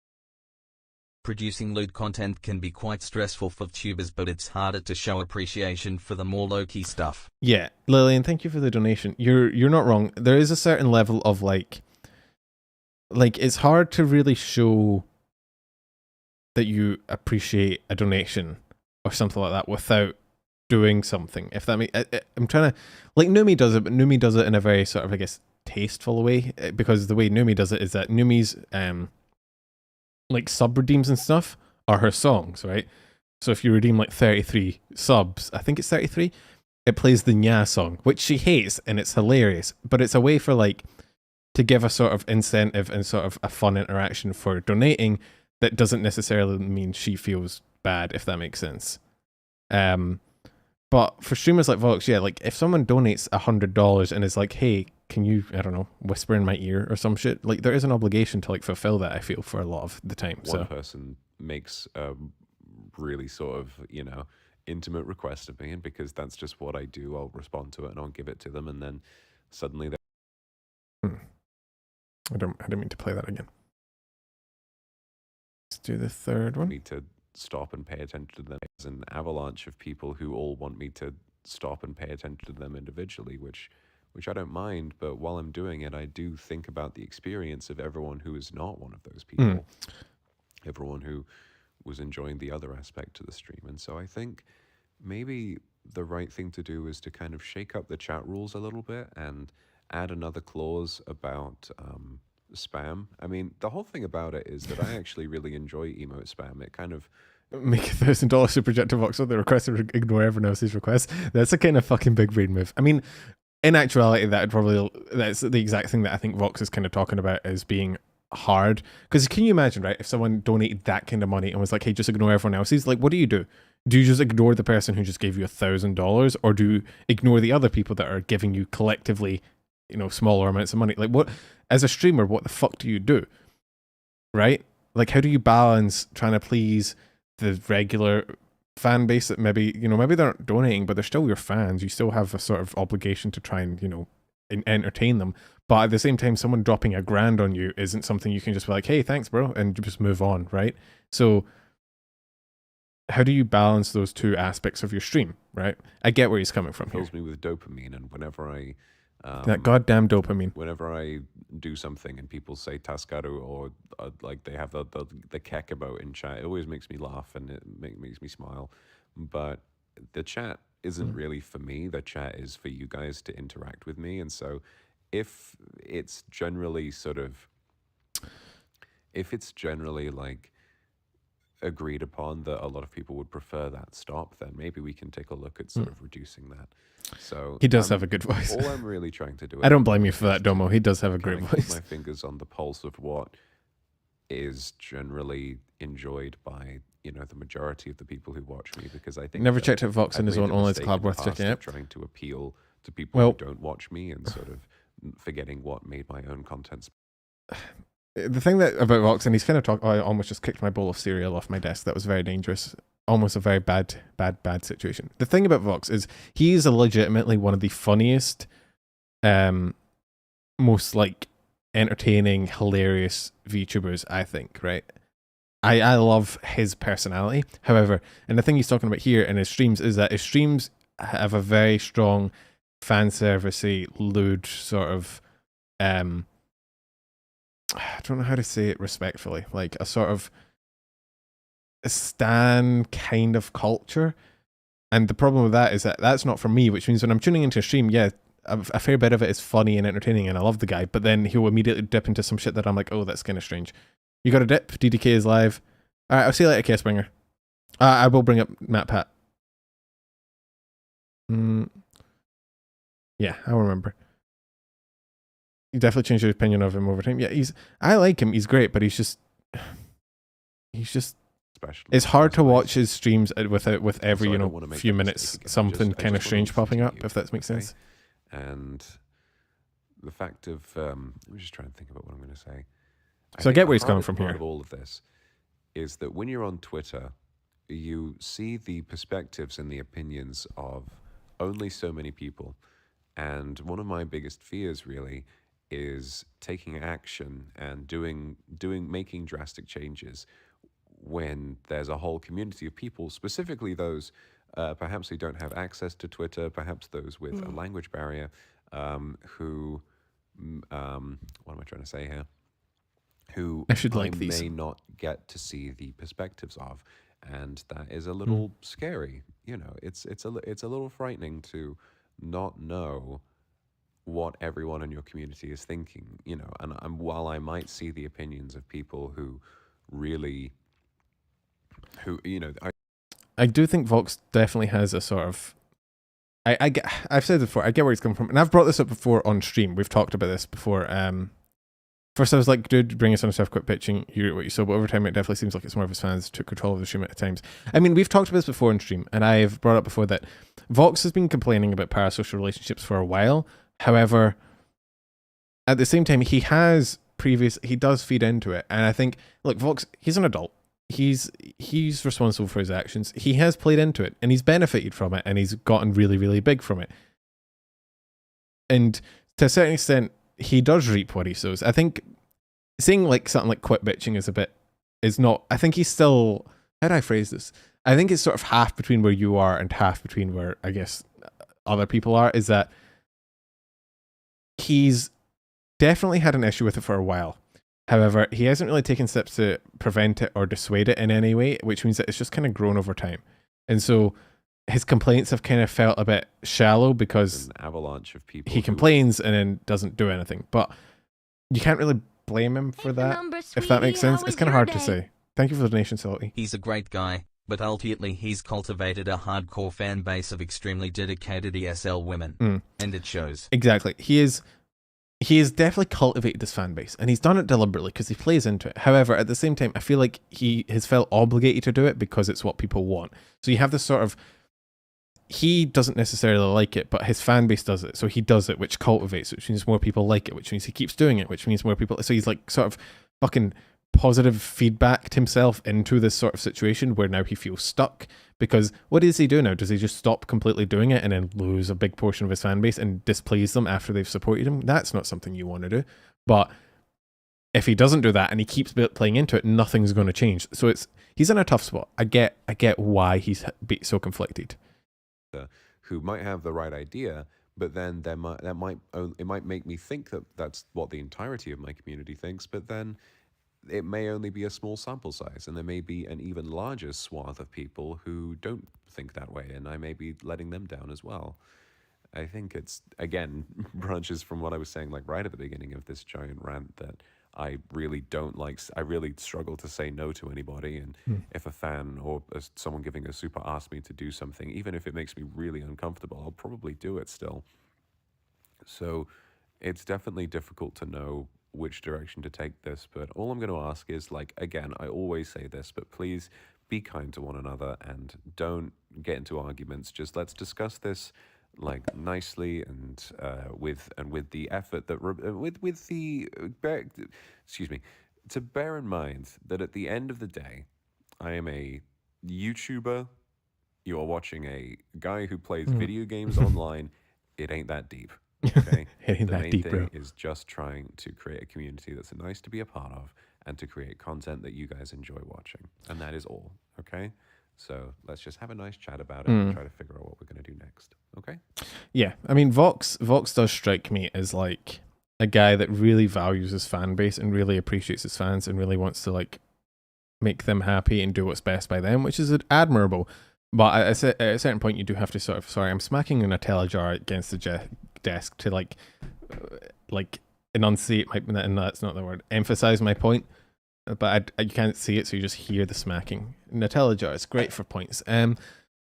Speaker 6: Producing lewd content can be quite stressful for Vtubers, but it's harder to show appreciation for the more low-key stuff.
Speaker 1: Yeah, Lillian, thank you for the donation. You're not wrong. There is a certain level of like it's hard to really show that you appreciate a donation or something like that without doing something. If that makes, I'm trying to, like Numi does it, but Numi does it in a very sort of, I guess, tasteful way, because the way Numi does it is that Numi's like sub redeems and stuff are her songs, right? So if you redeem like 33 subs, I think it's 33, it plays the Nya song, which she hates, and it's hilarious, but it's a way for like to give a sort of incentive and sort of a fun interaction for donating that doesn't necessarily mean she feels bad, if that makes sense. But for streamers like Vox, yeah, like if someone donates $100 and is like, hey, can you, I don't know, whisper in my ear or some shit, like there is an obligation to like fulfill that, I feel, for a lot of the time.
Speaker 10: One person makes a really sort of, you know, intimate request of me, and because that's just what I do, I'll respond to it and I'll give it to them, and then suddenly they're...
Speaker 1: I didn't mean to play that again. Let's do the third one.
Speaker 10: Need to stop and pay attention to them. There's an avalanche of people who all want me to stop and pay attention to them individually, which I don't mind, but while I'm doing it, I do think about the experience of everyone who is not one of those people, everyone who was enjoying the other aspect to the stream. And so I think maybe the right thing to do is to kind of shake up the chat rules a little bit and add another clause about spam. I mean, the whole thing about it is that I actually really enjoy emote spam. It kind of...
Speaker 1: Make $1,000 super chat to Vox with the request to ignore everyone else's requests. That's a kind of fucking big brain move. I mean, in actuality, that's the exact thing that I think Vox is kind of talking about as being hard. Because can you imagine, right, if someone donated that kind of money and was like, hey, just ignore everyone else's, like, what do? Do you just ignore the person who just gave you $1,000, or do you ignore the other people that are giving you collectively, you know, smaller amounts of money? Like, what, as a streamer, what the fuck do you do? Right? Like, how do you balance trying to please the regular fan base that maybe, you know, maybe they're not donating, but they're still your fans. You still have a sort of obligation to try and, you know, entertain them. But at the same time, someone dropping $1,000 on you isn't something you can just be like, hey, thanks, bro, and just move on, right? So how do you balance those two aspects of your stream, right? I get where he's coming from here.
Speaker 10: Fills me with dopamine, and whenever I...
Speaker 1: that goddamn dopamine.
Speaker 10: Whenever I do something and people say Taskaru, or like they have the kek about in chat, it always makes me laugh and it makes me smile. But the chat isn't really for me. The chat is for you guys to interact with me. And so if it's generally like agreed upon that a lot of people would prefer that stop, then maybe we can take a look at sort of reducing that. So
Speaker 1: he does have a good voice.
Speaker 10: All I'm really trying to do...
Speaker 1: I don't blame you for that, Domo. He does have a great voice.
Speaker 10: Keep my fingers on the pulse of what is generally enjoyed by, you know, the majority of the people who watch me, because I think...
Speaker 1: Never checked out Vox and his own online club worth checking out.
Speaker 10: Trying to appeal to people who don't watch me and sort of forgetting what made my own content.
Speaker 1: The thing that about Vox, and he's kind of I almost just kicked my bowl of cereal off my desk. That was very dangerous. Almost a very bad situation. The thing about Vox is he's legitimately one of the funniest, most like entertaining, hilarious VTubers, I think, right? I love his personality. However, and the thing he's talking about here in his streams is that his streams have a very strong fan servicey, lewd sort of I don't know how to say it respectfully, like a sort of a stan kind of culture. And the problem with that is that that's not for me, which means when I'm tuning into a stream, yeah, a fair bit of it is funny and entertaining and I love the guy, but then he'll immediately dip into some shit that I'm like, oh, that's kind of strange. You got a dip? DDK is live. Alright, I'll see you later, Case Bringer. I will bring up MatPat. Yeah, I'll remember. You definitely changed your opinion of him over time. Yeah, I like him, he's great, but he's just it's hard to watch his streams with every, few minutes something kind of strange popping up, if that makes sense.
Speaker 10: And the fact of, I'm just trying to think about what I'm going to say.
Speaker 1: So I get where he's coming from here.
Speaker 10: Part of all of this is that when you're on Twitter, you see the perspectives and the opinions of only so many people. And one of my biggest fears really is taking action and making drastic changes when there's a whole community of people, specifically those perhaps who don't have access to Twitter, perhaps those with a language barrier, who, what am I trying to say here? Who may not get to see the perspectives of, and that is a little scary. It's a little frightening to not know what everyone in your community is thinking. And while I might see the opinions of people who really,
Speaker 1: I do think Vox definitely has a sort of. I've said it before. I get where he's coming from, and I've brought this up before on stream. We've talked about this before. First, I was like, dude, bring us on stuff, quit pitching. You what you saw, but over time, it definitely seems like it's more of his fans took control of the stream at times. I mean, we've talked about this before on stream, and I've brought up before that Vox has been complaining about parasocial relationships for a while. However, at the same time, he does feed into it, and I think, look, Vox, he's an adult. He's responsible for his actions. He has played into it, and he's benefited from it, and he's gotten really, really big from it. And to a certain extent, he does reap what he sows. I think saying like something like quit bitching is not. I think he's still. How do I phrase this? I think it's sort of half between where you are and half between where I guess other people are. Is that he's definitely had an issue with it for a while. However, he hasn't really taken steps to prevent it or dissuade it in any way, which means that it's just kind of grown over time. And so his complaints have kind of felt a bit shallow because
Speaker 10: an avalanche of people.
Speaker 1: He complains and then doesn't do anything. But you can't really blame him for that, if that makes sense. It's kind of hard to say. Thank you for the donation, Salty.
Speaker 6: He's a great guy, but ultimately he's cultivated a hardcore fan base of extremely dedicated ESL women. And it shows.
Speaker 1: Exactly. He has definitely cultivated this fan base, and he's done it deliberately because he plays into it. However, at the same time, I feel like he has felt obligated to do it because it's what people want. So you have this sort of, he doesn't necessarily like it, but his fan base does it. So he does it, which cultivates, which means more people like it, which means he keeps doing it, which means more people. So he's like sort of fucking positive feedbacked himself into this sort of situation where now he feels stuck. Because what does he do now? Does he just stop completely doing it and then lose a big portion of his fan base and displease them after they've supported him? That's not something you want to do. But if he doesn't do that and he keeps playing into it, nothing's going to change. So he's in a tough spot. I get why he's so conflicted.
Speaker 10: Who might have the right idea, but then it might make me think that that's what the entirety of my community thinks, but then it may only be a small sample size, and there may be an even larger swath of people who don't think that way, and I may be letting them down as well. I think it's, again, branches from what I was saying like right at the beginning of this giant rant that I really don't like. I really struggle to say no to anybody, and if a fan or someone giving a super asks me to do something, even if it makes me really uncomfortable, I'll probably do it still. So it's definitely difficult to know which direction to take this, but all I'm going to ask is, like, again, I always say this, but please be kind to one another and don't get into arguments. Just let's discuss this like nicely and with the effort that to bear in mind that at the end of the day, I am a YouTuber. You are watching a guy who plays video games online. It ain't that deep. Okay,
Speaker 1: it ain't
Speaker 10: the
Speaker 1: that
Speaker 10: main
Speaker 1: deep,
Speaker 10: thing
Speaker 1: bro.
Speaker 10: is just trying to create a community that's nice to be a part of and to create content that you guys enjoy watching. And that is all, okay? So let's just have a nice chat about it and try to figure out what we're going to do next, okay?
Speaker 1: Yeah, I mean, Vox does strike me as like a guy that really values his fan base and really appreciates his fans and really wants to like make them happy and do what's best by them, which is admirable. But at a certain point, you do have to sort of, sorry, I'm smacking a Nutella jar against the desk to like enunciate my, and that's not the word, emphasize my point. But you can't see it, so you just hear the smacking. Nutella jar is great for points.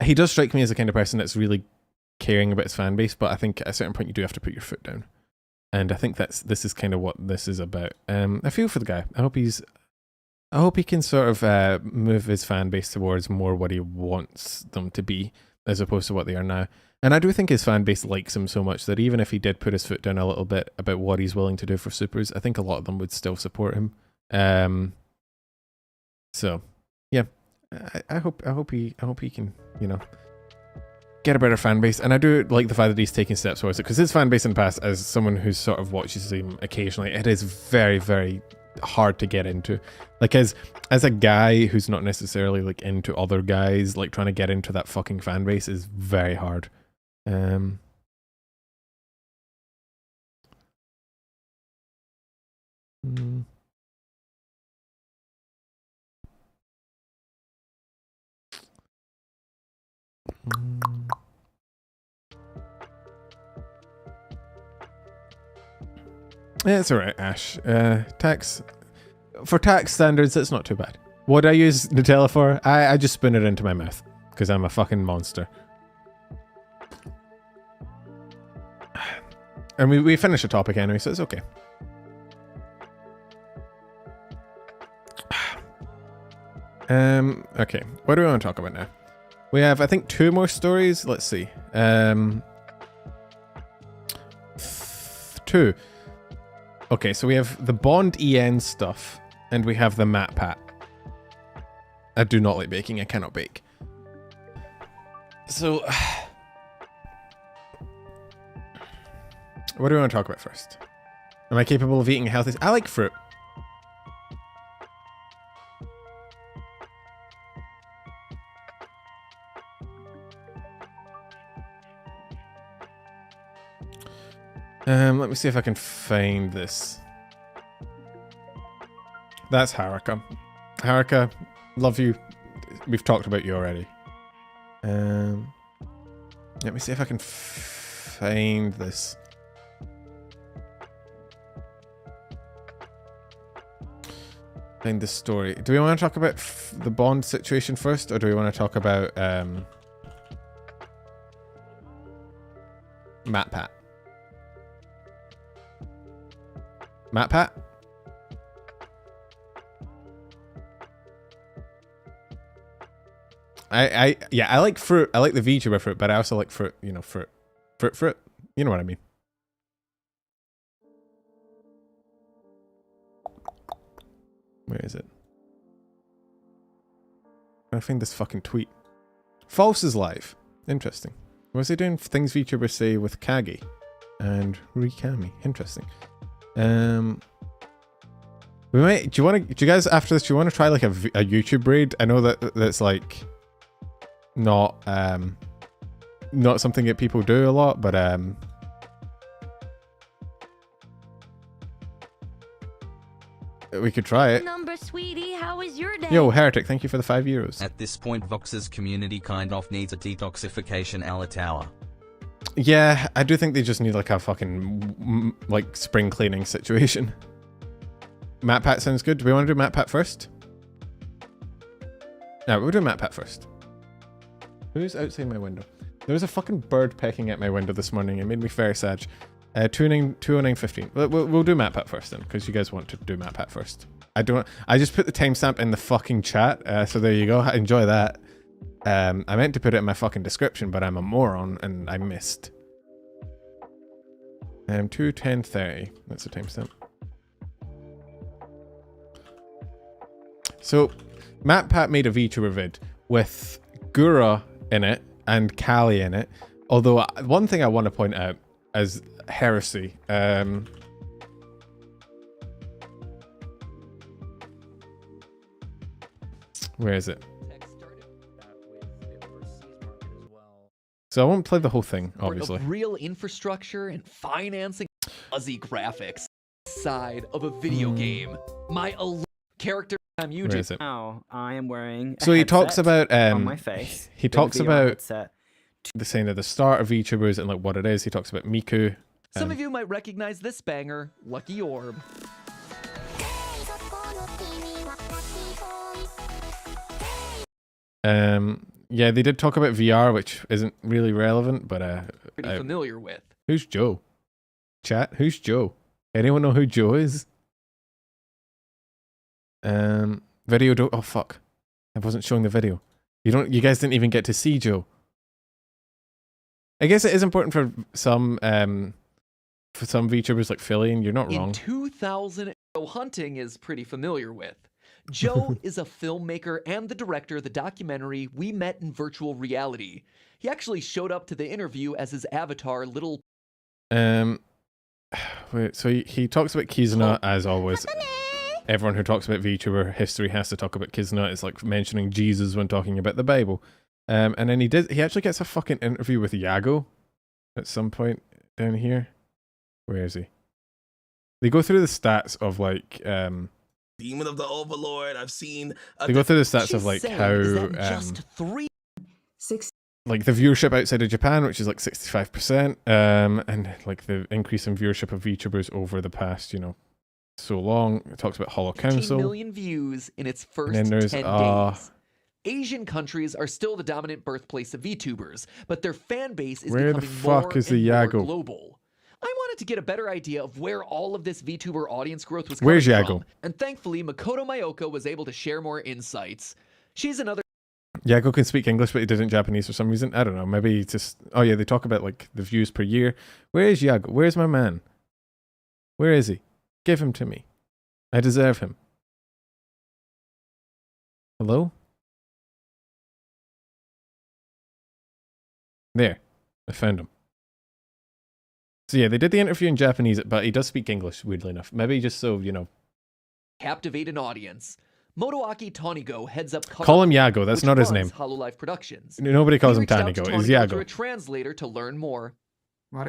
Speaker 1: He does strike me as the kind of person that's really caring about his fan base, but I think at a certain point you do have to put your foot down. And I think this is kind of what this is about. I feel for the guy. I hope he can sort of move his fan base towards more what he wants them to be, as opposed to what they are now. And I do think his fan base likes him so much that even if he did put his foot down a little bit about what he's willing to do for supers, I think a lot of them would still support him. So yeah, I hope he can, you know, get a better fan base. And I do like the fact that he's taking steps towards it, because his fan base in the past, as someone who sort of watches him occasionally, it is very, very hard to get into. Like as a guy who's not necessarily like into other guys, like trying to get into that fucking fan base is very hard. Yeah, it's alright, Ash. For tax standards, it's not too bad. What do I use Nutella for? I just spin it into my mouth, because I'm a fucking monster. And we finished the topic anyway, so it's okay. Okay, what do we want to talk about now? We have, I think, 2 more stories. Let's see. 2. Okay, so we have the Bond EN stuff, and we have the MatPat. I do not like baking. I cannot bake. So, what do we want to talk about first? Am I capable of eating healthy? I like fruit. Let me see if I can find this. That's Haruka. Haruka, love you. We've talked about you already. Let me see if I can find this. Find this story. Do we want to talk about the Bond situation first, or do we want to talk about MatPat? MatPat? I like fruit. I like the Vtuber fruit, but I also like fruit, you know, fruit. You know what I mean. Where is it? I find this fucking tweet. False is live. Interesting. Was he doing things VTubers say with Kagi and Rikami? Interesting. We might. Do you guys after this? Do you want to try like a YouTube raid? I know that's like not something that people do a lot, but we could try it.
Speaker 2: Number sweetie, how was your day?
Speaker 1: Yo, Heretic, thank you for the €5.
Speaker 6: At this point, Vox's community kind of needs a detoxification tower.
Speaker 1: Yeah, I do think they just need like a fucking like spring cleaning situation. MatPat sounds good. Do we want to do MatPat first? No, we'll do MatPat first. Who's outside my window? There was a fucking bird pecking at my window this morning. It made me very sad. 209.15. We'll do MatPat first then, because you guys want to do MatPat first. I just put the timestamp in the fucking chat, so there you go. Enjoy that. I meant to put it in my fucking description, but I'm a moron and I missed. 2:10:30. That's the timestamp. So, MatPat made a VTuber vid with Gura in it and Kali in it. Although, one thing I want to point out as heresy. Where is it? So I won't play the whole thing, obviously.
Speaker 11: Real infrastructure and financing, fuzzy graphics side of a video game. My character I'm using.
Speaker 1: Where is it?
Speaker 12: Now I am wearing.
Speaker 1: So he talks about
Speaker 12: on my face.
Speaker 1: He talks about the saying at the start of VTubers and like what it is. He talks about Miku.
Speaker 11: Some of you might recognize this banger, Lucky Orb.
Speaker 1: Yeah, they did talk about VR, which isn't really relevant, but
Speaker 11: Pretty familiar with.
Speaker 1: Who's Joe? Chat, who's Joe? Anyone know who Joe is? Video oh fuck. I wasn't showing the video. You guys didn't even get to see Joe. I guess it is important for some VTubers like Philly, and you're not wrong.
Speaker 11: In 2000, Joe Hunting is pretty familiar with. Joe is a filmmaker and the director of the documentary We Met in Virtual Reality. He actually showed up to the interview as his avatar, Little...
Speaker 1: Wait, so he talks about Kizuna, as always. Everyone who talks about VTuber history has to talk about Kizuna. It's like mentioning Jesus when talking about the Bible. And then he actually gets a fucking interview with Yago at some point down here. Where is he? They go through the stats of like...
Speaker 13: Demon of the Overlord. I've seen.
Speaker 1: They go through the stats of like how like the viewership outside of Japan, which is like 65%, and like the increase in viewership of VTubers over the past, so long. It talks about Holo Council.
Speaker 11: 15 million views in its first 10 days. Asian countries are still the dominant birthplace of VTubers, but their fan base is becoming more global. I wanted to get a better idea of where all of this VTuber audience growth was coming from. And thankfully, Makoto Mayoka was able to share more insights. She's another...
Speaker 1: Yago can speak English, but he did it in Japanese for some reason. I don't know. Maybe it's just... Oh yeah, they talk about like the views per year. Where is Yago? Where's my man? Where is he? Give him to me. I deserve him. Hello? There. I found him. So yeah, they did the interview in Japanese, but he does speak English, weirdly enough. Maybe just so,
Speaker 11: captivate an audience. Motoaki Tanigo heads up...
Speaker 1: Call him Yago, that's not his name.
Speaker 11: Hololive Productions.
Speaker 1: Nobody calls him Tanigo, it's Yago.
Speaker 11: ...through a translator to learn more.
Speaker 12: We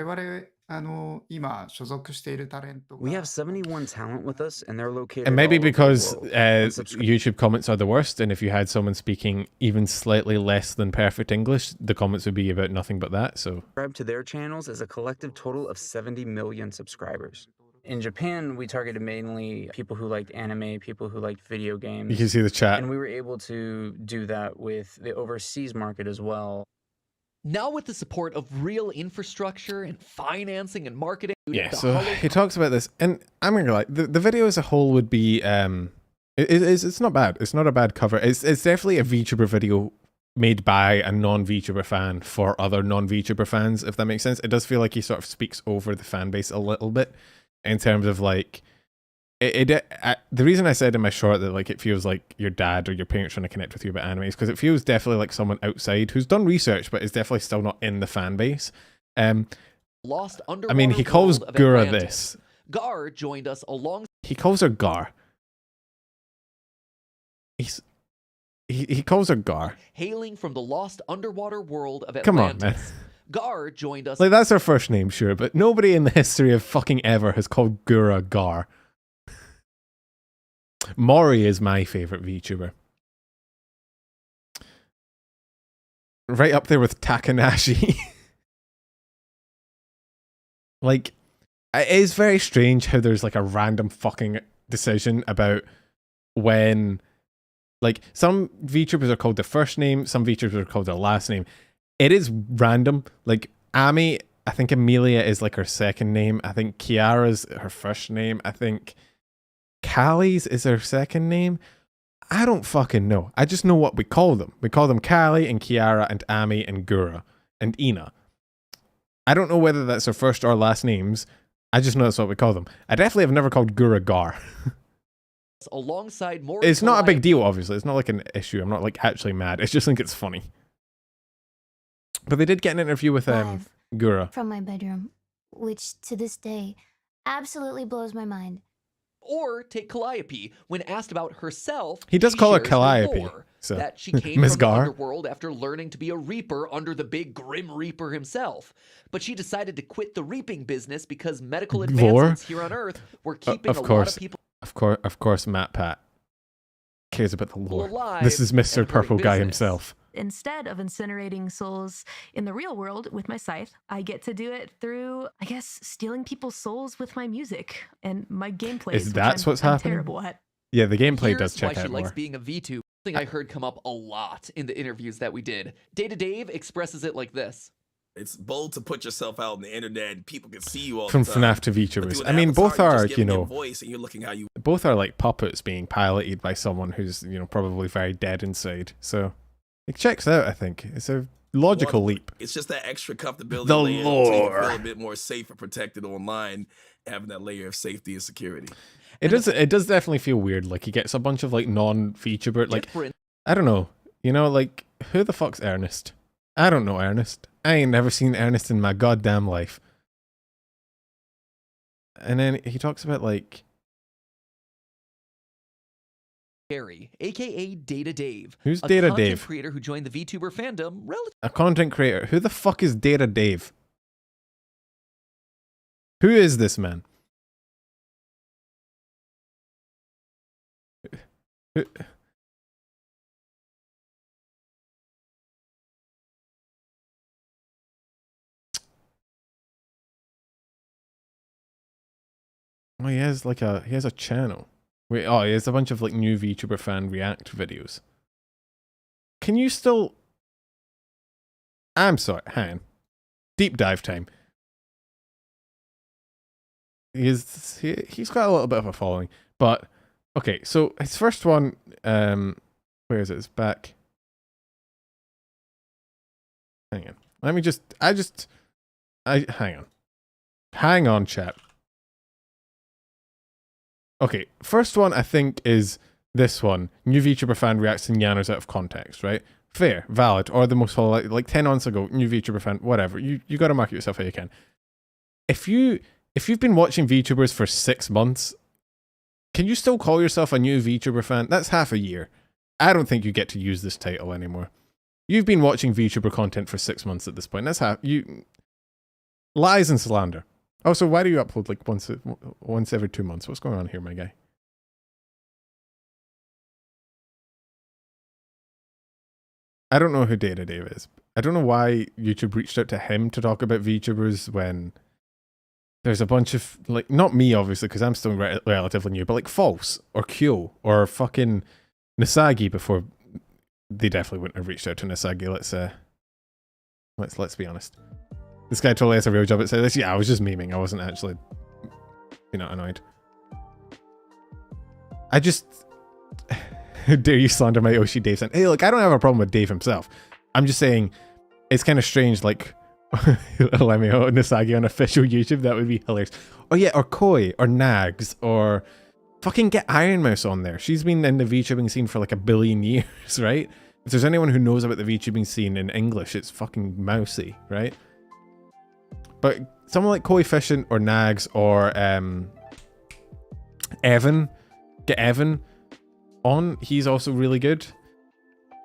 Speaker 12: have 71 talent with us, and they're located.
Speaker 1: And maybe because YouTube comments are the worst, and if you had someone speaking even slightly less than perfect English, the comments would be about nothing but that. So
Speaker 12: subscribe to their channels as a collective total of 70 million subscribers. In Japan, we targeted mainly people who liked anime, people who liked video games.
Speaker 1: You can see the chat.
Speaker 12: And we were able to do that with the overseas market as well.
Speaker 11: Now with the support of real infrastructure and financing and marketing...
Speaker 1: Yeah, so he talks about this, and I'm gonna like the video as a whole would be it's not bad. It's not a bad cover. It's definitely a VTuber video made by a non-VTuber fan for other non-VTuber fans, if that makes sense. It does feel like he sort of speaks over the fan base a little bit in terms of like the reason I said in my short that like it feels like your dad or your parents trying to connect with you about anime is because it feels definitely like someone outside who's done research but is definitely still not in the fan base.
Speaker 11: Lost
Speaker 1: I mean, he calls Gura this.
Speaker 11: Gar joined us along.
Speaker 1: He calls her Gar. He calls her Gar.
Speaker 11: Hailing from the lost underwater world of Atlantis.
Speaker 1: Come on, man.
Speaker 11: Gar joined us.
Speaker 1: Like that's her first name, sure, but nobody in the history of fucking ever has called Gura Gar. Mori is my favorite VTuber. Right up there with Takanashi. Like, it is very strange how there's like a random fucking decision about when, like, some VTubers are called their first name, some VTubers are called their last name. It is random. Like, Ami, I think Amelia is like her second name. I think Kiara's her first name. I think Callie's is her second name. I don't fucking know. I just know what we call them. We call them Callie and Kiara and Ami and Gura and Ina. I don't know whether that's their first or last names. I just know that's what we call them. I definitely have never called Gura Gar.
Speaker 11: Alongside more.
Speaker 1: It's not a big deal, obviously. It's not like an issue. I'm not like actually mad. I just think it's funny. But they did get an interview with Gura.
Speaker 3: From my bedroom, which to this day absolutely blows my mind.
Speaker 11: Or take Calliope. When asked about herself,
Speaker 1: he does call her Calliope. So
Speaker 11: that she came from the underworld after learning to be a reaper under the big Grim Reaper himself. But she decided to quit the reaping business because medical advancements here on Earth were keeping a lot of people.
Speaker 1: Of course, MatPat cares about the lore. This is Mr. Purple Guy himself.
Speaker 14: Instead of incinerating souls in the real world with my scythe, I get to do it through, I guess, stealing people's souls with my music and my gameplay.
Speaker 1: Is that what's happening?
Speaker 14: Terrible at.
Speaker 1: Yeah, the gameplay does check
Speaker 11: out more. Why she likes
Speaker 1: more.
Speaker 11: being a VTuber. Something I heard come up a lot in the interviews that we did. Data Dave expresses it like this.
Speaker 13: It's bold to put yourself out on the internet and people can see you all
Speaker 1: From
Speaker 13: the time.
Speaker 1: FNAF to VTubers. I mean, both are, you know,
Speaker 13: voice and you're looking how you...
Speaker 1: both are like puppets being piloted by someone who's, you know, probably very dead inside. So it checks out, I think. It's a logical leap.
Speaker 13: It's just that extra comfortability.
Speaker 1: The
Speaker 13: layer
Speaker 1: lore.
Speaker 13: So you can feel a bit more safe and protected online, having that layer of safety and security.
Speaker 1: It does definitely feel weird. Like he gets a bunch of like non-VTuber, like, I don't know, you know, like who the fuck's Ernest? I don't know Ernest. I ain't never seen Ernest in my goddamn life. And then he talks about like
Speaker 11: Gary, aka Data Dave.
Speaker 1: Who's Data Dave?
Speaker 11: A content creator who joined the VTuber fandom.
Speaker 1: A content creator. Who the fuck is Data Dave? Who is this man? Oh, he has a channel. Wait, oh, he has a bunch of like new VTuber fan react videos. Can you still? I'm sorry, hang on. Deep dive time. He's got a little bit of a following, but okay. So his first one, where is it? It's back. Hang on. Let me just. Hang on, chat. Okay, first one I think is this one. New VTuber fan reacts to Nyanos out of context, right? Fair, valid, or the most like 10 months ago, new VTuber fan, whatever. You got to market yourself how you can. If you've been watching VTubers for 6 months, can you still call yourself a new VTuber fan? That's half a year. I don't think you get to use this title anymore. You've been watching VTuber content for 6 months at this point. That's half lies and slander. Also, why do you upload like once every 2 months? What's going on here, my guy? I don't know who Data Dave is. I don't know why YouTube reached out to him to talk about VTubers when there's a bunch of, like, not me obviously because I'm still relatively new, but like False or Kyo or fucking Nisagi before. They definitely wouldn't have reached out to Nisagi. Let's be honest. This guy totally has a real job at saying this. Yeah, I was just memeing. I wasn't actually, annoyed. I just dare you slander my Oshi Dave. Hey, look, I don't have a problem with Dave himself. I'm just saying it's kind of strange. Like, let me know Nisagi on official YouTube. That would be hilarious. Oh yeah, or Koi or Nags or fucking get Iron Mouse on there. She's been in the VTubing scene for like 1 billion years, right? If there's anyone who knows about the VTubing scene in English, it's fucking Mousy, right? But someone like Coefficient or Nags or Evan, get Evan on. He's also really good.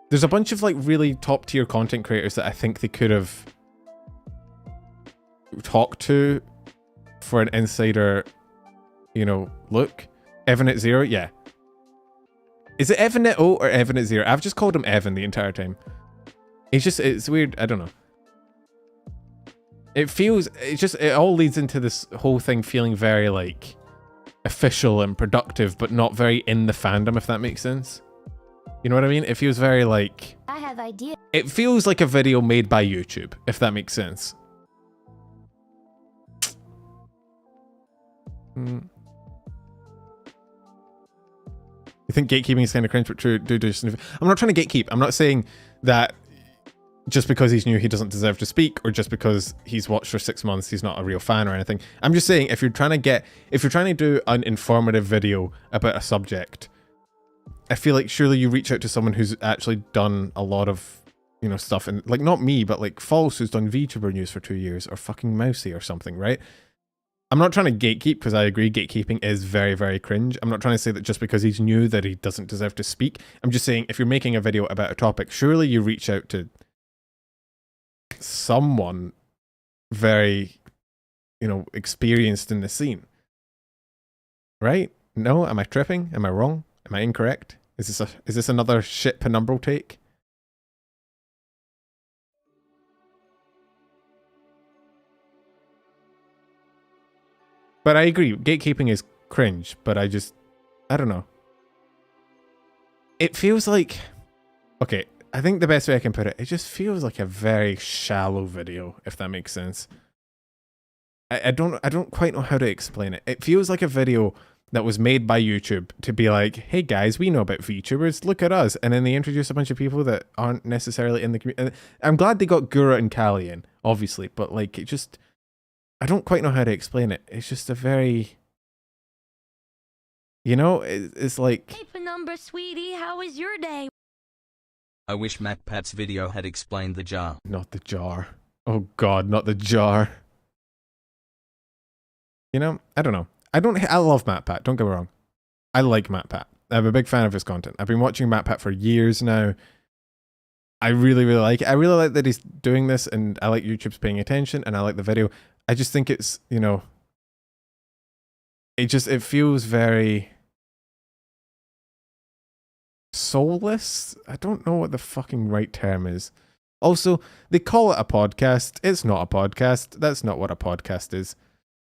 Speaker 1: There's a bunch of like really top tier content creators that I think they could have talked to for an insider, look. Evan at 0, yeah. Is it Evan at 0 or Evan at 0? I've just called him Evan the entire time. It's weird. I don't know. It all leads into this whole thing feeling very like official and productive, but not very in the fandom, if that makes sense. You know what I mean? It feels very like...
Speaker 3: I have ideas.
Speaker 1: It feels like a video made by YouTube, if that makes sense. You think gatekeeping is kind of cringe, but true. I'm not trying to gatekeep. I'm not saying that just because he's new, he doesn't deserve to speak, or just because he's watched for 6 months, he's not a real fan or anything. I'm just saying, if you're trying to do an informative video about a subject, I feel like surely you reach out to someone who's actually done a lot of, stuff, and like not me, but like False, who's done VTuber news for 2 years, or fucking Mousy or something, right? I'm not trying to gatekeep, because I agree gatekeeping is very, very cringe. I'm not trying to say that just because he's new that he doesn't deserve to speak. I'm just saying if you're making a video about a topic, surely you reach out to someone very, you know, experienced in the scene. Right? No? Am I tripping? Am I wrong? Am I incorrect? Is this another shit penumbral take? But I agree, gatekeeping is cringe, but I don't know. It feels like, okay, I think the best way I can put it, it just feels like a very shallow video, if that makes sense. I don't quite know how to explain it. It feels like a video that was made by YouTube to be like, hey guys, we know about VTubers, look at us. And then they introduce a bunch of people that aren't necessarily in the community. I'm glad they got Gura and Kali in, obviously, but like, it just, I don't quite know how to explain it. It's just a very, you know, it's like...
Speaker 2: Hey, Penumbra, sweetie, how was your day?
Speaker 6: I wish MatPat's video had explained the jar.
Speaker 1: Not the jar. Oh god, not the jar. You know, I don't know. I love MatPat, don't get me wrong. I like MatPat. I'm a big fan of his content. I've been watching MatPat for years now. I really, really like it. I really like that he's doing this, and I like YouTube's paying attention, and I like the video. I just think it's, you know, it feels very soulless. I don't know what the fucking right term is. Also, they call it a podcast. It's not a podcast. That's not what a podcast is.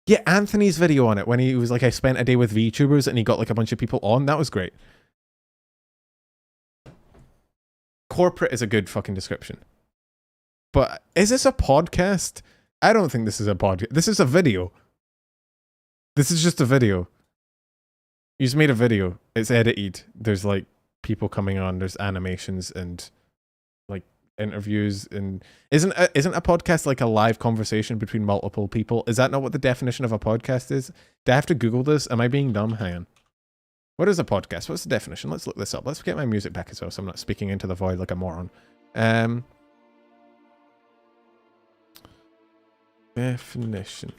Speaker 1: Yeah, Anthony's video on it when he was like, I spent a day with VTubers and he got like a bunch of people on. That was great. Corporate is a good fucking description. But is this a podcast? I don't think this is a podcast. This is a video. This is just a video. You just made a video. It's edited. There's like people coming on. There's animations and like interviews. And isn't a podcast like a live conversation between multiple people? Is that not what the definition of a podcast is? Do I have to Google this? Am I being dumb? Hang on. What is a podcast? What's the definition? Let's look this up. Let's get my music back as well, so I'm not speaking into the void like a moron. Definition.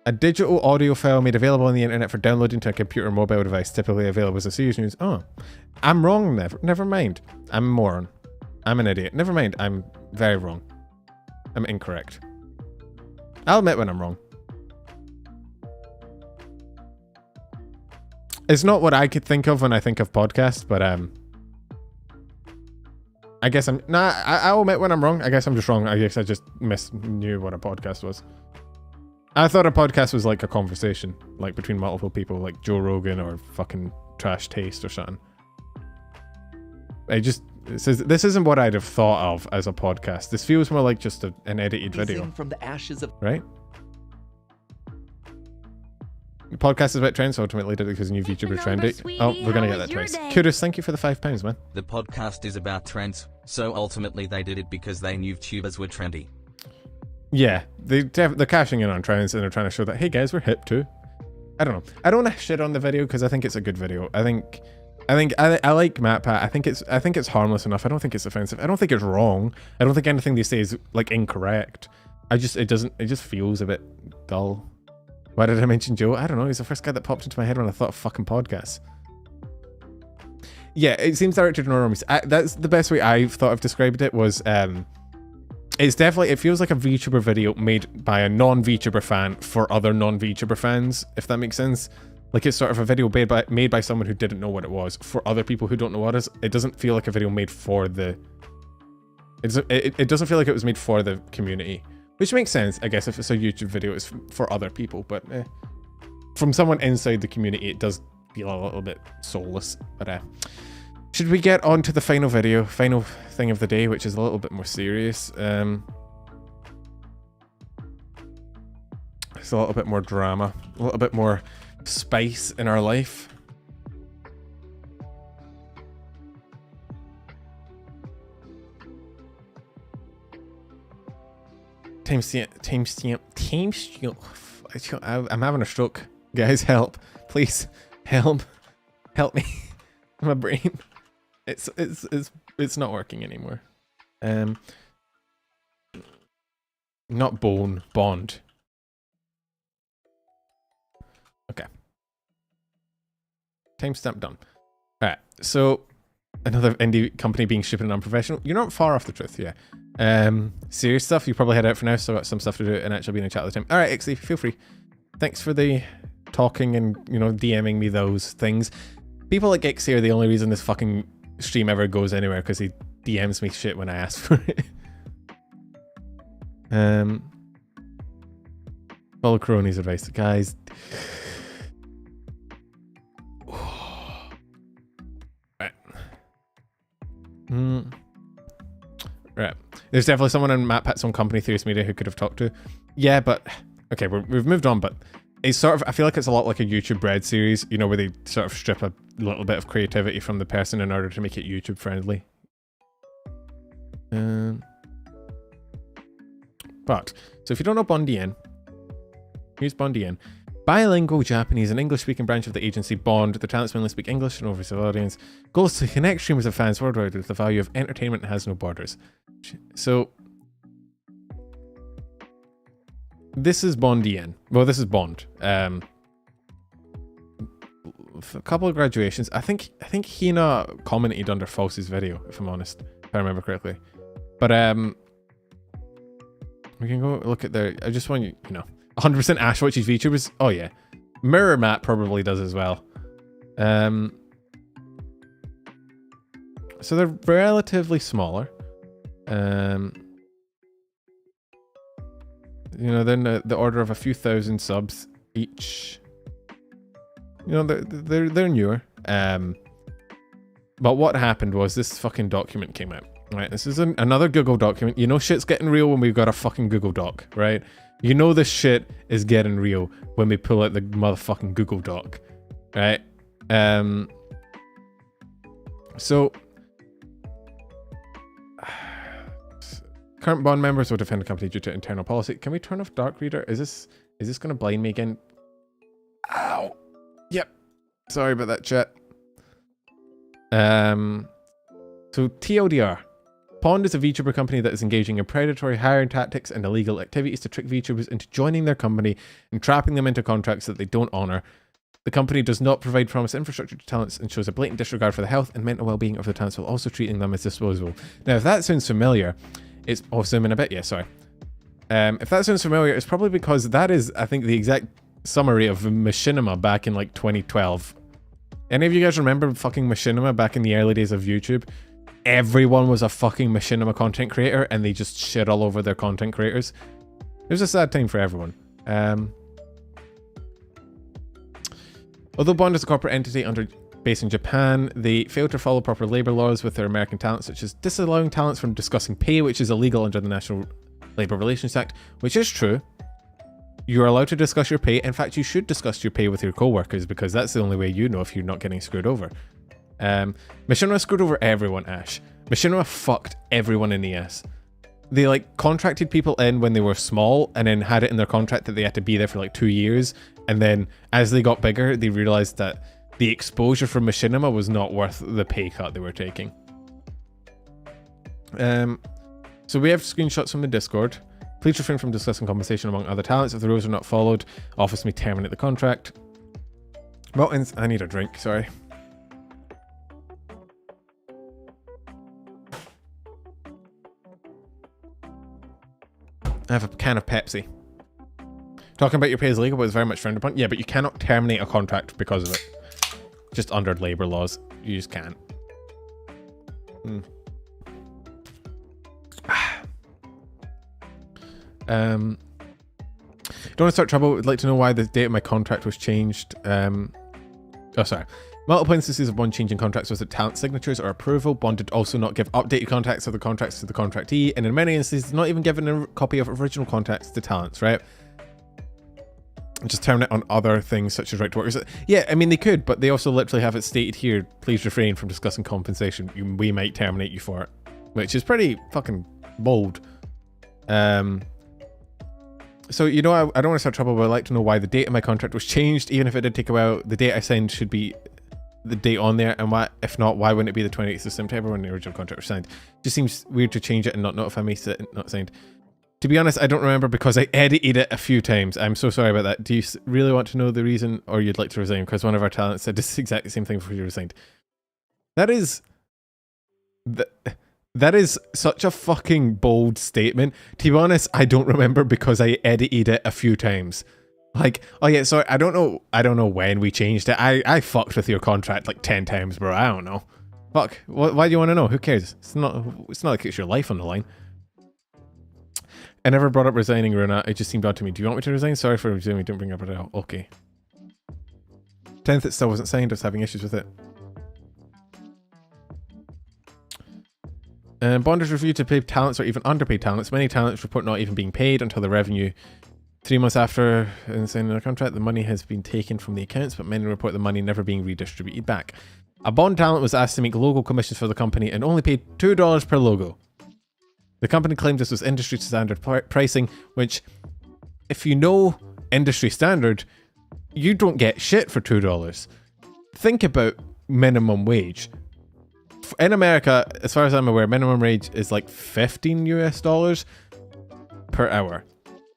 Speaker 1: A digital audio file made available on the internet for downloading to a computer or mobile device, typically available as a series news. Oh, I'm wrong. Never mind. I'm a moron. I'm an idiot. Never mind. I'm very wrong. I'm incorrect. I'll admit when I'm wrong. It's not what I could think of when I think of podcast, but I guess I'll admit when I'm wrong. I guess I'm just wrong. I guess I just knew what a podcast was. I thought a podcast was like a conversation, like between multiple people, like Joe Rogan or fucking Trash Taste or something. This isn't what I'd have thought of as a podcast. This feels more like just an edited video.
Speaker 11: From the ashes of
Speaker 1: right? The podcast is about trends, so ultimately did it because new VTuber trendy. Oh, we're gonna get that twice. Kudos, thank you for the £5, man.
Speaker 6: The podcast is about trends, so ultimately they did it because they knew VTubers were trendy.
Speaker 1: Yeah, they're cashing in on trends and they're trying to show that, hey guys, we're hip too. I don't know. I don't want to shit on the video because I think it's a good video. I like MatPat. I think it's harmless enough. I don't think it's offensive. I don't think it's wrong. I don't think anything they say is like incorrect. It just feels a bit dull. Why did I mention Joe? I don't know. He's the first guy that popped into my head when I thought of fucking podcasts. Yeah, it seems directed to normies. That's the best way I've thought I've described it was, it feels like a VTuber video made by a non-VTuber fan for other non-VTuber fans, if that makes sense. Like it's sort of a video made by someone who didn't know what it was for other people who don't know what it is. It doesn't feel like a video made for the... It doesn't feel like it was made for the community. Which makes sense, I guess, if it's a YouTube video, it's for other people, but from someone inside the community, it does feel a little bit soulless. But should we get on to the final thing of the day, which is a little bit more serious? It's a little bit more drama, a little bit more spice in our life. Timestamp. I'm having a stroke. Guys, help. Please. Help me. My brain. It's not working anymore. Not bone. Bond. Timestamp done. Alright, so another indie company being stupid and unprofessional. You're not far off the truth, yeah. Serious stuff, you probably head out for now, so I've got some stuff to do and actually be in a chat all the time. Alright, Ixie, feel free. Thanks for the talking and, you know, DMing me those things. People like Ixie are the only reason this fucking stream ever goes anywhere, because he DMs me shit when I ask for it. Follow Krone's advice. Guys, right. Right. There's definitely someone in MatPat's own company, Theorist Media, who could have talked to. Yeah, but okay, we've moved on, but it's sort of, I feel like it's a lot like a YouTube Bread series, you know, where they sort of strip a little bit of creativity from the person in order to make it YouTube friendly. But, so if you don't know Bondien, here's Bondien. Bilingual Japanese and English-speaking branch of the agency Bond. The talents mainly speak English and overseas audience. Goals to connect streamers of fans worldwide with the value of entertainment has no borders. So, this is Bondien. Well, this is Bond. A couple of graduations. I think Hina commented under False's video, if I'm honest, if I remember correctly. But we can go look at their. I just want you know, 100% Ash watches VTubers. Oh yeah, Mirror Matt probably does as well. So they're relatively smaller. You know, then the order of a few thousand subs each. You know, they're newer. But what happened was this fucking document came out. Right, this is another Google document. You know shit's getting real when we've got a fucking Google Doc, right? You know this shit is getting real when we pull out the motherfucking Google Doc, right? So, current Bond members will defend the company due to internal policy. Can we turn off Dark Reader? Is this going to blind me again? Ow. Yep. Sorry about that, chat. So TLDR. Pond is a VTuber company that is engaging in predatory hiring tactics and illegal activities to trick VTubers into joining their company and trapping them into contracts that they don't honor. The company does not provide promised infrastructure to talents and shows a blatant disregard for the health and mental well-being of the talents while also treating them as disposable. Now, if that sounds familiar, it's... Oh, zoom in a bit? Yeah, sorry. If that sounds familiar, it's probably because that is, I think, the exact summary of Machinima back in, like, 2012. Any of you guys remember fucking Machinima back in the early days of YouTube? Everyone was a fucking Machinima content creator and they just shit all over their content creators. It was a sad time for everyone. Although Bond is a corporate entity based in Japan, they fail to follow proper labor laws with their American talents, such as disallowing talents from discussing pay, which is illegal under the National Labor Relations Act, which is true. You're allowed to discuss your pay. In fact, you should discuss your pay with your co-workers because that's the only way you know if you're not getting screwed over. Machinima screwed over everyone, Ash. Machinima fucked everyone in the ass. They like contracted people in when they were small and then had it in their contract that they had to be there for like 2 years. And then as they got bigger, they realized that the exposure from Machinima was not worth the pay cut they were taking. So we have screenshots from the Discord. Please refrain from discussing compensation among other talents. If the rules are not followed, office may terminate the contract. Well, I need a drink, sorry. I have a can of Pepsi. Talking about your pay is legal, but it's very much frowned upon. Yeah, but you cannot terminate a contract because of it. Just under labor laws. You just can't. Don't want to start trouble. Would like to know why the date of my contract was changed. Oh, sorry. Multiple instances of Bond changing contracts was that talent signatures or approval. Bond did also not give updated contracts of the contracts to the contractee, and in many instances, not even given a copy of original contracts to talents, right? Just terminate on other things such as right to work. Yeah, I mean, they could, but they also literally have it stated here, please refrain from discussing compensation. We might terminate you for it, which is pretty fucking bold. So, you know, I don't want to start trouble, but I'd like to know why the date of my contract was changed. Even if it did take a while, the date I signed should be the date on there, and why, if not, why wouldn't it be the 28th of September when the original contract was signed? Just seems weird to change it and not notify me that it's not signed. To be honest, I don't remember because I edited it a few times. I'm so sorry about that. Do you really want to know the reason, or you'd like to resign? Because one of our talents said this exactly the same thing before you resigned. That is such a fucking bold statement. To be honest, I don't remember because I edited it a few times. Like, oh yeah, sorry, I don't know when we changed it. I fucked with your contract like 10 times, bro. I don't know. Fuck. Why do you want to know? Who cares? It's not like it's your life on the line. I never brought up resigning, Runa. It just seemed odd to me. Do you want me to resign? Sorry for resuming. Don't bring up at all. Okay. 10th, it still wasn't signed. I was having issues with it. Bonders review to pay talents or even underpaid talents. Many talents report not even being paid until the revenue. 3 months after signing their contract, the money has been taken from the accounts, but many report the money never being redistributed back. A Bond talent was asked to make logo commissions for the company and only paid $2 per logo. The company claimed this was industry standard pricing, which, if you know industry standard, you don't get shit for $2. Think about minimum wage. In America, as far as I'm aware, minimum wage is like $15 US per hour.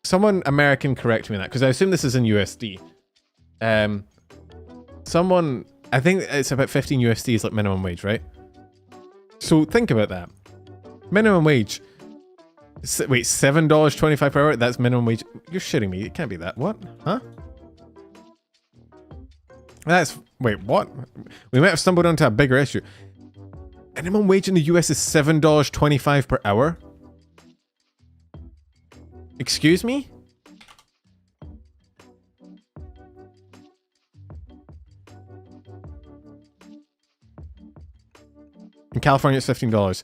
Speaker 1: Someone American correct me on that, because I assume this is in USD. I think it's about 15 USD is like minimum wage, right? So think about that. Minimum wage. Wait, $7.25 per hour? That's minimum wage. You're shitting me. It can't be that. What? Huh? Wait, what? We might have stumbled onto a bigger issue. Minimum wage in the US is $7.25 per hour? Excuse me? In California, it's $15.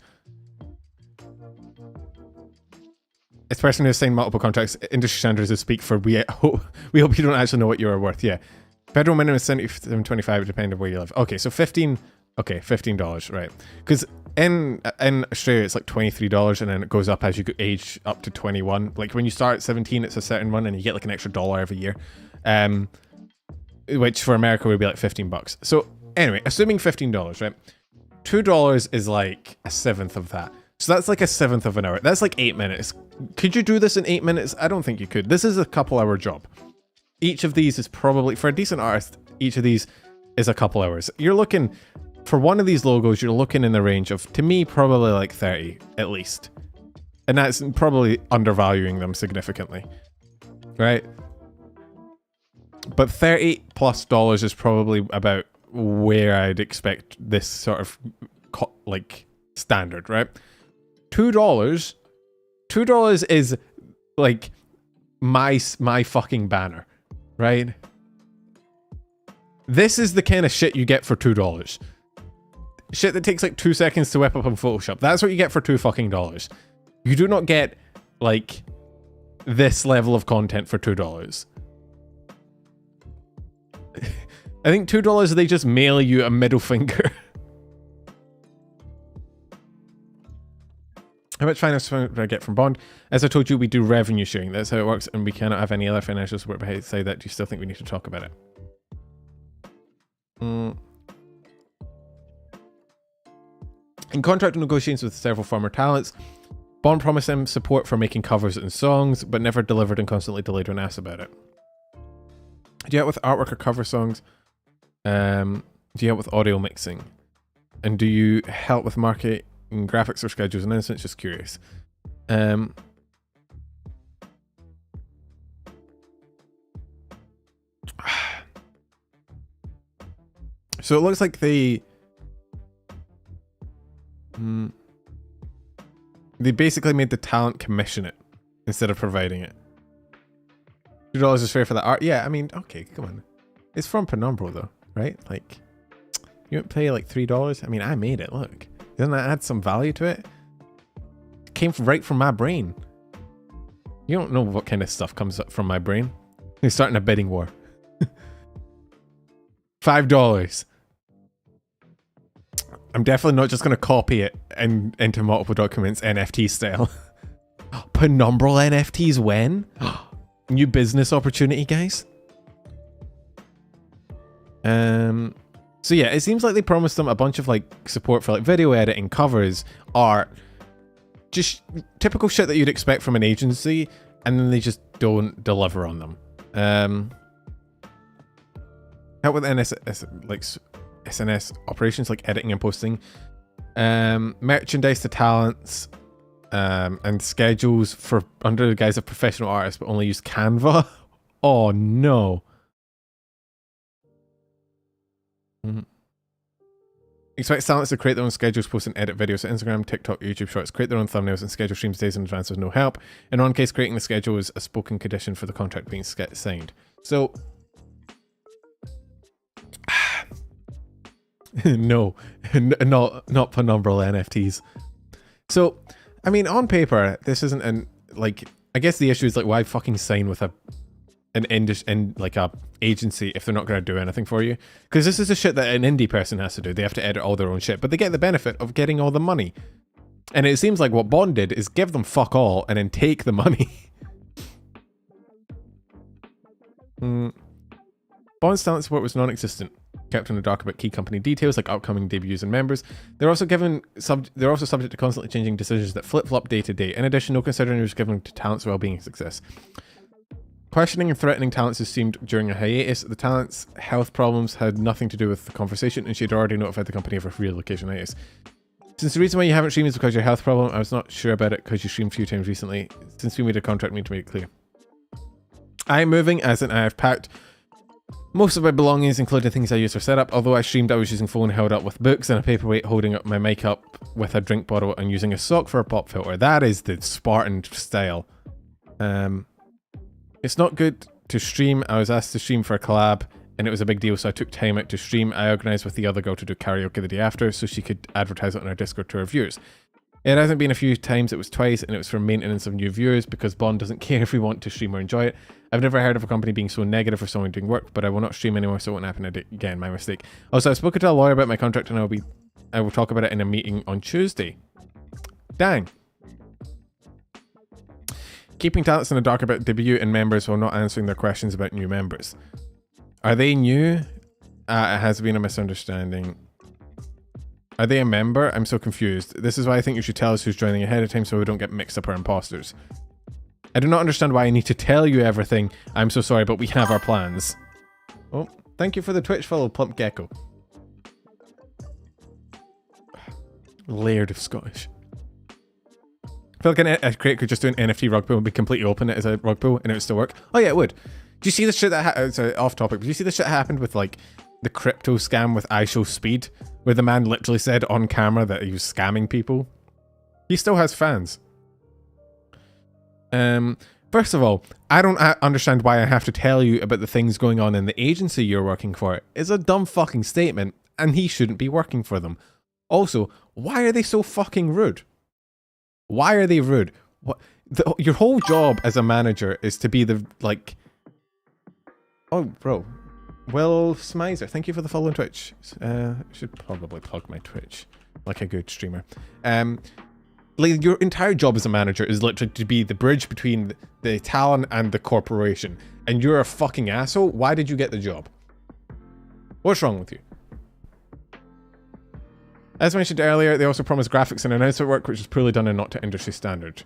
Speaker 1: This person who's signed multiple contracts, industry standards to speak for. We hope you don't actually know what you are worth. Yeah, federal minimum is $7.25, depending on where you live. Okay, so $15. Okay, $15, right? Because in Australia it's like $23, and then it goes up as you age up to 21. Like when you start at 17, it's a certain one, and you get like an extra $1 every year. Which for America would be like $15. So anyway, assuming $15, right? $2 is like a seventh of that. So that's like a seventh of an hour. That's like 8 minutes. Could you do this in 8 minutes? I don't think you could. This is a couple-hour job. Each of these is probably, for a decent artist, each of these is a couple hours. You're looking, for one of these logos, you're looking in the range of, to me, probably like 30, at least. And that's probably undervaluing them significantly. Right? But $30+ is probably about where I'd expect this sort of, like, standard, right? $2 is like my fucking banner, right? This is the kind of shit you get for $2. Shit that takes like 2 seconds to whip up on Photoshop. That's what you get for $2 fucking. You do not get like this level of content for $2. I think $2 they just mail you a middle finger. How much finance do I get from Bond? As I told you, we do revenue sharing. That's how it works, and we cannot have any other financial support beside that. Do you still think we need to talk about it? In contract negotiations with several former talents, Bond promised them support for making covers and songs, but never delivered and constantly delayed when asked about it. Do you help with artwork or cover songs? Do you help with audio mixing? And do you help with marketing, graphics, or schedules and announcements? Just curious. So it looks like they basically made the talent commission it instead of providing it. $2 is fair for that art. Yeah, I mean, okay, come on. It's from Penumbra though, right? Like, you don't pay like $3. I mean, I made it. Look, doesn't that add some value to it? It came right from my brain. You don't know what kind of stuff comes up from my brain. You're starting a bidding war. $5. I'm definitely not just going to copy it into multiple documents NFT style. Penumbral NFTs when? New business opportunity, guys. So yeah, it seems like they promised them a bunch of like support for like video editing, covers, art, just typical shit that you'd expect from an agency, and then they just don't deliver on them. Help with SNS operations like editing and posting, merchandise to talents, and schedules for under the guise of professional artists, but only use Canva. Oh no. Expect talents to create their own schedules, post and edit videos to Instagram, TikTok, YouTube Shorts, create their own thumbnails and schedule streams days in advance with no help. In one case, creating the schedule is a spoken condition for the contract being signed. So, no, not penumbral NFTs. So, I mean, on paper, this isn't an, like, I guess the issue is like, why fucking sign with a agency if they're not going to do anything for you? Because this is the shit that an indie person has to do. They have to edit all their own shit, but they get the benefit of getting all the money. And it seems like what Bond did is give them fuck all and then take the money. Bond's talent support was non-existent, kept in the dark about key company details like upcoming debuts and members. They're also subject to constantly changing decisions that flip-flop day to day. In addition, no consideration was given to talent's well-being and success. Questioning and threatening talents assumed during a hiatus. The talent's health problems had nothing to do with the conversation, and she'd already notified the company of her relocation hiatus. Since the reason why you haven't streamed is because of your health problem, I was not sure about it because you streamed a few times recently. Since we made a contract, we need to make it clear. I am moving, as in I have packed most of my belongings, including things I use for setup. Although I streamed, I was using phone held up with books and a paperweight holding up my mic up with a drink bottle and using a sock for a pop filter. That is the Spartan style. It's not good to stream. I was asked to stream for a collab and it was a big deal, so I took time out to stream. I organised with the other girl to do karaoke the day after so she could advertise it on our Discord to her viewers. It hasn't been a few times, it was twice, and it was for maintenance of new viewers because Bond doesn't care if we want to stream or enjoy it. I've never heard of a company being so negative for someone doing work, but I will not stream anymore so it won't happen again. My mistake. Also, I've spoken to a lawyer about my contract and I will talk about it in a meeting on Tuesday. Dang. Keeping talents in the dark about debut and members while not answering their questions about new members. Are they new? It has been a misunderstanding. Are they a member? I'm so confused. This is why I think you should tell us who's joining ahead of time so we don't get mixed up or imposters. I do not understand why I need to tell you everything. I'm so sorry, but we have our plans. Oh, thank you for the Twitch follow, Plump Gecko. Layered of Scottish. I feel like a creator could just do an NFT rug pull and be completely open it as a rug pull and it would still work. Oh yeah, it would. Do you see the shit that sorry, off topic, but do you see the shit that happened with like the crypto scam with iShowSpeed, where the man literally said on camera that he was scamming people? He still has fans. First of all, I don't understand why I have to tell you about the things going on in the agency you're working for. It's a dumb fucking statement, and he shouldn't be working for them. Also, why are they so fucking rude? Why are they rude? What? Your whole job as a manager is to be the, like... Oh, bro. Will Smizer, thank you for the follow on Twitch. Should probably plug my Twitch, like a good streamer. Like, your entire job as a manager is literally to be the bridge between the talent and the corporation. And you're a fucking asshole. Why did you get the job? What's wrong with you? As mentioned earlier, they also promised graphics and announcement work, which was poorly done and not to industry standard.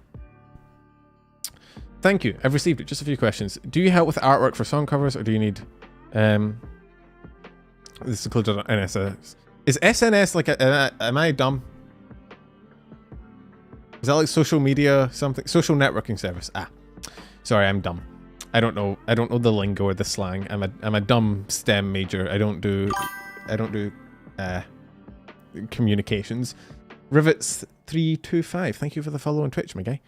Speaker 1: Thank you. I've received it. Just a few questions. Do you help with artwork for song covers, or do you need... this is included on NSS. Is SNS like a... am I dumb? Is that like social media something? Social networking service. Ah. Sorry, I'm dumb. I don't know the lingo or the slang. I'm a dumb STEM major. I don't do communications. Rivets325, thank you for the follow on Twitch, my guy.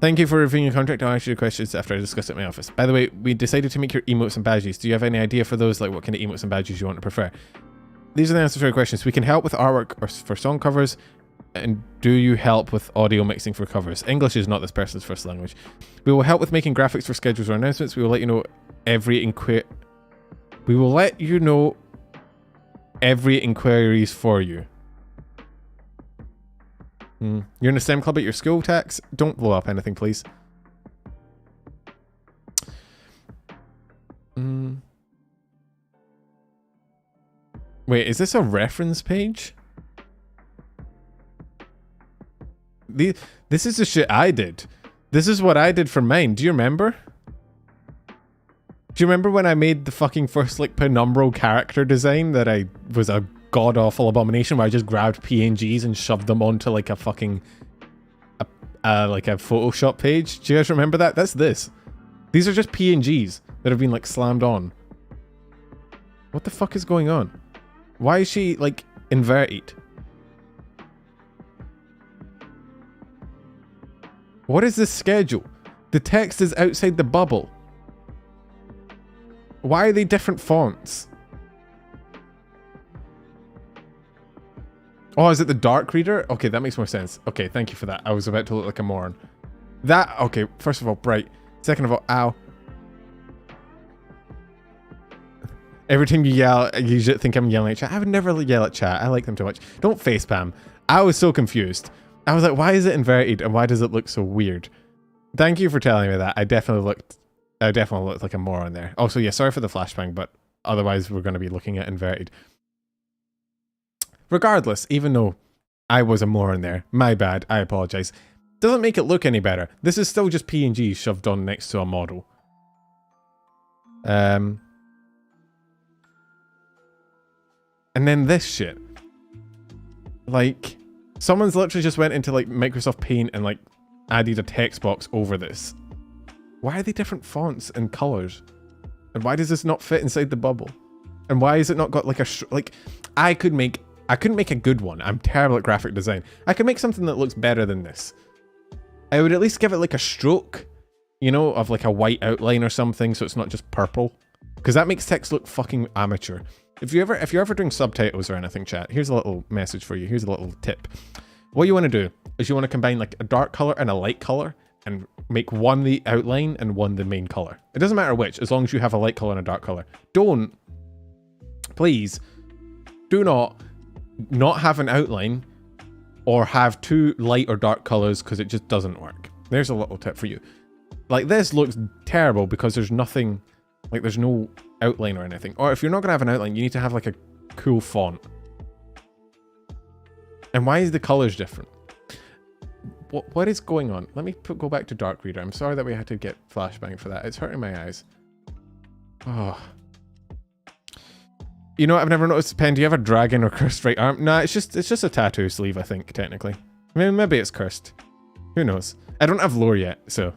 Speaker 1: Thank you for reviewing your contract. I'll ask you questions after I discuss it in my office. By the way, we decided to make your emotes and badges. Do you have any idea for those, like what kind of emotes and badges you want to prefer? These are the answers to your questions. We can help with artwork or for song covers. And do you help with audio mixing for covers? English is not this person's first language. We will help with making graphics for schedules or announcements. We will let you know every inquiries for you. You're in a STEM club at your school, Tax? Don't blow up anything, please. Wait, is this a reference page? This is the shit I did. This is what I did for mine. Do you remember? Do you remember when I made the fucking first like penumbral character design that I was a god-awful abomination where I just grabbed PNGs and shoved them onto like a fucking like a Photoshop page? Do you guys remember that? That's this. These are just PNGs that have been like slammed on. What the fuck is going on? Why is she like inverted? What is this schedule? The text is outside the bubble. Why are they different fonts? Oh, is it the dark reader? Okay, that makes more sense. Okay, thank you for that. I was about to look like a moron. That, okay, first of all, bright. Second of all, ow. Every time you yell, you think I'm yelling at chat. I would never yell at chat. I like them too much. Don't facepalm. I was so confused. I was like, why is it inverted and why does it look so weird? Thank you for telling me that. I definitely looked like a moron there. Also, yeah, sorry for the flashbang, but otherwise we're going to be looking at inverted. Regardless, even though I was a moron there, my bad, I apologize. Doesn't make it look any better. This is still just PNG shoved on next to a model. And then this shit. Like, someone's literally just went into like Microsoft Paint and like added a text box over this. Why are they different fonts and colors? And why does this not fit inside the bubble? And why is it not got like a I couldn't make a good one. I'm terrible at graphic design. I could make something that looks better than this. I would at least give it like a stroke, you know, of like a white outline or something, so it's not just purple. Because that makes text look fucking amateur. If you're ever doing subtitles or anything, chat, here's a little message for you. Here's a little tip. What you want to do is you want to combine like a dark color and a light color and make one the outline and one the main color. It doesn't matter which, as long as you have a light color and a dark color. Please, do not have an outline or have two light or dark colors because it just doesn't work. There's a little tip for you. Like this looks terrible because there's nothing, like there's no outline or anything. Or if you're not going to have an outline, you need to have like a cool font. And why is the colors different? What is going on? Let me go back to Dark Reader. I'm sorry that we had to get flashbang for that. It's hurting my eyes. Oh. You know what? I've never noticed. Pen, do you have a dragon or cursed right arm? Nah, it's just a tattoo sleeve, I think, technically. Maybe it's cursed. Who knows? I don't have lore yet, so.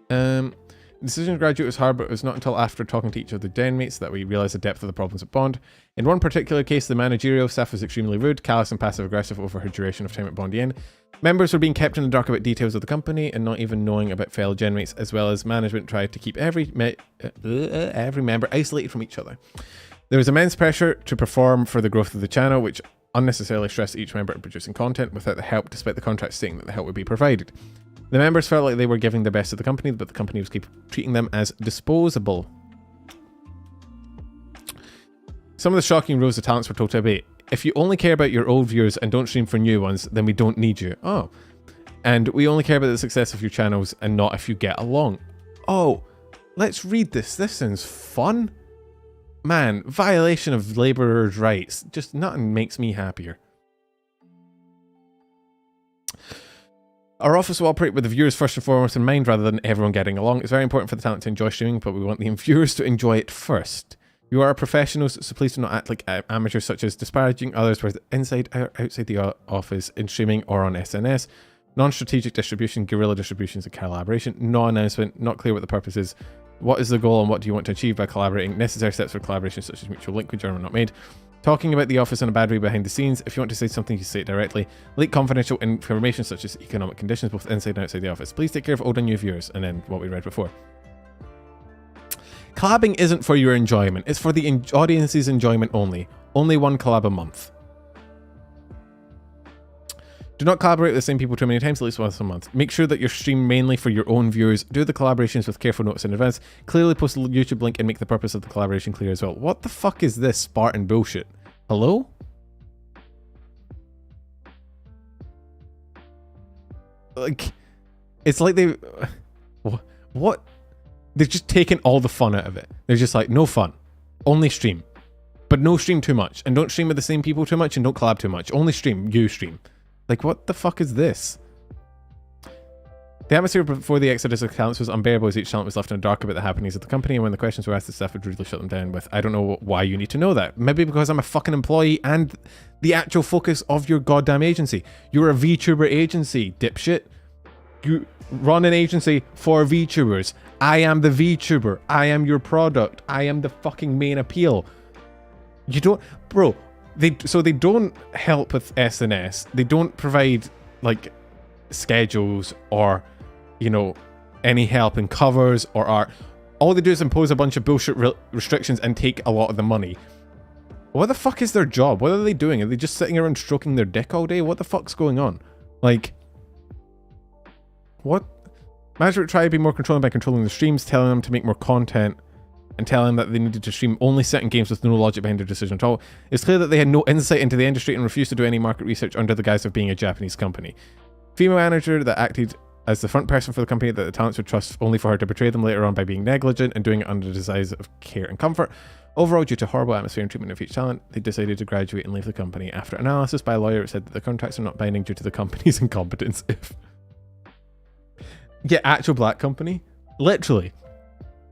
Speaker 1: The decision to graduate was hard, but it was not until after talking to each of the den mates that we realised the depth of the problems at Bond. In one particular case, the managerial staff was extremely rude, callous and passive-aggressive over her duration of time at Bond Yen. Members were being kept in the dark about details of the company and not even knowing about fellow gen mates, as well as management tried to keep every member isolated from each other. There was immense pressure to perform for the growth of the channel, which unnecessarily stressed each member in producing content without the help, despite the contract stating that the help would be provided. The members felt like they were giving the best of the company, but the company was treating them as disposable. Some of the shocking rows of talents were told to obey. If you only care about your old viewers and don't stream for new ones, then we don't need you. Oh. And we only care about the success of your channels and not if you get along. Oh, let's read this. This sounds fun. Man, violation of laborers' rights. Just nothing makes me happier. Our office will operate with the viewers first and foremost in mind rather than everyone getting along. It's very important for the talent to enjoy streaming, but we want the viewers to enjoy it first. You are professionals, so please do not act like amateurs, such as disparaging others whether inside or outside the office, in streaming or on SNS. Non-strategic distribution, guerrilla distributions and collaboration. No announcement, not clear what the purpose is. What is the goal and what do you want to achieve by collaborating? Necessary steps for collaboration such as mutual link, which are not made. Talking about the office in a bad way behind the scenes. If you want to say something, you say it directly. Leak confidential information such as economic conditions both inside and outside the office. Please take care of old and new viewers. And then what we read before. Collabing isn't for your enjoyment. It's for the audience's enjoyment only. Only one collab a month. Do not collaborate with the same people too many times, at least once a month. Make sure that you're streamed mainly for your own viewers. Do the collaborations with careful notice in advance. Clearly post the YouTube link and make the purpose of the collaboration clear as well. What the fuck is this Spartan bullshit? Hello? Like, it's like they... What? They've just taken all the fun out of it. They're just like, no fun. Only stream. But no stream too much. And don't stream with the same people too much and don't collab too much. Only stream. You stream. Like, what the fuck is this? The atmosphere before the exodus of talents was unbearable as each talent was left in the dark about the happenings of the company, and when the questions were asked, the staff would rudely shut them down with, I don't know why you need to know that. Maybe because I'm a fucking employee and the actual focus of your goddamn agency. You're a VTuber agency, dipshit. You run an agency for VTubers. I am the VTuber. I am your product. I am the fucking main appeal. You don't... Bro, they don't help with SNS. They don't provide, like, schedules or... you know, any help in covers or art. All they do is impose a bunch of bullshit restrictions and take a lot of the money. What the fuck is their job? What are they doing? Are they just sitting around stroking their dick all day? What the fuck's going on? Like, what? Management tried to be more controlling by controlling the streams, telling them to make more content, and telling them that they needed to stream only certain games with no logic behind their decision at all. It's clear that they had no insight into the industry and refused to do any market research under the guise of being a Japanese company. Female manager that acted as the front person for the company that the talents would trust only for her to betray them later on by being negligent and doing it under the disguise of care and comfort. Overall, due to horrible atmosphere and treatment of each talent, they decided to graduate and leave the company. After analysis by a lawyer, it said that the contracts are not binding due to the company's incompetence. Yeah, actual black company. Literally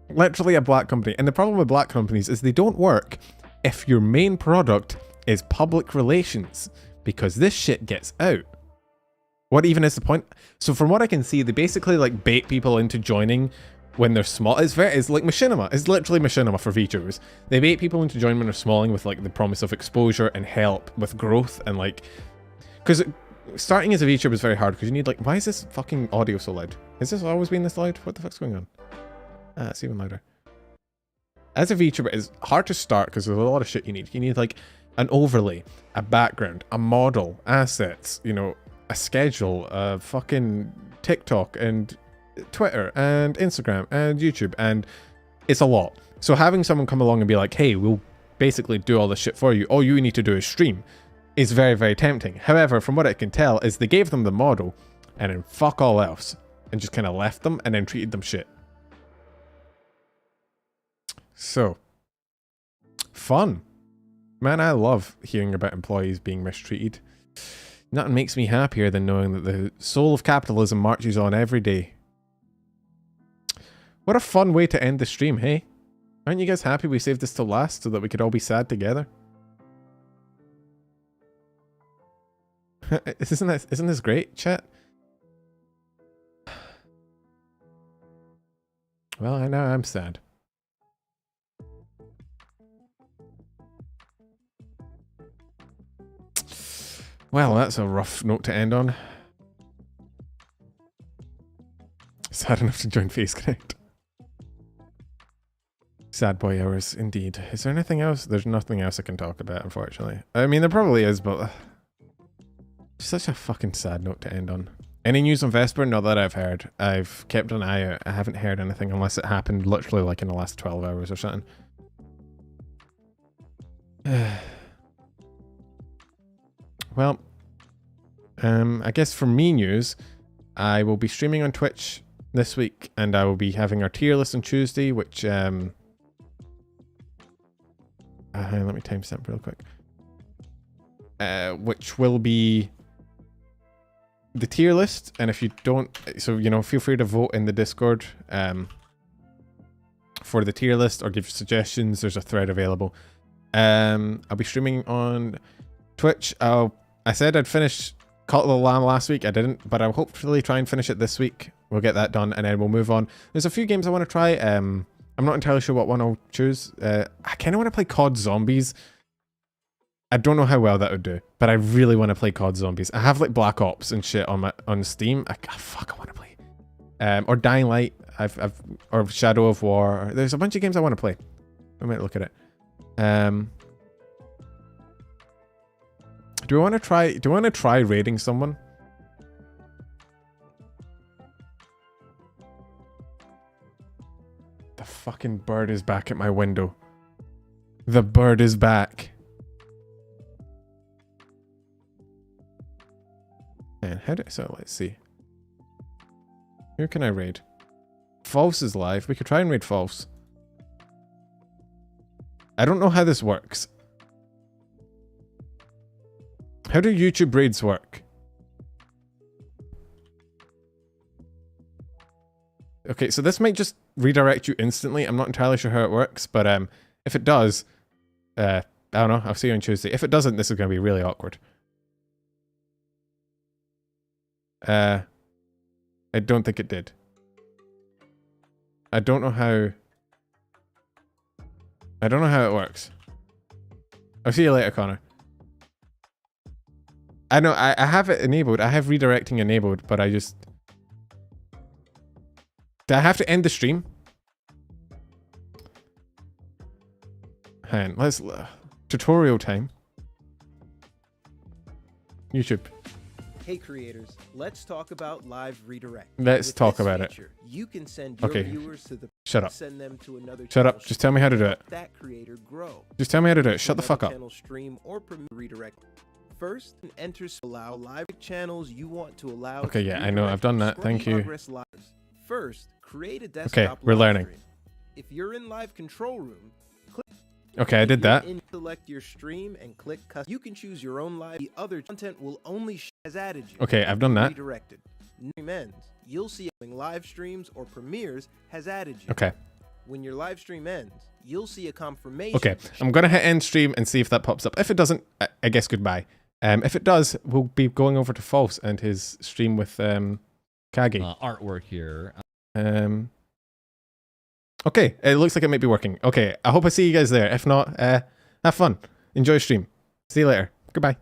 Speaker 1: a black company. And the problem with black companies is they don't work if your main product is public relations, because this shit gets out. What even is the point? So from what I can see, they basically like bait people into joining when they're small. It's like machinima. It's literally machinima for VTubers. They bait people into joining when they're smalling with like the promise of exposure and help with growth and like, because starting as a VTuber is very hard because you need like, why is this fucking audio so loud? Has this always been this loud? What the fuck's going on? Ah, it's even louder. As a VTuber, it's hard to start because there's a lot of shit you need. You need like an overlay, a background, a model, assets, you know, a schedule, a fucking TikTok and Twitter and Instagram and YouTube, and it's a lot. So having someone come along and be like, hey, we'll basically do all this shit for you, all you need to do is stream, is very, very tempting. However, from what I can tell is they gave them the model and then fuck all else and just kind of left them and then treated them shit. So fun, man. I love hearing about employees being mistreated. Nothing makes me happier than knowing that the soul of capitalism marches on every day. What a fun way to end the stream, hey? Aren't you guys happy we saved this till last so that we could all be sad together? Isn't this great, chat? Well, I know I'm sad. Well, that's a rough note to end on. Sad enough to join Face Connect. Sad boy hours, indeed. Is there anything else? There's nothing else I can talk about, unfortunately. I mean, there probably is, but... such a fucking sad note to end on. Any news on Vesper? Not that I've heard. I've kept an eye out. I haven't heard anything unless it happened literally like in the last 12 hours or something. Well, I guess for me news, I will be streaming on Twitch this week, and I will be having our tier list on Tuesday, which let me timestamp real quick. Which will be the tier list, and if you don't, so you know, feel free to vote in the Discord for the tier list or give suggestions. There's a thread available. I'll be streaming on Twitch. I said I'd finish Cult of the Lamb last week. I didn't, but I'll hopefully try and finish it this week. We'll get that done, and then we'll move on. There's a few games I want to try. I'm not entirely sure what one I'll choose. I kind of want to play COD Zombies. I don't know how well that would do, but I really want to play COD Zombies. I have like Black Ops and shit on Steam. I want to play. Or Dying Light. Or Shadow of War. There's a bunch of games I want to play. I might look at it. Do I want to try raiding someone? The fucking bird is back at my window. The bird is back. Man, let's see. Who can I raid? False is live. We could try and raid False. I don't know how this works. How do YouTube raids work? Okay, so this might just redirect you instantly. I'm not entirely sure how it works, but if it does, I don't know. I'll see you on Tuesday. If it doesn't, this is going to be really awkward. I don't think it did. I don't know how it works. I'll see you later, Connor. I know, I have it enabled. I have redirecting enabled, but I just... Do I have to end the stream? Hang on, let's... tutorial time. YouTube.
Speaker 15: Hey creators, let's talk about live redirect.
Speaker 1: Let's talk about it.
Speaker 15: You can send your viewers to the
Speaker 1: Shut up.
Speaker 15: Send them to another
Speaker 1: Shut up. Just tell me how to do it.
Speaker 15: That creator grow.
Speaker 1: Just tell me how to do it. Shut the fuck up.
Speaker 15: Channel stream or redirect. First, enter allow live channels you want to allow.
Speaker 1: Okay, yeah, I know. I've done that. Thank you.
Speaker 15: First, create a desktop.
Speaker 1: Okay, we're learning.
Speaker 15: If you're in live control room, click.
Speaker 1: Okay, I did that.
Speaker 15: Select your stream and click custom. You can choose your own live. The other content will only as added you.
Speaker 1: Okay, I've done that.
Speaker 15: Redirected. Ends. You'll see live streams or premieres has added you.
Speaker 1: Okay.
Speaker 15: When your live stream ends, you'll see a confirmation.
Speaker 1: Okay, I'm gonna hit end stream and see if that pops up. If it doesn't, I guess goodbye. If it does, we'll be going over to False and his stream with Kage.
Speaker 8: Artwork here.
Speaker 1: Okay, it looks like it might be working. Okay, I hope I see you guys there. If not, have fun. Enjoy stream. See you later. Goodbye.